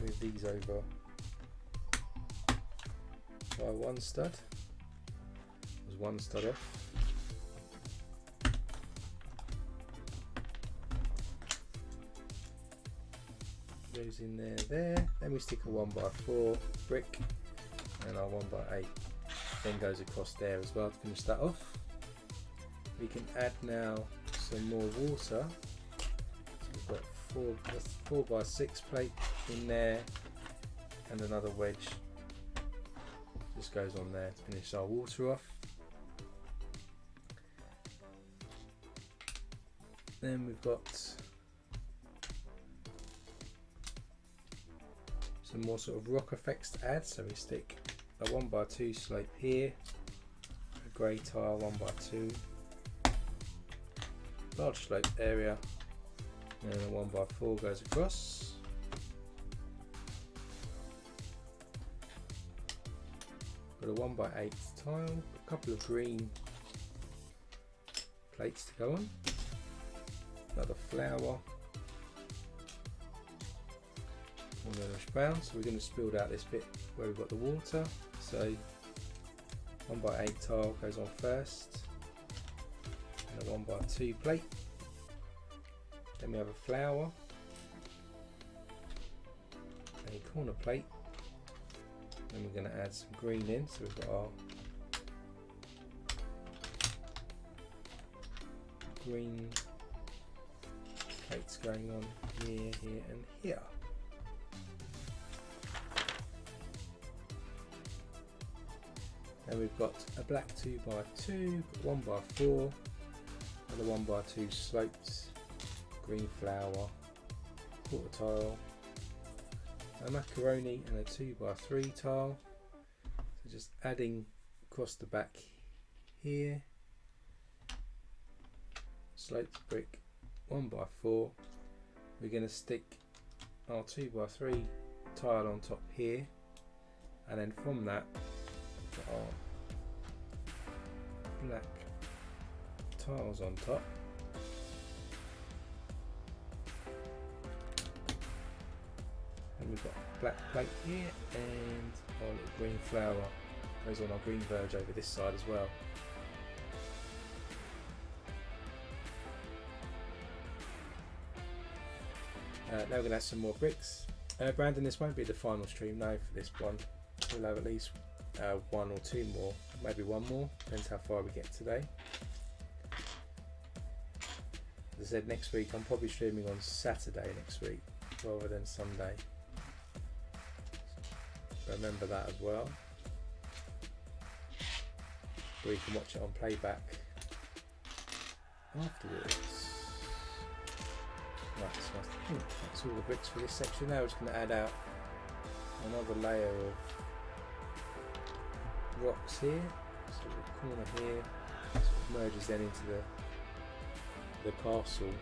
Move move these over by one stud. There's one stud off. Goes in there. Then we stick a 1x4 brick and our 1x8 then goes across there as well to finish that off. We can add now some more water. So we've got 4x6 plate in there and another wedge just goes on there to finish our water off. Then we've got some more sort of rock effects to add, so we stick a 1x2 slope here, a grey tile 1x2, large slope area, and then a 1x4 goes across. Got a 1x8 tile, a couple of green plates to go on, another flower, and yellowish brown. So we're going to build out this bit where we've got the water. So 1x8 tile goes on first, and a 1x2 plate. Then we have a flower, a corner plate. Then we're going to add some green in. So we've got our green plates going on here, here, and here. Then we've got a black 2x2, 1x4, another 1x2 sloped, green flower, quarter tile, a macaroni and a 2x3 tile. So just adding across the back here, sloped brick 1x4. We're going to stick our 2x3 tile on top here, and then from that our black tiles on top. And we've got a black plate here, and our little green flower goes on our green verge over this side as well. Now we're going to add some more bricks. Brandon, this won't be the final stream now for this one. We'll have at least one or two more, maybe one more, depends how far we get today. As I said, next week I'm probably streaming on Saturday next week rather than Sunday. So remember that as well. Or you can watch it on playback afterwards. Right, so I think that's all the bricks for this section. Now we're just going to add out another layer of rocks here, so the corner here sort of merges then into the castle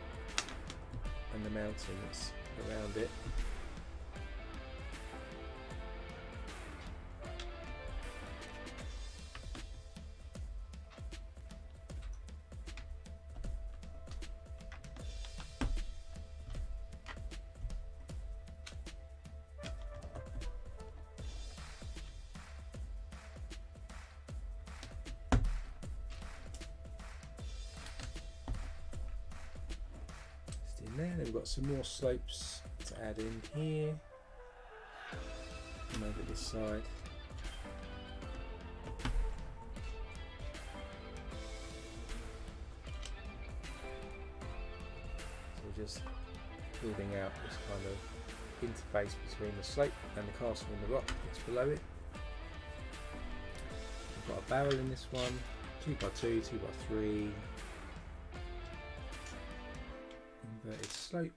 and the mountains around it. There. Then we've got some more slopes to add in here and over this side. So we're just building out this kind of interface between the slope and the castle and the rock that's below it. We've got a barrel in this one, 2x2, 2x3. Inverted slope,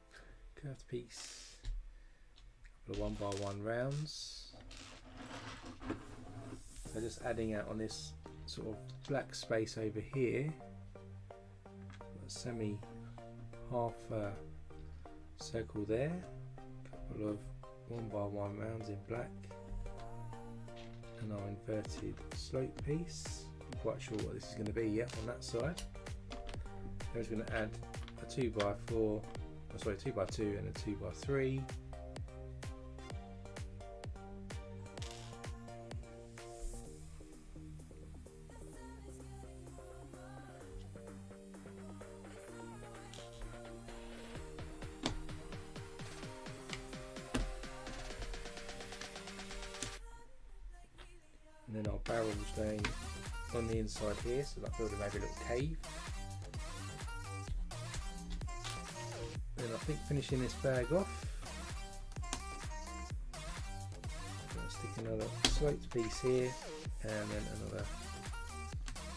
curved piece, a couple of 1x1 rounds. So just adding out on this sort of black space over here, got a semi half circle there, a couple of 1x1 rounds in black, and our inverted slope piece. I'm quite sure what this is going to be yet on that side. I'm just going to add a 2x2 and a 2x3, barrels going on the inside here, so like building maybe a little cave. Then I think finishing this bag off, I'm going to stick another sloped piece here and then another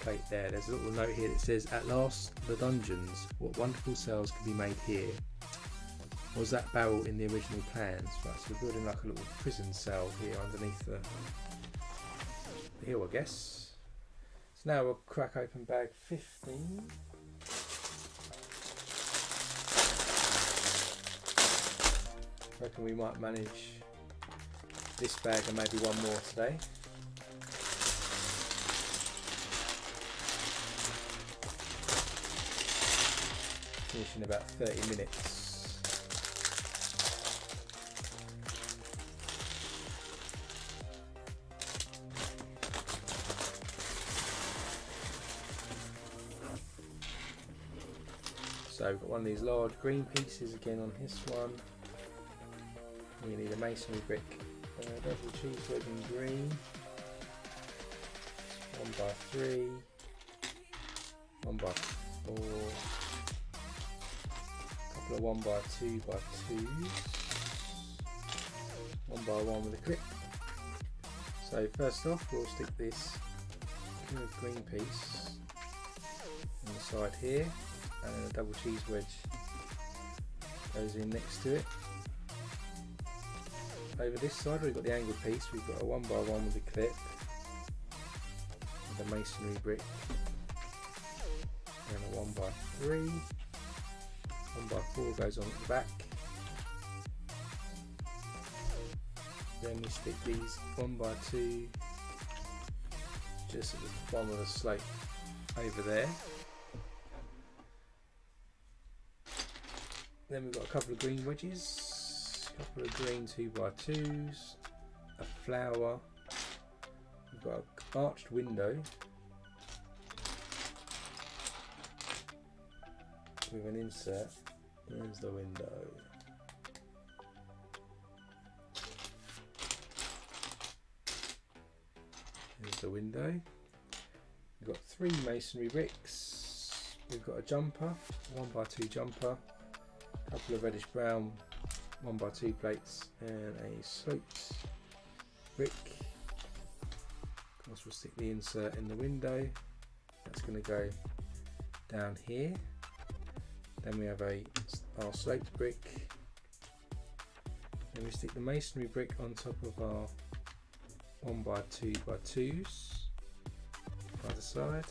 plate there. There's a little note here that says, "At last, the dungeons. What wonderful cells can be made here. Was that barrel in the original plans?" Right, so we're building like a little prison cell here underneath the hill, I guess. So now we'll crack open bag 15. I reckon we might manage this bag and maybe one more today. Finish in about 30 minutes. So we've got one of these large green pieces again on this one. We need a masonry brick, double cheese wedge in green, 1x3, 1x4, a couple of 1x2x2s, 1x1 with a clip. So first off we'll stick this green piece on the side here, and then a double cheese wedge goes in next to it. Over this side we've got the angled piece, we've got a 1x1 with a clip, with a masonry brick, and a 1x3, 1x4 goes on at the back. Then we stick these 1x2 just at the bottom of the slope over there. Then we've got a couple of green wedges, a couple of green 2x2s, a flower, we've got an arched window with an insert. There's the window. There's the window. We've got 3 masonry bricks. We've got a jumper, 1x2 jumper, a couple of reddish brown 1x2 plates, and a sloped brick. Of course, we'll stick the insert in the window. That's going to go down here. Then we have our sloped brick. Then we stick the masonry brick on top of our 1x2x2s by the side.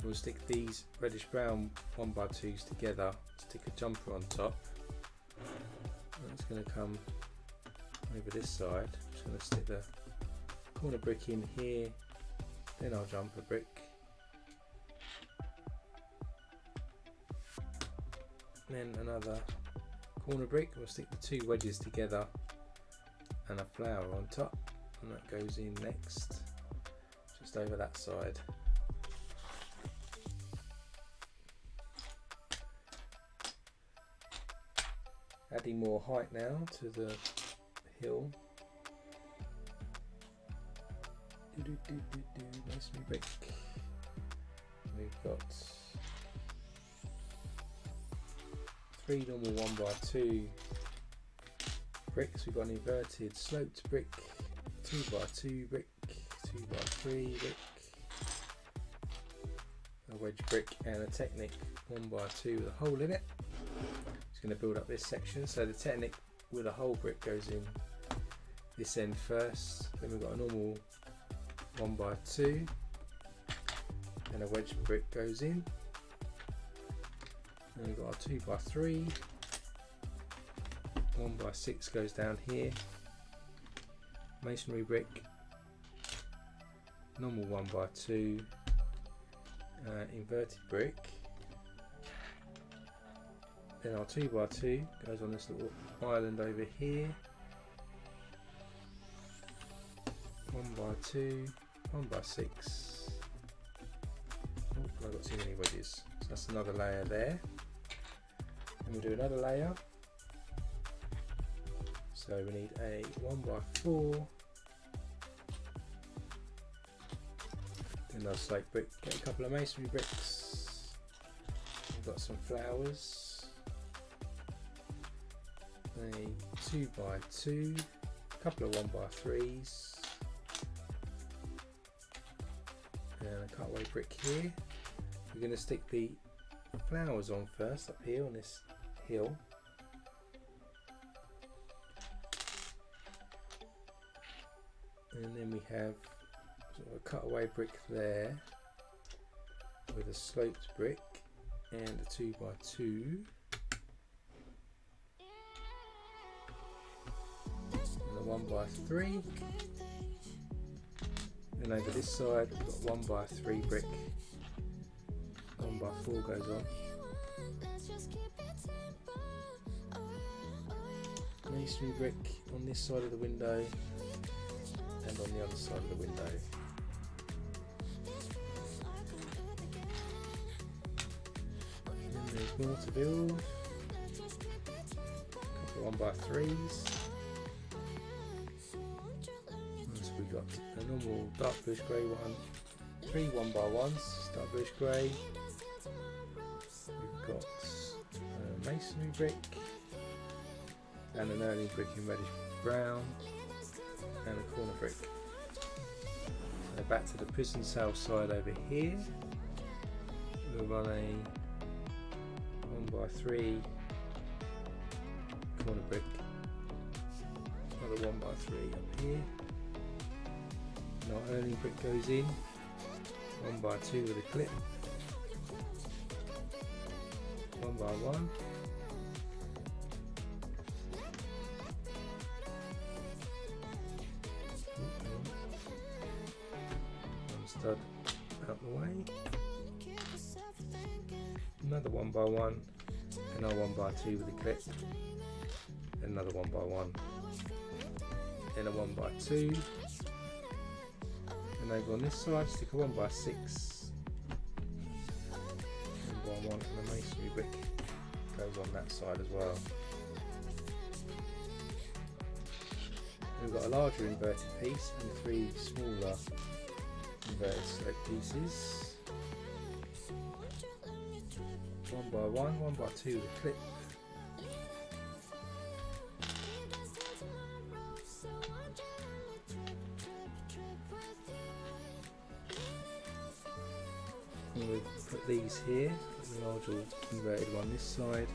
We'll stick these reddish brown 1x2s together, stick a jumper on top. That's going to come over this side. I'm just going to stick the corner brick in here, then our jumper brick. Then another corner brick. We'll stick the 2 wedges together and a flower on top, and that goes in next, just over that side. Adding more height now to the hill. Masonry brick. We've got 3 normal 1x2 bricks. We've got an inverted sloped brick, 2x2 brick, 2x3 brick, a wedge brick, and a Technic 1x2 with a hole in it. It's going to build up this section. So the Technic with a hole brick goes in this end first. Then we've got a normal 1x2, and a wedge brick goes in. Then we've got our 2x3, 1x6 goes down here, masonry brick, normal 1x2, inverted brick. Then our 2x2 goes on this little island over here, 1x2, 1x6. Oh, I've got too many wedges, so that's another layer there. And we'll do another layer. So we need a 1x4 Another slate brick. Get a couple of masonry bricks. We've got some flowers. A 2x2. A couple of 1x3s. And a cutaway brick here. We're going to stick the flowers on first up here on this hill. And then we have sort of a cutaway brick there with a sloped brick and a 2x2 and a 1x3. And over this side we've got 1x3 brick, 1x4 goes on. Masonry brick on this side of the window and on the other side of the window. And there's more to build. A couple of 1x3s. So we've got a normal dark bluish grey one, 3 1x1s, dark bluish grey. We've got a masonry brick and an early brick in reddish brown and a corner brick. So back to the prison cell side over here. We'll run a 1x3 corner brick, another 1x3 up here. And our early brick goes in, 1x2 with a clip, 1x1. Stud out the way, another 1x1 and our 1x2 with a clip, another 1x1 and a 1x2, and over on this side stick a 1x6 and 1x1 and a masonry brick goes on that side as well. We've got a larger inverted piece and 3 smaller inverted slope pieces, 1x1, 1x2 with a clip, and we'll put these here, put the larger inverted one this side.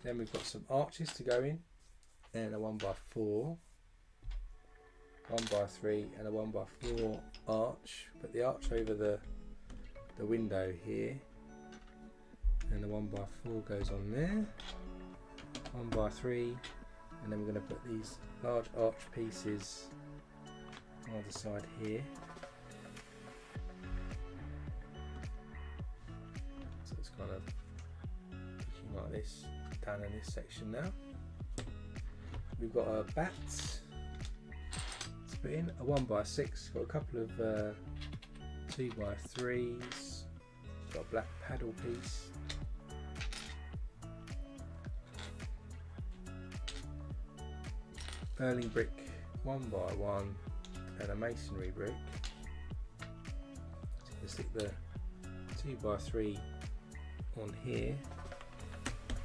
Then we've got some arches to go in, and a 1x4, 1x3 and a 1x4 arch. Put the arch over the window here, and the 1x4 goes on there, 1x3, and then we're going to put these large arch pieces on either side here. So it's kind of looking like this down in this section now. We've got a bat to put in, a 1x6, got a couple of 2x3s, got a black paddle piece, Erling brick 1x1 and a masonry brick. So we'll stick the 2x3 on here,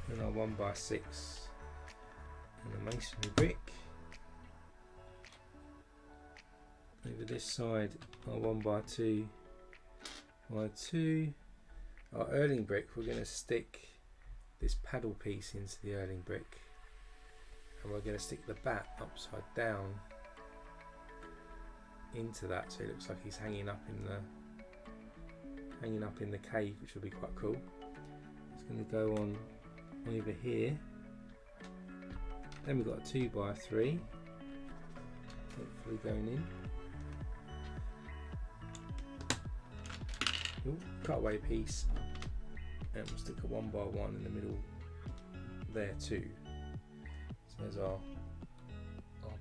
and our 1x6 and a masonry brick. Over this side our 1x2 by2. Our Erling brick, we're going to stick this paddle piece into the Erling brick, and we're going to stick the bat upside down into that, so it looks like he's hanging up in the cave, which will be quite cool. It's going to go on over here. Then we've got a 2x3, hopefully going in. Ooh, cutaway piece, and we'll stick a 1x1 in the middle there too. So there's our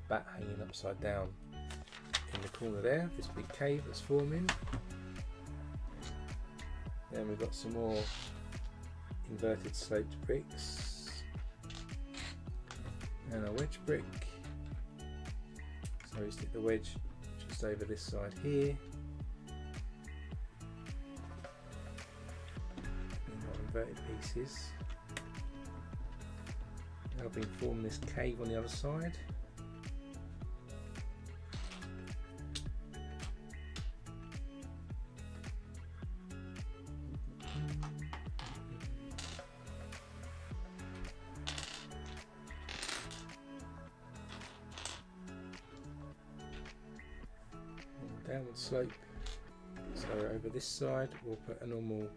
bat hanging upside down in the corner there, this big cave that's forming. Then we've got some more inverted sloped bricks and a wedge brick. So we stick the wedge just over this side here. And our inverted pieces helping form this cave on the other side. Downward slope, so over this side we'll put a normal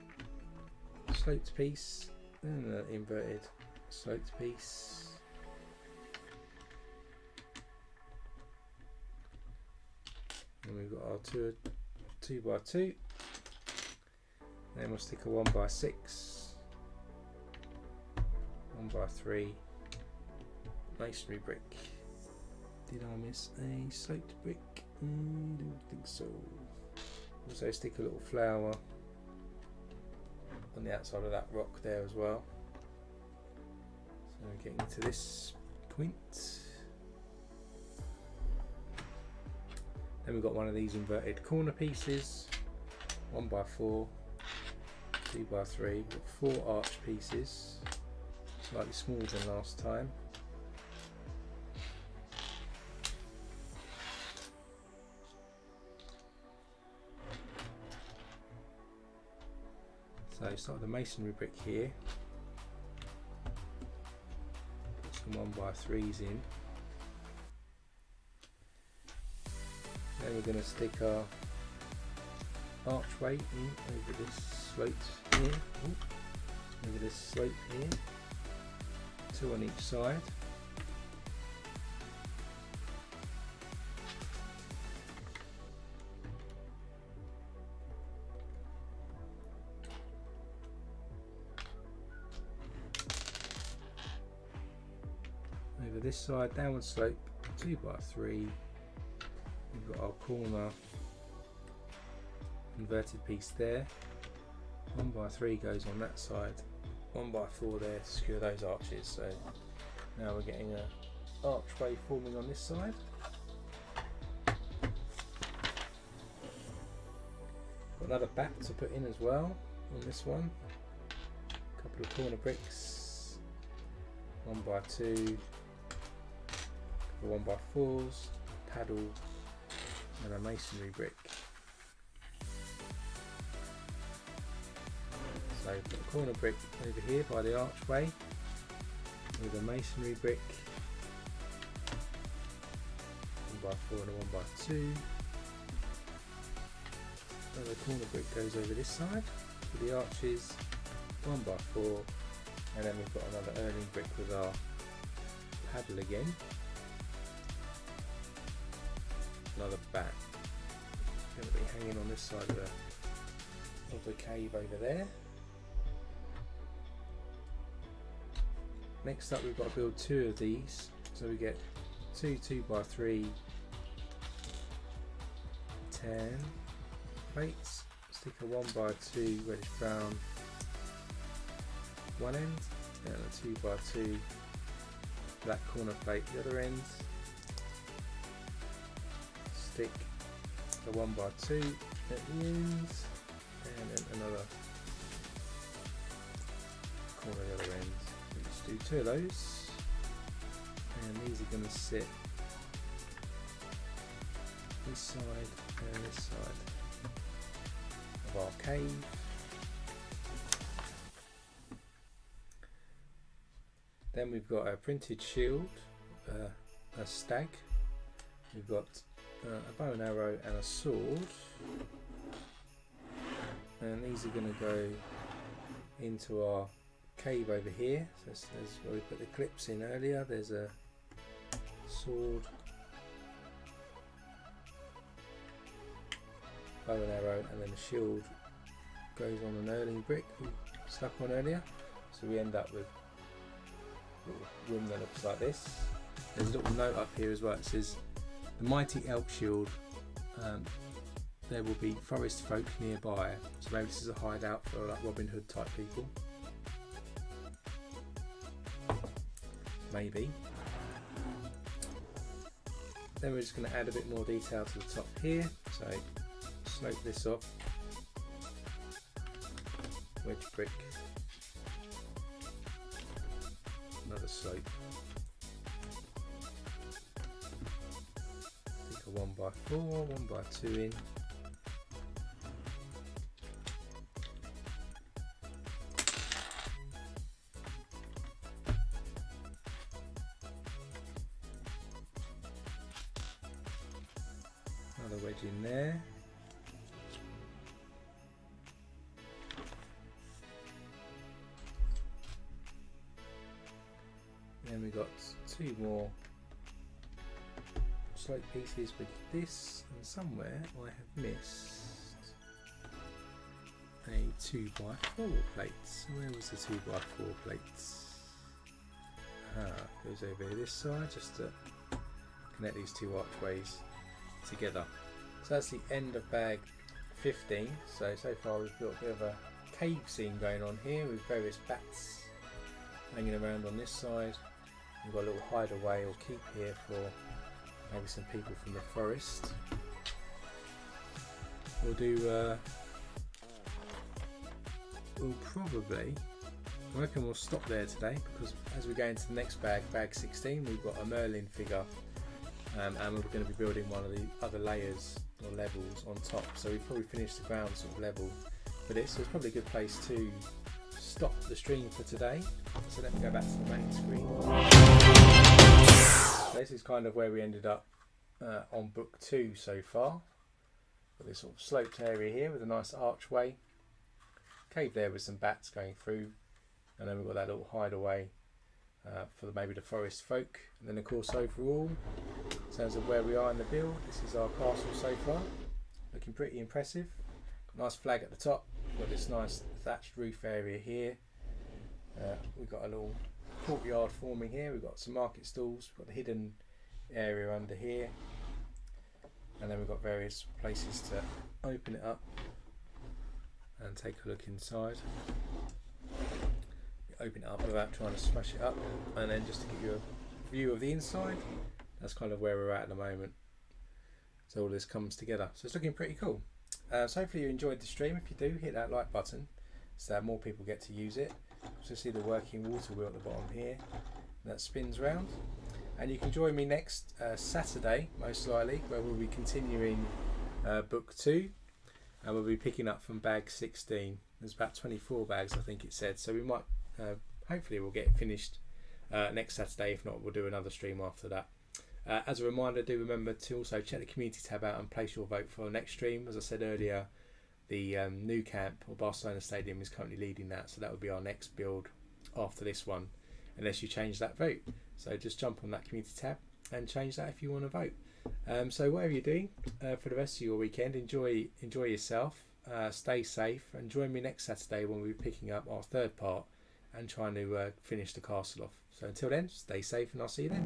sloped piece and an inverted sloped piece. And we've got our 2x2, then we'll stick a 1x6, 1x3 masonry brick. Did I miss a sloped brick? I don't think so. Also stick a little flower on the outside of that rock there as well. So we're getting to this point. Then we've got one of these inverted corner pieces, 1x4, 2x3, we've got 4 arch pieces, slightly smaller than last time. So start with the masonry brick here, put some 1x3s in, then we're going to stick our archway in over this slope here, over this slope here, 2 on each side. Over this side, downward slope, 2x3. We've got our corner inverted piece there. 1x3 goes on that side. 1x4 there to secure those arches. So now we're getting an archway forming on this side. Got another back to put in as well on this one. A couple of corner bricks. 1x2. 1x4s, paddle, and a masonry brick. So put a corner brick over here by the archway with a masonry brick, 1x4 and a 1x2. Another corner brick goes over this side with the arches, 1x4, and then we've got another earling brick with our paddle again. Another bat going to be hanging on this side of the cave over there. Next up, we've got to build 2 of these, so we get 2 2x3 10 plates. Stick a 1x2 reddish brown one end and a 2x2 black corner plate the other end. Stick the 1x2 at the end, and then another corner at the other end. So just do 2 of those, and these are going to sit this side and this side of our cave. Then we've got a printed shield, a stag. We've got a bow and arrow and a sword, and these are going to go into our cave over here. So there's where we put the clips in earlier. There's a sword bow and arrow, and then the shield goes on an Erling brick we stuck on earlier. So we end up with a little room that looks like this. There's a little note up here as well. It says, "The mighty elk shield. There will be forest folk nearby." So maybe this is a hideout for like Robin Hood type people. Maybe. Then we're just going to add a bit more detail to the top here. So slope this off. Wedge brick. Another slope. Stick a 1x4, 1x2 in. Another wedge in there. Then we got two more slope pieces with this, and somewhere I have missed a 2x4 plate. So where was the 2x4 plates? Goes over here this side just to connect these two archways together. So that's the end of bag 15. So far we've got a bit of a cave scene going on here with various bats hanging around on this side. We've got a little hideaway or keep here for maybe some people from the forest. We'll probably, I reckon we'll stop there today, because as we go into the next bag, bag 16, we've got a Merlin figure, and we're going to be building one of the other layers or levels on top. So we've probably finished the ground sort of level for this, so it's probably a good place to stop the stream for today. So let me go back to the main screen. So this is kind of where we ended up on book 2 so far. Got this sort of sloped area here with a nice archway, cave there with some bats going through, and then we've got that little hideaway for maybe the forest folk. And then of course overall, in terms of where we are in the build, this is our castle so far, looking pretty impressive. Got a nice flag at the top, got this nice thatched roof area here. We've got a little courtyard forming here, we've got some market stalls, we've got the hidden area under here, and then we've got various places to open it up and take a look inside. Open it up without trying to smash it up, and then just to give you a view of the inside, that's kind of where we're at the moment. So all this comes together, so it's looking pretty cool. So hopefully you enjoyed the stream. If you do, hit that like button so that more people get to use it. So see the working water wheel at the bottom here that spins round, and you can join me next Saturday most likely, where we'll be continuing book 2, and we'll be picking up from bag 16. There's about 24 bags I think it said, so we might hopefully we'll get it finished next Saturday. If not, we'll do another stream after that. As a reminder, do remember to also check the community tab out and place your vote for the next stream. As I said earlier, the new camp or Barcelona Stadium is currently leading that, so that would be our next build after this one, unless you change that vote. So just jump on that community tab and change that if you want to vote. So whatever you're doing for the rest of your weekend, enjoy yourself, stay safe, and join me next Saturday when we'll be picking up our third part and trying to finish the castle off. So until then, stay safe, and I'll see you then.